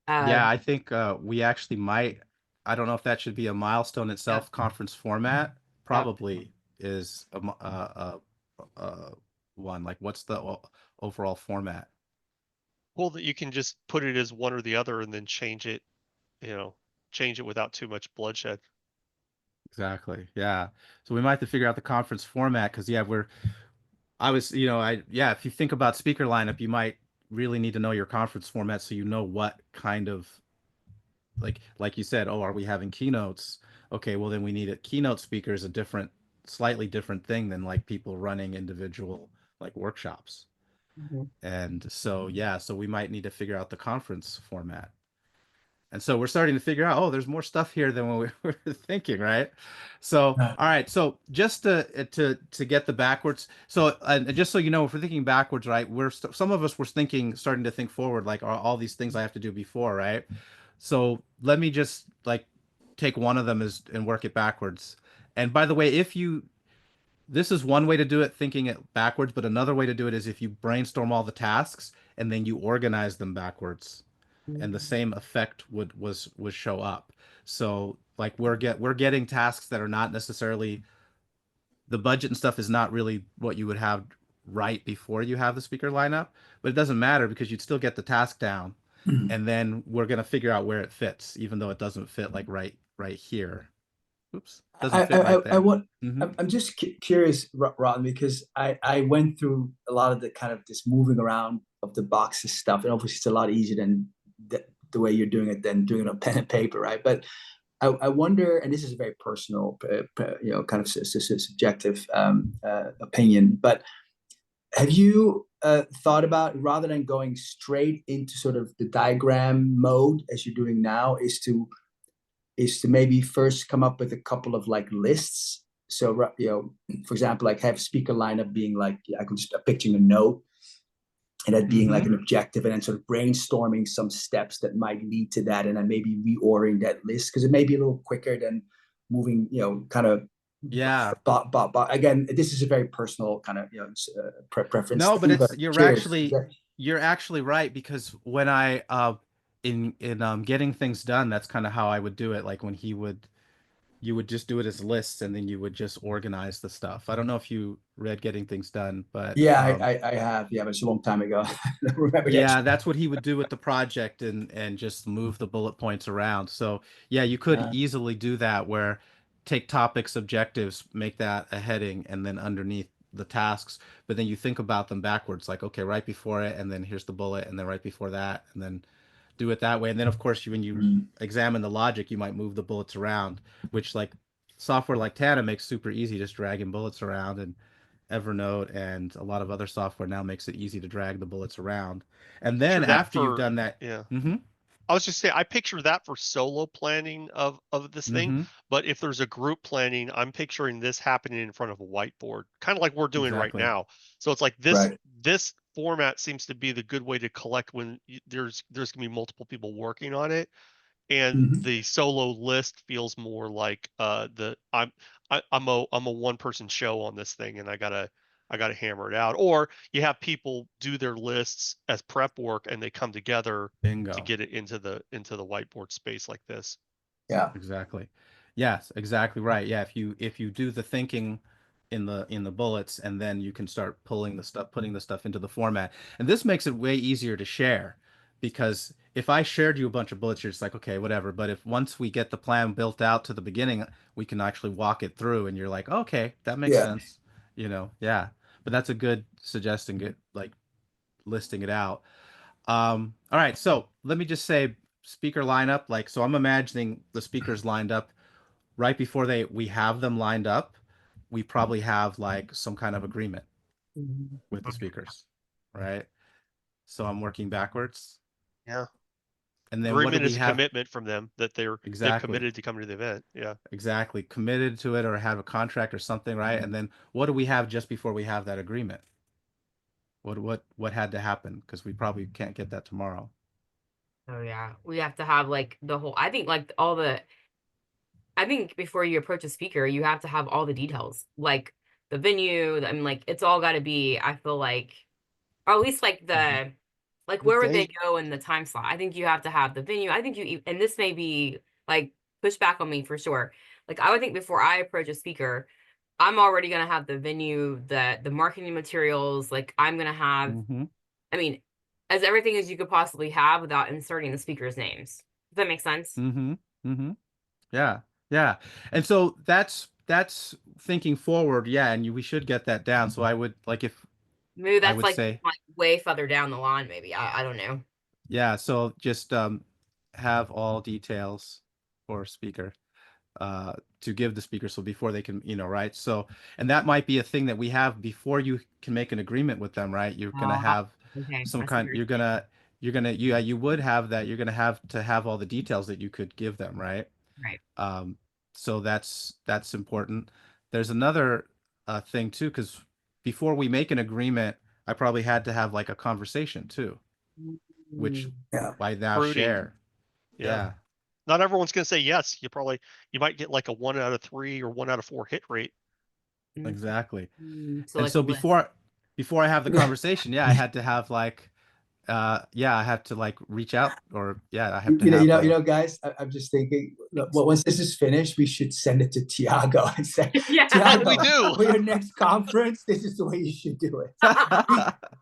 I think we actually might. I don't know if that should be a milestone itself. Conference format probably is a one. Like, what's the overall format? Well, that you can just put it as one or the other and then change it without too much bloodshed. Exactly. Yeah. So we might have to figure out the conference format, because if you think about speaker lineup, you might really need to know your conference format, so you know what kind of, like you said, are we having keynotes? Okay, well then we need a keynote speaker is a slightly different thing than like people running individual like workshops. And so, so we might need to figure out the conference format. And so we're starting to figure out, there's more stuff here than what we were thinking, right? So, all right. So just to get the backwards. So, and just so you know, if we're thinking backwards, right? Some of us were starting to think forward, like all these things I have to do before, right? So let me just like take one of them and work it backwards. And by the way, this is one way to do it, thinking it backwards, but another way to do it is if you brainstorm all the tasks and then you organize them backwards, and the same effect would show up. So like we're getting tasks that are not necessarily, the budget and stuff is not really what you would have right before you have the speaker lineup, but it doesn't matter because you'd still get the task down, and then we're going to figure out where it fits, even though it doesn't fit like right here. Oops. Doesn't fit right there. I'm just curious, Rodney, because I went through a lot of the kind of this moving around of the boxes stuff, and obviously it's a lot easier than the way you're doing it than doing it on pen and paper, right? But I wonder, and this is a very personal, kind of subjective opinion, but have you thought about, rather than going straight into sort of the diagram mode as you're doing now, is to maybe first come up with a couple of like lists? So, for example, like have speaker lineup being like, I could just picture a note, and that being like Mhm. an objective, and then sort of brainstorming some steps that might lead to that, and then maybe reordering that list because it may be a little quicker than moving, kind of. Yeah. But again, this is a very personal kind of preference No, but thing. But cheers. you're actually right, because when I in getting things done, that's kind of how I would do it. Like when you would just do it as lists, and then you would just organize the stuff. I don't know if you read Getting Things Done, but Yeah, I have. Yeah, but it's a long time ago. I don't remember that. yeah, that's what he would do with the project, and just move the bullet points around. So yeah, you could easily do that, where take topics, objectives, make that a heading, and then underneath the tasks, but then you think about them backwards, like, okay, right before it, and then here's the bullet, and then right before that, and then do it that way. And then of course, when you examine the logic, you might move the bullets around, which like software like Tana makes super easy, just dragging bullets around, and Evernote and a lot of other software now makes it easy to drag the bullets around. And then Picture that after you've for done that, yeah. mm-hmm, I was just saying, I picture that for solo planning of this thing. mm-hmm, But if there's a group planning, I'm picturing this happening in front of a whiteboard, kind of like we're doing right exactly. now. So it's like this Right. this format seems to be the good way to collect when there's gonna be multiple people working on it, and Mhm. the solo list feels more like I'm a one person show on this thing, and I gotta hammer it out. Or you have people do their lists as prep work, and they come together to Bingo. get it into the whiteboard space like this. Yeah. Exactly. Yes, exactly right. Yeah, if you do the thinking in the bullets, and then you can start putting the stuff into the format. And this makes it way easier to share, because if I shared you a bunch of bullets, you're just like, okay, whatever. But if once we get the plan built out to the beginning, we can actually walk it through, and you're like, okay, that makes Yeah. sense. Yeah. But that's a good suggesting it, like listing it out. All right, so let me just say speaker lineup. Like, so I'm imagining the speakers lined up right before we have them lined up. We probably have like some kind of agreement with the speakers, right? So I'm working backwards. Yeah. And then what do Agreement we is a have? commitment from them that they've Exactly. committed to coming to the event. Yeah. Exactly. Committed to it, or have a contract or something, right? And then what do we have just before we have that agreement? What had to happen? Because we probably can't get that tomorrow. Oh yeah, we have to have like the whole. I think like I think before you approach a speaker, you have to have all the details, like the venue. I mean, like it's all got to be. I feel like, or at least like like The where would they day. go in the time slot? I think you have to have the venue. I think and this may be like push back on me for sure. Like I would think before I approach a speaker, I'm already gonna have the venue, the marketing materials. Like I'm gonna have. Mm-hmm. I mean, as everything as you could possibly have without inserting the speaker's names. Does that make sense? Mm-hmm. Mm-hmm. Yeah, yeah. And so that's thinking forward, yeah, and we should get that down. So I would like if Maybe I that's would like say, way further down the line. Maybe I don't know. yeah, so just have all details for speaker to give the speaker, so before they can, right? So, and that might be a thing that we have before you can make an agreement with them, right? You're gonna Uh, have okay, some I see what kind, you're saying. yeah, you would have that. You're gonna have to have all the details that you could give them, right? Right. Um, so that's important. There's another thing too, because before we make an agreement, I probably had to have like a conversation too, which Yeah. I now Brooding. share. Yeah. Yeah, Not everyone's gonna say yes. You might get like a 1 out of 3 or 1 out of 4 hit rate. exactly. So And like a so list. before I have the Yeah. conversation, yeah, I had to have like I have to like reach out, or yeah, I have to You have a guys. I'm just thinking. Look, once this is finished, we should send it to Tiago and say, Yeah. We Tiago, do. for your next conference, this is the way you should do it.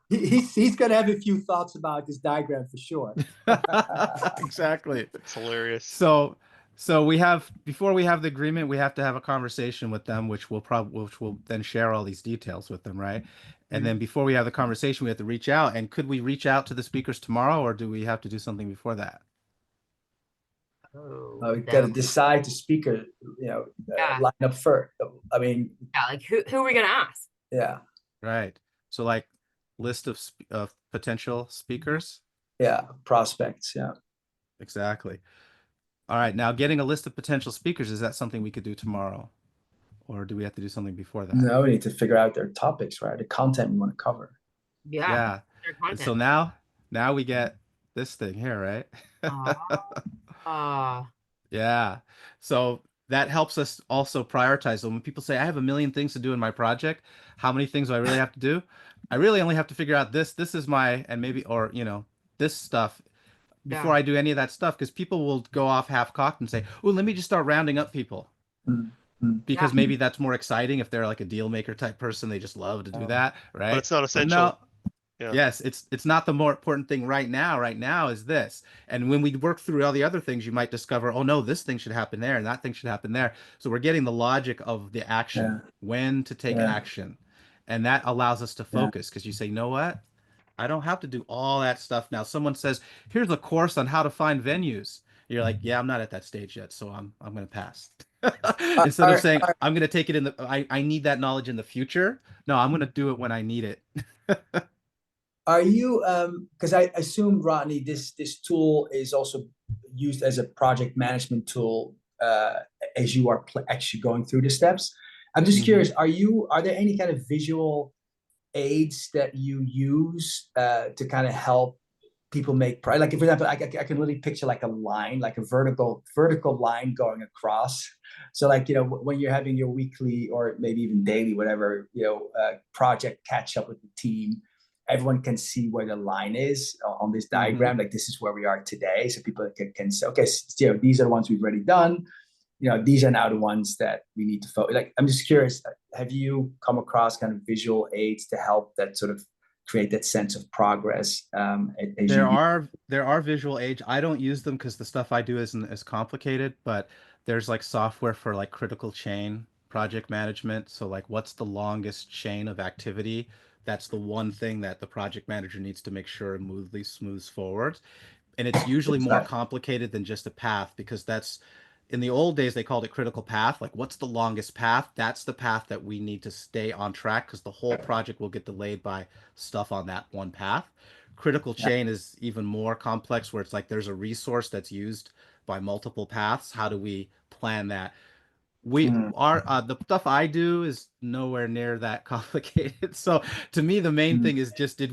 He's gonna have a few thoughts about this diagram for sure. exactly. It's hilarious. So we have, before we have the agreement, we have to have a conversation with them, which will then share all these details with them, right? And then before we have the conversation, we have to reach out. And could we reach out to the speakers tomorrow, or do we have to do something before that? Oh, We got to decide the speaker, yeah. line up first. I mean, Yeah, like who are we gonna ask? yeah, Right. So like list of potential speakers. yeah, prospects, yeah. Exactly. All right. Now, getting a list of potential speakers, is that something we could do tomorrow, or do we have to do something before that? No, we need to figure out their topics, right? The content we want to cover. Yeah. Yeah. And so now we get this thing here, right? Ah, Yeah. So that helps us also prioritize. So when people say, I have a million things to do in my project, how many things do I really have to do? I really only have to figure out this. This is my, and maybe, or, this stuff before yeah, I do any of that stuff, because people will go off half-cocked and say, oh, let me just start rounding up people. Mm, mm, Because yeah. maybe that's more exciting if they're like a deal maker type person. They just love to do that, But right? it's not But essential. no, Yeah. yes, it's not the more important thing right now. Right now is this. And when we work through all the other things, you might discover, oh no, this thing should happen there and that thing should happen there. So we're getting the logic of the action, yeah, when to take yeah, action. And that allows us to yeah. focus because you say, you know what? I don't have to do all that stuff now. Someone says, here's a course on how to find venues. You're like, yeah, I'm not at that stage yet, so I'm gonna pass. Instead of Are, saying are I'm gonna take it in the I need that knowledge in the future. No, I'm gonna do it when I need it. are you because I assume, Rodney, this tool is also used as a project management tool as you are actually going through the steps. I'm just Mhm. curious, are there any kind of visual aids that you use to kind of help people make like, for example, I can really picture like a line, like a vertical line going across. So like, when you're having your weekly or maybe even daily, whatever, project catch up with the team, everyone can see where the line is on this Mhm. diagram. Like, this is where we are today. So people can say, okay, these are the ones we've already done. These are now the ones that we need to focus. Like, I'm just curious, have you come across kind of visual aids to help that sort of create that sense of progress as There you are there are visual aids. I don't use them because the stuff I do isn't as complicated, but there's like software for like critical chain project management. So like what's the longest chain of activity? That's the one thing that the project manager needs to make sure smooths forward. And it's usually more Right. complicated than just a path because that's in the old days they called it critical path. Like what's the longest path? That's the path that we need to stay on track because the whole project will get delayed by stuff on that one path. Critical Yeah. chain is even more complex where it's like there's a resource that's used by multiple paths. How do we plan that? We Mm, are the stuff I do is nowhere near that complicated. So to me, the main mm, thing is just did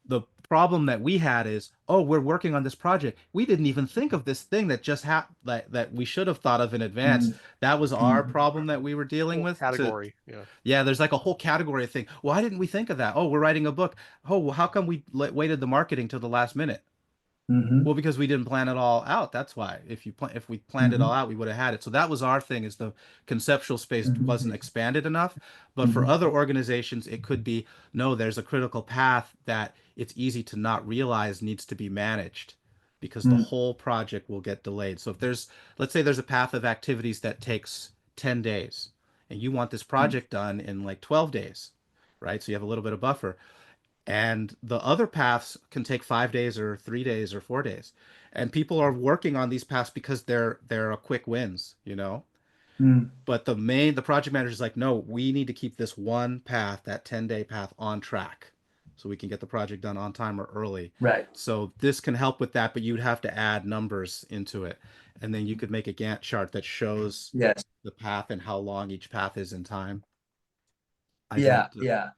the problem that we had is, oh, we're working on this project. We didn't even think of this thing that just happened that we should have thought of in advance. mm, That was our mm, problem that we were dealing Whole with. category. Yeah. Yeah, there's like a whole category of thing. Why didn't we think of that? Oh, we're writing a book. Oh, well, how come we waited the marketing till the last minute? mhm, Well, because we didn't plan it all out. That's why. If we planned it all mhm, out, we would have had it. So that was our thing is the conceptual space mhm, wasn't expanded enough. But for mhm, other organizations, it could be, no, there's a critical path that it's easy to not realize needs to be managed because the mm, whole project will get delayed. So if let's say there's a path of activities that takes 10 days and you want this mm, project done in like 12 days, right? So you have a little bit of buffer and the other paths can take 5 days or 3 days or 4 days and people are working on these paths because they're a quick wins. mm. But the project manager is like, no, we need to keep this one path, that 10-day path, on track so we can get the project done on time or early. Right. So this can help with that, but you'd have to add numbers into it and then you could make a Gantt chart that shows Yes. the path and how long each path is in time. I don't Yeah. Yeah.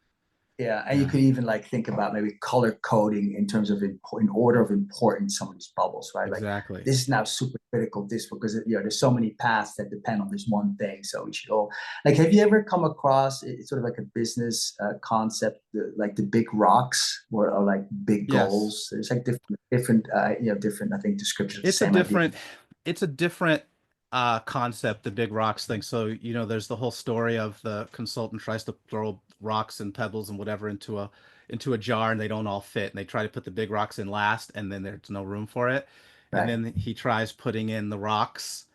Yeah, and you Yeah, could even like think about maybe color coding in terms of in order of importance some of these bubbles, right? Like, exactly. this is now super critical, this because there's so many paths that depend on this one thing. So we should all like. Have you ever come across it's sort of like a business concept, like the big rocks or like big Yes. goals? There's like different I think descriptions of the it's a same idea. different it's a different concept, the big rocks thing. So there's the whole story of the consultant tries to throw rocks and pebbles and whatever into a jar and they don't all fit and they try to put the big rocks in last and then there's no room for it and Right, then he tries putting in the rocks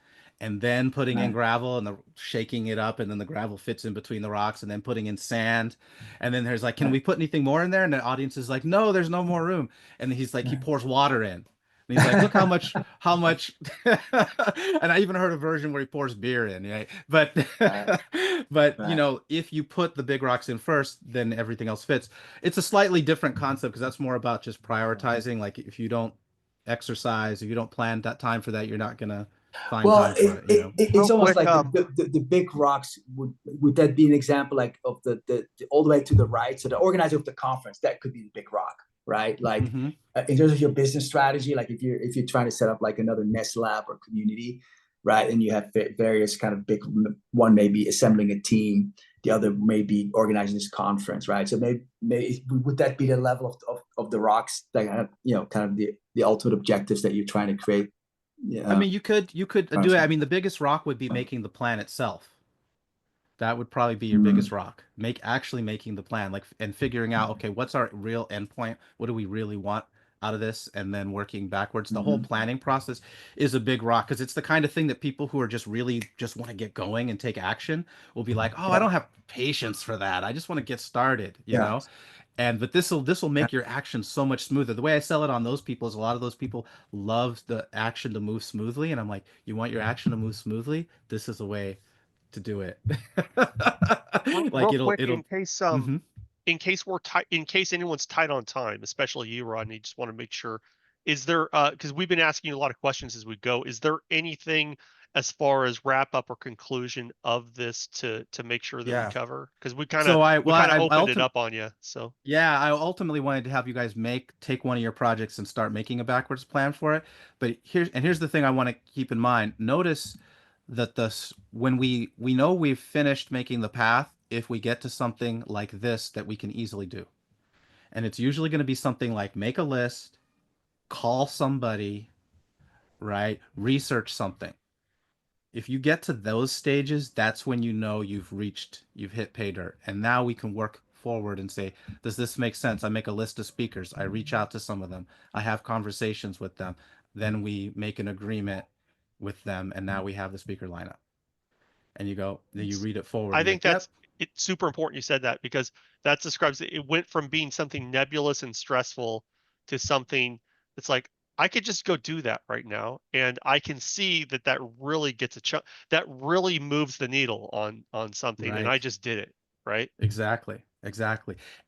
and then putting in right, gravel and shaking it up and then the gravel fits in between the rocks and then putting in sand and then there's like, can right, we put anything more in there? And the audience is like, no, there's no more room. And he's like, he pours water in and he's like, look how much and I even heard a version where he pours beer in, right? But right, but right. if you put the big rocks in first, then everything else fits. It's a slightly different concept because that's more about just prioritizing. Like if you don't exercise, if you don't plan that time for that, you're not gonna find Well, time for it, you know. it's Real almost quick, like the big rocks. Would that be an example like of the all the way to the right? So the organizer of the conference, that could be the big rock, right? Like in terms of your business strategy, like if you're trying to set up like another Nest Lab or community, right? And you have various kind of big, one may be assembling a team, the other may be organizing this conference, right? So maybe would that be the level of the rocks that have, you know, kind of the ultimate objectives that you're trying to create? Yeah. I mean, you could do it. I mean, the biggest rock would be making the plan itself. That would probably be your biggest rock. Actually making the plan, like, and figuring out, okay, what's our real endpoint? What do we really want out of this? And then working backwards. The whole planning process is a big rock, because it's the kind of thing that people who are just really just want to get going and take action will be like, oh, I don't have patience for that. I just want to get started, you know? But this will make your action so much smoother. The way I sell it on those people is a lot of those people love the action to move smoothly, and I'm like, you want your action to move smoothly? This is a way to do it. Like real quick, it'll in case we're tight, in case anyone's tight on time, especially you, Rodney, just want to make sure, is there, because we've been asking you a lot of questions as we go, is there anything as far as wrap up or conclusion of this to make sure that we cover? Because we kind of opened it up on you. So yeah, I ultimately wanted to have you guys take one of your projects and start making a backwards plan for it. But here's the thing I want to keep in mind. Notice that when we know we've finished making the path, if we get to something like this that we can easily do. And it's usually going to be something like make a list, call somebody, right? Research something. If you get to those stages, that's when you know you've hit pay dirt. And now we can work forward and say, does this make sense? I make a list of speakers. I reach out to some of them. I have conversations with them. Then we make an agreement with them. And now we have the speaker lineup. And you read it forward. I think it's super important you said that, because that describes it went from being something nebulous and stressful to something that's like, I could just go do that right now, and I can see that really gets that really moves the needle on something, and I just did it, right? Exactly.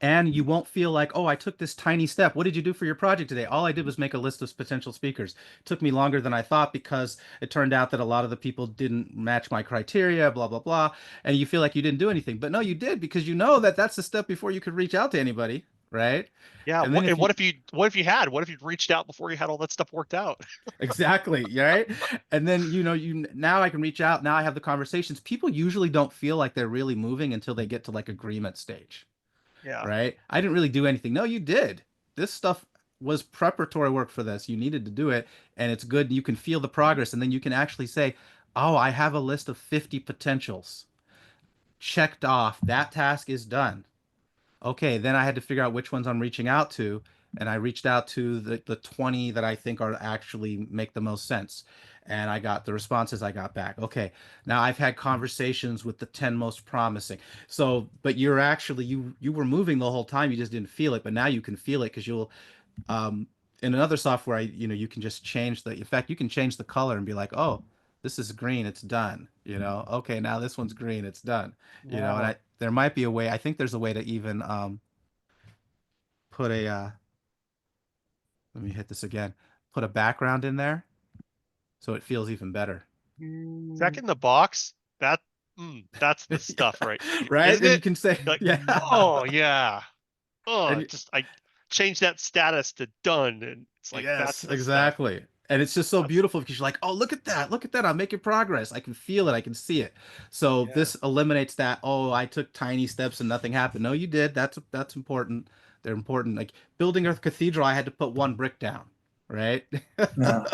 And you won't feel like, oh, I took this tiny step. What did you do for your project today? All I did was make a list of potential speakers. It took me longer than I thought because it turned out that a lot of the people didn't match my criteria, blah, blah, blah. And you feel like you didn't do anything. But no, you did, because you know that that's the step before you could reach out to anybody, right? Yeah. And then what if you'd reached out before you had all that stuff worked out? Exactly. Right. And then, now I can reach out. Now I have the conversations. People usually don't feel like they're really moving until they get to like agreement stage. Yeah. Right. I didn't really do anything. No, you did. This stuff was preparatory work for this. You needed to do it. And it's good. You can feel the progress. And then you can actually say, oh, I have a list of 50 potentials checked off. That task is done. Okay, then I had to figure out which ones I'm reaching out to, and I reached out to the 20 that I think are actually make the most sense. And I got the responses I got back. Okay, now I've had conversations with the 10 most promising. So, but you're actually, you were moving the whole time, you just didn't feel it, but now you can feel it because you'll, in another software, you can just change in fact, you can change the color and be like, oh, this is green, it's done. Okay, now this one's green, it's done. Wow. And there might be a way, I think there's a way to even put let me hit this again, put a background in there so it feels even better. Check in the box. That's the stuff, right? Right? Isn't And it? you can say, Like, yeah. oh yeah. Oh, And I changed that status to done, and it's like, yes, that's the exactly. stuff. And it's just so beautiful because you're like, oh, look at that, I'm making progress, I can feel it, I can see it. So this eliminates that, oh, I took tiny steps and nothing happened. No, you did. That's important. They're important. Like building a cathedral, I had to put one brick down, right? Yeah.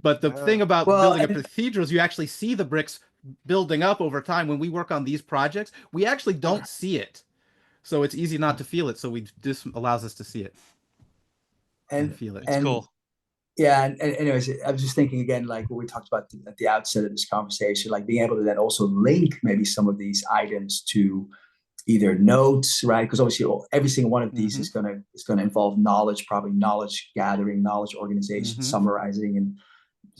But the thing about Well, building a cathedral is you actually see the bricks building up over time. When we work on these projects, we actually don't see it, so it's easy not to feel it. So this allows us to see it and feel it. It's cool. Yeah, and anyways, I was just thinking again, like what we talked about at the outset of this conversation, like being able to then also link maybe some of these items to either notes, right? Because obviously every single one of these is gonna involve knowledge, probably knowledge gathering, knowledge organization, summarizing, and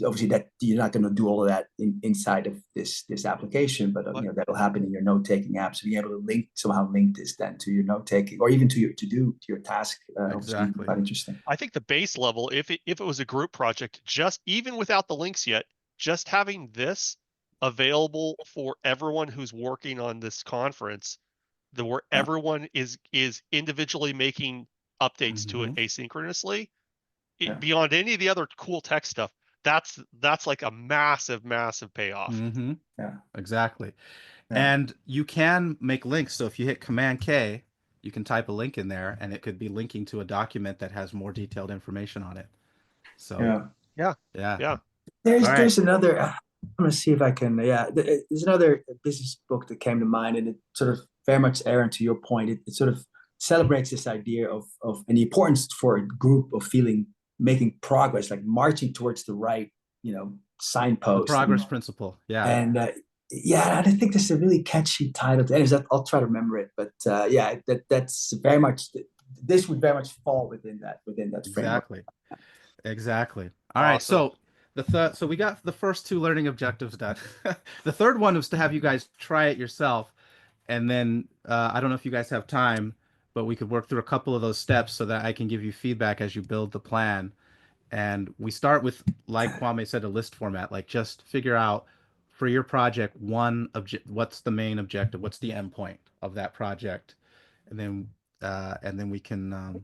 obviously that you're not going to do all of that inside of this application, but that'll happen in your note taking app. So being able to somehow link this then to your note taking, or even to your task, exactly. quite interesting. I think the base level, if it was a group project, just even without the links yet, just having this available for everyone who's working on this conference, where everyone is individually making updates to it asynchronously, beyond any of the other cool tech stuff, that's like a massive payoff. Yeah, Exactly. yeah. And you can make links. So if you hit Command K, you can type a link in there, and it could be linking to a document that has more detailed information on it. So Yeah. yeah. There's All right. there's another. I'm gonna see if I can. There's another business book that came to mind, and it sort of very much, Aaron, to your point, it sort of celebrates this idea of and the importance for a group of making progress, like marching towards the right, The signpost. progress principle. Yeah. And I think this is a really catchy title. Anyways, I'll try to remember it. But that's very much, this would very much fall within that framework. Exactly. All right. Awesome. So so we got the first two learning objectives done. The third one was to have you guys try it yourself, and then I don't know if you guys have time, but we could work through a couple of those steps so that I can give you feedback as you build the plan. And we start with, like Kwame said, a list format. Like, just figure out for your project what's the main objective, what's the end point of that project, and then we can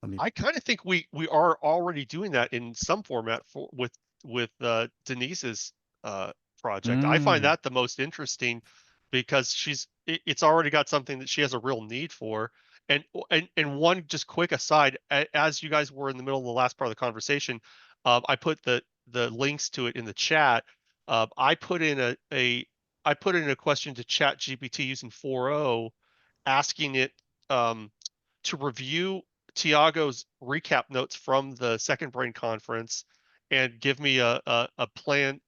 let me. I kind of think we are already doing that in some format with Denise's project. I find that the most interesting because it's already got something that she has a real need for. And one just quick aside, as you guys were in the middle of the last part of the conversation, I put the links to it in the chat. I put in a question to Chat GPT using 4.0, asking it to review Tiago's recap notes from the Second Brain conference and give me a plan,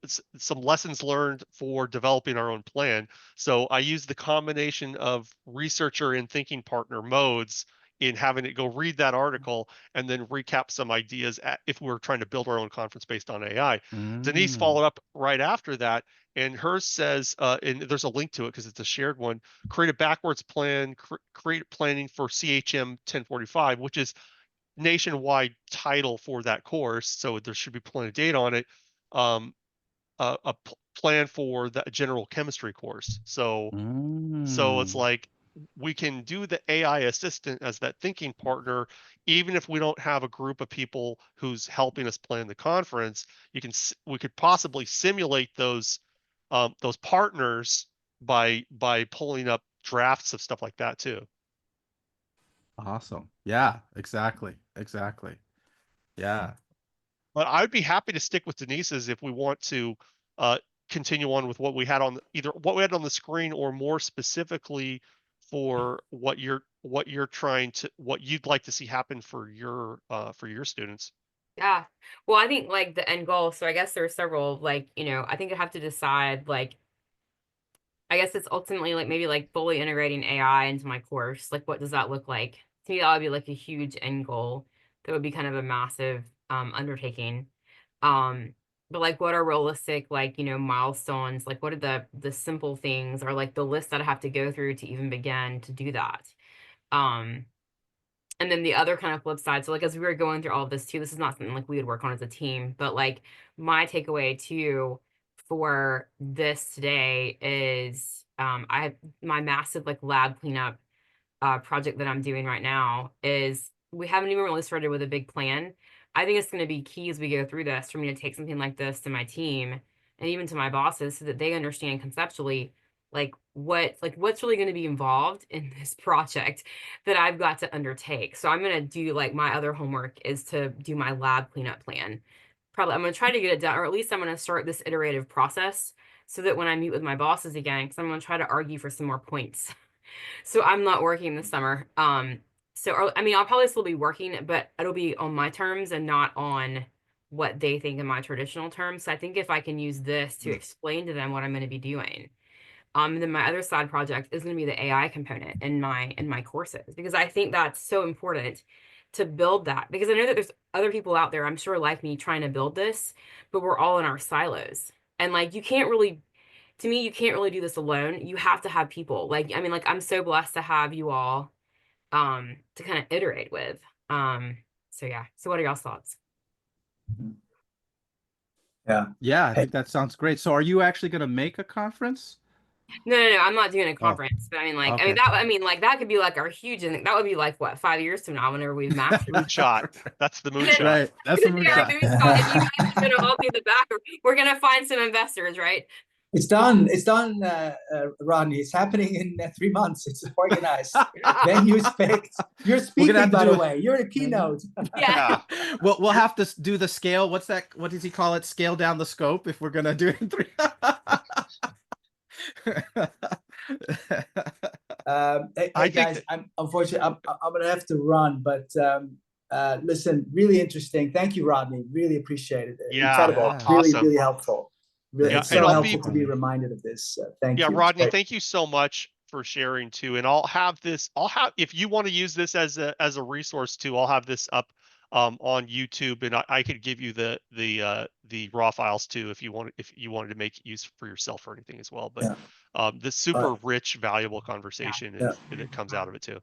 some lessons learned for developing our own plan. So I use the combination of researcher and thinking partner modes in having it go read that article and then recap some ideas if we were trying to build our own conference based on AI. Denise followed up right after that, and hers says, and there's a link to it because it's a shared one, create a backwards plan, create planning for CHM 1045, which is nationwide title for that course. So there should be plenty of data on it. Plan for the general chemistry course. So it's like we can do the AI assistant as that thinking partner, even if we don't have a group of people who's helping us plan the conference. We could possibly simulate those partners by pulling up drafts of stuff like that too. Awesome. Yeah, exactly. Yeah. But I'd be happy to stick with Denise's if we want to continue on with what we had on either what we had on the screen, or more specifically for what you'd like to see happen for your students. Yeah. Well, I think like the end goal, so I guess there are several, like, I think I have to decide, like, I guess it's ultimately like maybe like fully integrating AI into my course. Like, what does that look like? To me, that would be like a huge end goal. That would be kind of a massive undertaking. But like, what are realistic, like, milestones? Like, what are the simple things, or like the list that I have to go through to even begin to do that? And then the other kind of flip side, so like as we were going through all of this too, this is not something like we would work on as a team, but like my takeaway too for this today is I have my massive like lab cleanup project that I'm doing right now. Is we haven't even really started with a big plan. I think it's going to be key as we go through this for me to take something like this to my team and even to my bosses so that they understand conceptually what's really going to be involved in this project that I've got to undertake. So I'm going to do, like, my other homework is to do my lab cleanup plan. Probably I'm going to try to get it done, or at least I'm going to start this iterative process so that when I meet with my bosses again, because I'm going to try to argue for some more points. So I'm not working this summer. I mean, I'll probably still be working, but it'll be on my terms and not on what they think in my traditional terms. So I think if I can use this to explain to them what I'm going to be doing, then my other side project is going to be the AI component in my courses, because I think that's so important to build that, because I know that there's other people out there, I'm sure, like me, trying to build this, but we're all in our silos. And like, you can't really do this alone. You have to have people. Like, I mean, like, I'm so blessed to have you all to kind of iterate with. So yeah. So what are y'all's thoughts? Yeah, I Hey, think that sounds great. So are you actually going to make a conference? No, I'm not doing a Oh, conference, but okay. that could be like our huge, and that would be like what, 5 years from now, whenever we've mastered. Moonshot. That's the And then moonshot. Right. That's the it's gonna be our moonshot. moonshot, and you guys are gonna all be the backer. We're gonna find some investors, right? it's done. It's done, Rodney. It's happening in 3 months. It's organized. Venue's picked. You're We're gonna speaking, have to by do the it. way. You're the keynote. Yeah. We'll have to do the scale. What's that? What does he call it? Scale down the scope if we're gonna do it in 3. Hey think guys, I'm unfortunately I'm gonna have to run, but listen, really interesting. Thank you, Rodney. Really appreciate it. Yeah, Incredible. Yeah. Really, awesome. really helpful. Really, Thank it's you. and so I'll helpful be to be reminded of this. Thank Yeah, you. It's Rodney, great. thank you so much for sharing too. And I'll have if you want to use this as a resource too, I'll have this up on YouTube, and I could give you the raw files too if you wanted to make use for yourself or anything as well. But Yeah. this super rich, valuable conversation Yeah. that comes out of it too.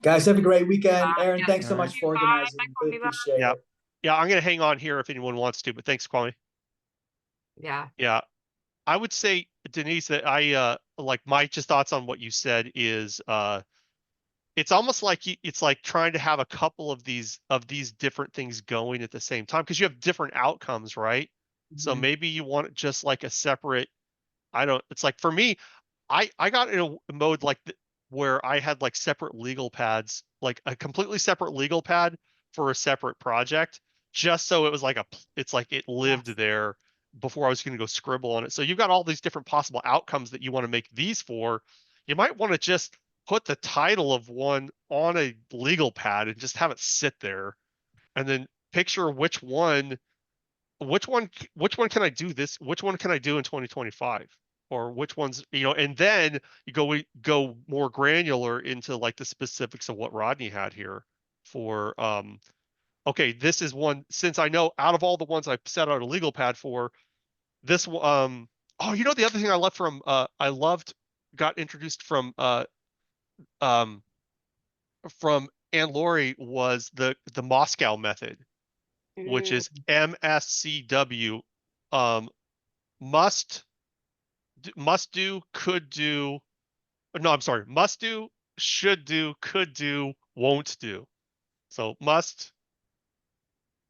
Guys, have a great weekend. Aaron, Yeah. thanks All so right. much for Bye. organizing. Really Bye. appreciate Yeah. it. Yeah, I'm gonna hang on here if anyone wants to, but thanks, Kwame. Yeah. Yeah. I would say, Denise, that I like my just thoughts on what you said is it's almost like it's like trying to have a couple of these different things going at the same time because you have different outcomes, right? So Mhm. maybe you want just like a separate, it's like for me, I got in a mode like where I had like separate legal pads, like a completely separate legal pad for a separate project, just so it was like it's like it lived there before I was going to go scribble on it. So you've got all these different possible outcomes that you want to make these for. You might want to just put the title of one on a legal pad and just have it sit there, and then picture which one can I do this? Which one can I do in 2025? Or which ones, and then you go more granular into like the specifics of what Rodney had here for okay, this is one since I know out of all the ones I set out a legal pad for, this oh, the other thing I loved got introduced um from Anne Laurie was the Moscow method, which is MSCW, um must do, could do, no, I'm sorry, must do, should do, could do, won't do. So must,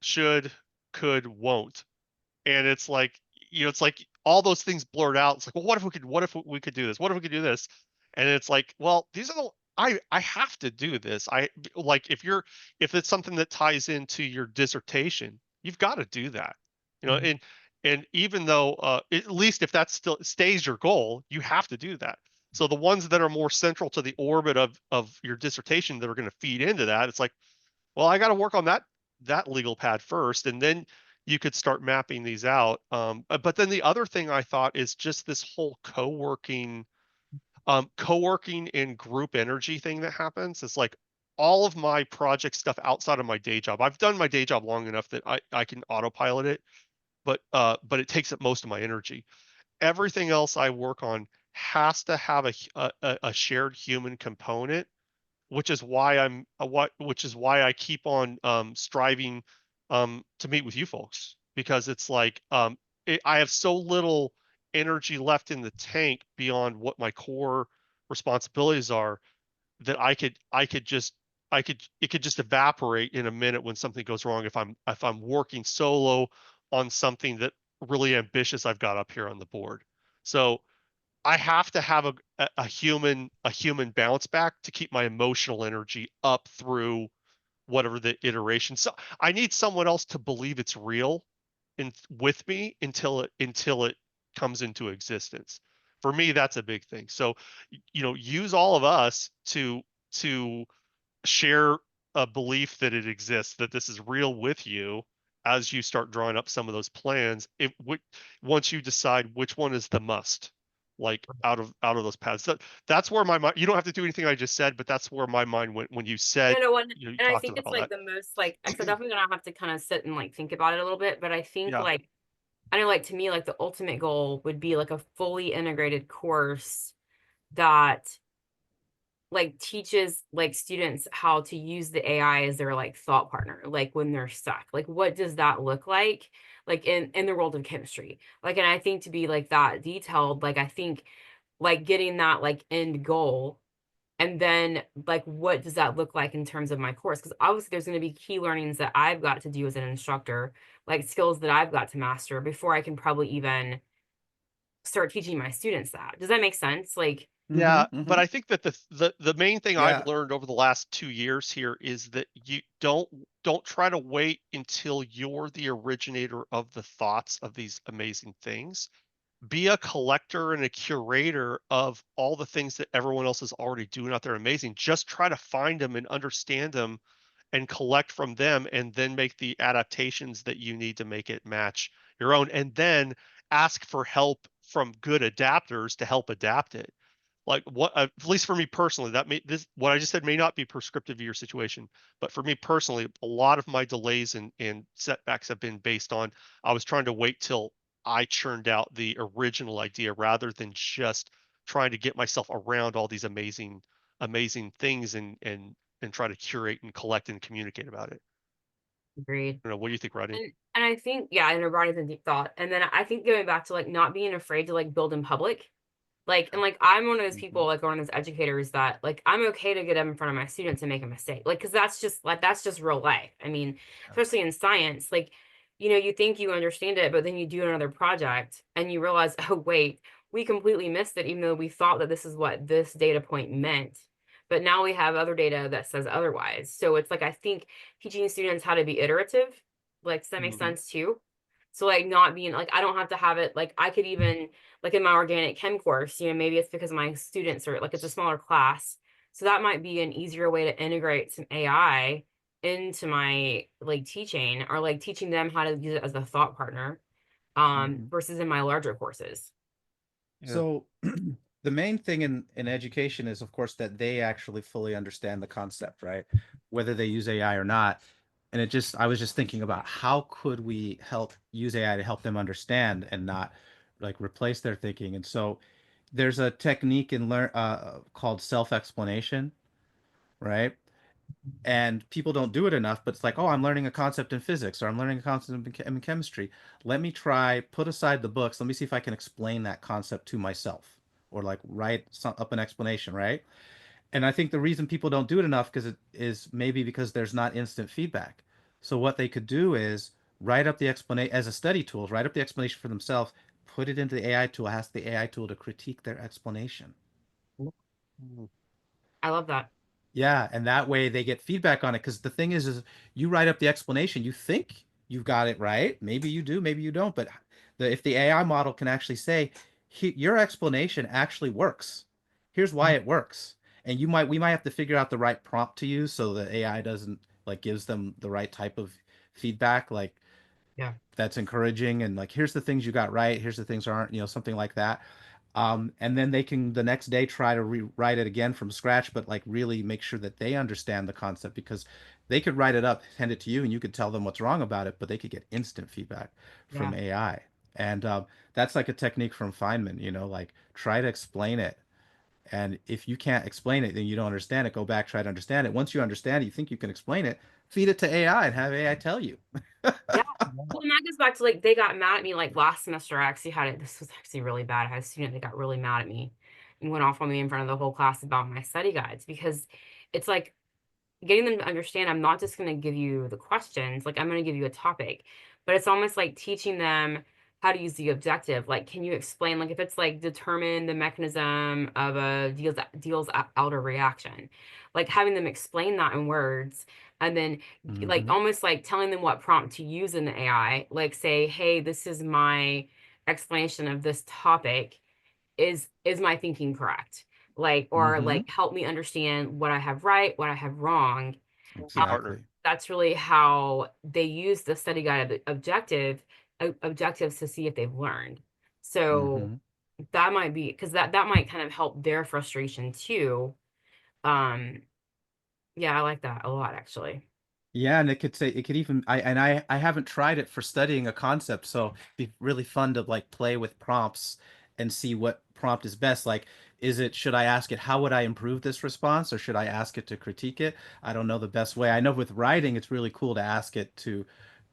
should, could, won't. And it's like, it's like all those things blurred out. It's like, well, what if we could do this? What if we could do this? And it's like, well, these are I have to do this. I like if it's something that ties into your dissertation, you've got to do that. Mhm. And even though at least if that still stays your goal, you have to do that. So the ones that are more central to the orbit of your dissertation that are going to feed into that, it's like, well, I got to work on that legal pad first, and then you could start mapping these out. But then the other thing I thought is just this whole co-working and group energy thing that happens. It's like all of my project stuff outside of my day job. I've done my day job long enough that I can autopilot it, but it takes up most of my energy. Everything else I work on has to have a shared human component, which is why I keep on striving to meet with you folks, because it's like I have so little energy left in the tank beyond what my core responsibilities are that it could just evaporate in a minute when something goes wrong if I'm working solo on something that really ambitious I've got up here on the board. So I have to have a human bounce back to keep my emotional energy up through whatever the iteration. So I need someone else to believe it's real with me until it comes into existence. For me, that's a big thing. So, use all of us to share a belief that it exists, that this is real with you as you start drawing up some of those plans. Once you decide which one is the must, like out of those paths. That's where my mind. You don't have to do anything I just said, but that's where my mind went when you said you And I talked think about it's all like that. the most like, so definitely gonna have to kind of sit and like think about it a little bit, but I think Yeah. like, I know like to me, like the ultimate goal would be like a fully integrated course that like teaches like students how to use the AI as their like thought partner, like when they're stuck. Like what does that look like in the world of chemistry? Like, and I think to be like that detailed, like I think like getting that like end goal, and then like what does that look like in terms of my course? Because obviously there's going to be key learnings that I've got to do as an instructor, like skills that I've got to master before I can probably even start teaching my students that. Does that make sense? Like, Yeah, Mhm, but mhm. I think that the main thing Yeah. I've learned over the last 2 years here is that you don't try to wait until you're the originator of the thoughts of these amazing things. Be a collector and a curator of all the things that everyone else is already doing out there amazing. Just try to find them and understand them and collect from them, and then make the adaptations that you need to make it match your own, and then ask for help from good adapters to help adapt it. Like what, at least for me personally, that may this what I just said may not be prescriptive of your situation, but for me personally, a lot of my delays and setbacks have been based on I was trying to wait till I churned out the original idea rather than just trying to get myself around all these amazing things and try to curate and collect and communicate about it. agreed. I don't know, what do you think, Rodney? And I think, yeah, and Ronnie's a deep thought. And then I think going back to like not being afraid to like build in public. Like, and like I'm one of those people, like one of those educators that like I'm okay to get up in front of my students and make a mistake. Like, cause that's just real life. I mean, especially in science, like, you think you understand it, but then you do another project and you realize, oh wait, we completely missed it, even though we thought that this is what this data point meant. But now we have other data that says otherwise. So it's like I think teaching students how to be iterative, like, does that make Mhm. sense too? So like not being like I don't have to have it like I could even like in my organic chem course, maybe it's because my students are like it's a smaller class. So that might be an easier way to integrate some AI into my like teaching or like teaching them how to use it as a thought partner Mhm. versus in my larger courses. Yeah. So the main thing in education is, of course, that they actually fully understand the concept, right? Whether they use AI or not. And I was just thinking about how could we help use AI to help them understand and not like replace their thinking. And so there's a technique in learn called self-explanation, right? And people don't do it enough, but it's like, oh, I'm learning a concept in physics or I'm learning a concept in chemistry. Let me try put aside the books, let me see if I can explain that concept to myself, or like write up an explanation, right? And I think the reason people don't do it enough because it is maybe because there's not instant feedback. So what they could do is write up the explanation as a study tool, write up the explanation for themselves, put it into the AI tool, ask the AI tool to critique their explanation. Mhm. I love that. Yeah, and that way they get feedback on it. Because the thing is you write up the explanation, you think you've got it right. Maybe you do, maybe you don't. But if the AI model can actually say, your explanation actually works. Here's why it works. And we might have to figure out the right prompt to use so the AI doesn't like gives them the right type of feedback, like Yeah. that's encouraging and like here's the things you got right, here's the things aren't, something like that. And then they can the next day try to rewrite it again from scratch, but like really make sure that they understand the concept, because they could write it up, hand it to you, and you could tell them what's wrong about it, but they could get instant feedback from Yeah. AI. And that's like a technique from Feynman, like try to explain it. And if you can't explain it, then you don't understand it. Go back, try to understand it. Once you understand it, you think you can explain it, feed it to AI and have AI tell you. Yeah. Well, and that goes back to like they got mad at me like last semester. I actually had it. This was actually really bad. I had a student that got really mad at me and went off on me in front of the whole class about my study guides because it's like getting them to understand I'm not just going to give you the questions, like I'm going to give you a topic, but it's almost like teaching them how to use the objective. Like, can you explain, like, if it's like determine the mechanism of a deals outer reaction, like having them explain that in words, and then like Hmm. almost like telling them what prompt to use in the AI, like say, hey, this is my explanation of this topic. Is my thinking correct? Like, or Hmm. like help me understand what I have right, what I have wrong. Be a partner. Exactly. That's really how they use the study guide objectives to see if they've learned. So Hmm. that might be because that might kind of help their frustration too. Um, yeah, I like that a lot actually. Yeah, and it could even I haven't tried it for studying a concept, so it'd be really fun to like play with prompts and see what prompt is best. Like, should I ask it, how would I improve this response, or should I ask it to critique it? I don't know the best way. I know with writing, it's really cool to ask it to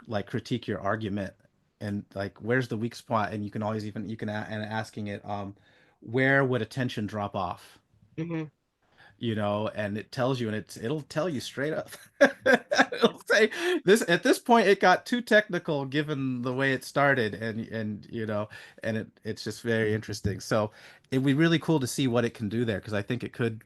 like critique your argument and like, where's the weak spot? And you can always even, and asking it, where would attention drop off? Mhm. You know, and it tells you, and it'll tell you straight up. It'll say this at this point it got too technical given the way it started, and you know, and it's just very interesting. So it'd be really cool to see what it can do there, because I think it could,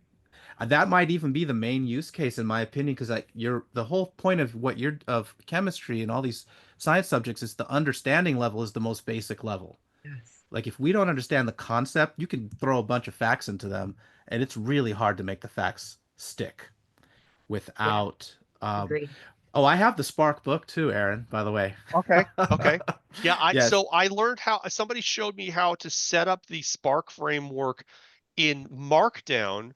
that might even be the main use case in my opinion, because like the whole point of what you're of chemistry and all these science subjects is the understanding level is the most basic level. Yes. Like if we don't understand the concept, you can throw a bunch of facts into them, and it's really hard to make the facts stick Yeah. without. Agreed. Oh, I have the Spark book too, Aaron. By the way. Okay. Okay. Yeah. Yes. So I learned how, somebody showed me how to set up the Spark framework in Markdown,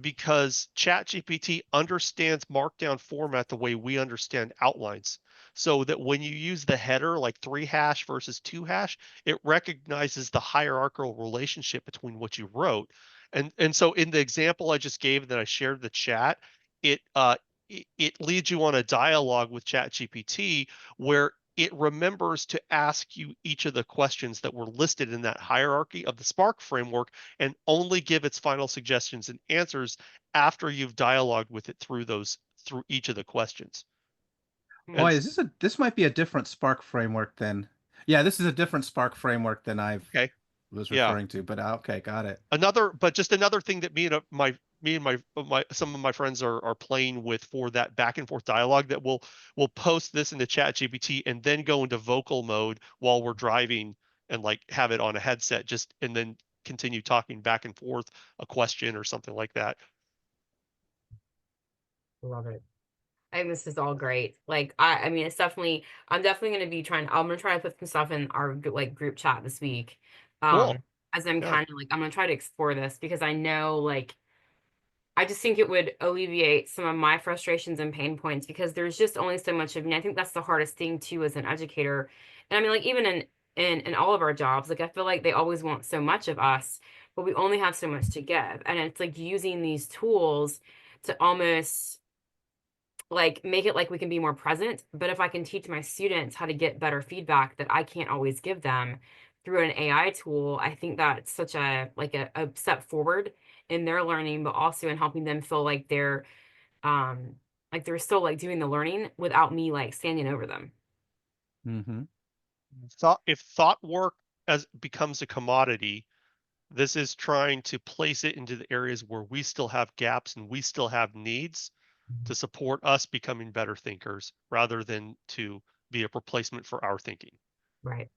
because ChatGPT understands Markdown format the way we understand outlines. So that when you use the header, like 3# versus 2#, it recognizes the hierarchical relationship between what you wrote. And so in the example I just gave that I shared in the chat, it leads you on a dialogue with ChatGPT where it remembers to ask you each of the questions that were listed in that hierarchy of the Spark framework, and only give its final suggestions and answers after you've dialogued with it through each of the questions. Oh, And this might be a different Spark framework than. Yeah, this is a different Spark framework than I've okay, was yeah. referring to, but okay, got it. Just another thing that me and my some of my friends are playing with for that back and forth dialogue, that we'll post this into ChatGPT and then go into vocal mode while we're driving, and like have it on a headset, just and then continue talking back and forth a question or something like that. Love it. I think this is all great. Like, I mean, I'm definitely going to be I'm going to try to put some stuff in our like group chat this week. Cool. As I'm Yeah. kind of like, I'm going to try to explore this, because I know, like, I just think it would alleviate some of my frustrations and pain points, because there's just only so much of me. I think that's the hardest thing too as an educator. And I mean, like, even in all of our jobs, like, I feel like they always want so much of us, but we only have so much to give. And it's like using these tools to almost like make it like we can be more present. But if I can teach my students how to get better feedback that I can't always give them through an AI tool, I think that's such a a step forward in their learning, but also in helping them feel like they're still like doing the learning without me like standing over them. Mm-hmm. If thought work as becomes a commodity, this is trying to place it into the areas where we still have gaps and we still have needs to support us becoming better thinkers, rather than to be a replacement for our thinking. Right.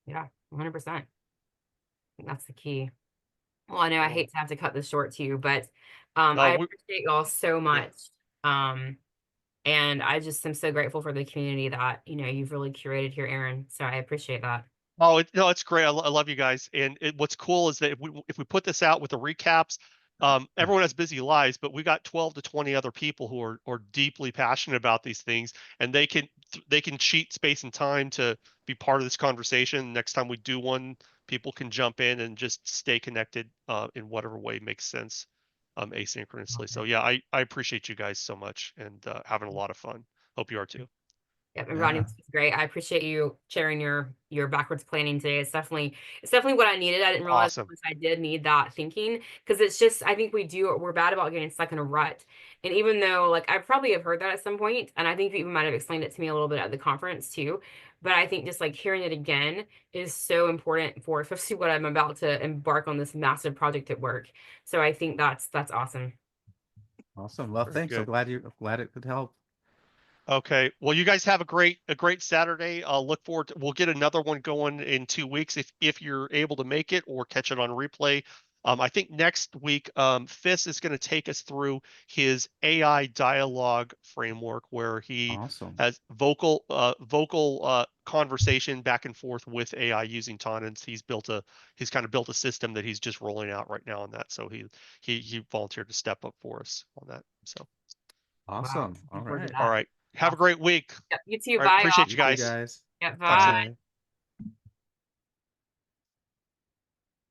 Yeah, 100%. I think that's the key. Well, I know I hate to have to cut this short too, but I appreciate y'all so much. Um, and I just am so grateful for the community that, you've really curated here, Aaron. So I appreciate that. Oh, no, it's great. I love you guys. And what's cool is that if we put this out with the recaps, everyone has busy lives, but we got 12 to 20 other people who are deeply passionate about these things, and they can cheat space and time to be part of this conversation. Next time we do one, people can jump in and just stay connected in whatever way makes sense, asynchronously. So yeah, I appreciate you guys so much, and having a lot of fun. Hope you are too. Yep, and Rodney, this was great. I appreciate you sharing your backwards planning today. It's definitely what I needed. I didn't realize Awesome. once I did need that thinking, because it's just, I think we're bad about getting stuck in a rut. And even though, like, I probably have heard that at some point, and I think you even might have explained it to me a little bit at the conference too. But I think just like hearing it again is so important for especially what I'm about to embark on, this massive project at work. So I think that's awesome. Awesome. Well, Very thanks. I'm good. glad it could help. Okay. Well, you guys have a great Saturday. I'll look forward to, we'll get another one going in 2 weeks if you're able to make it or catch it on replay. I think next week, Fis is going to take us through his AI dialogue framework, where he Awesome. has vocal conversation back and forth with AI using Tana. He's kind of built a system that he's just rolling out right now on that. So he volunteered to step up for us on that. So Awesome. Wow. All right. all right. Have a Awesome. great week. Yep, you too. All right. Bye, Appreciate y'all. you You guys. guys. Yep, Talk soon. bye.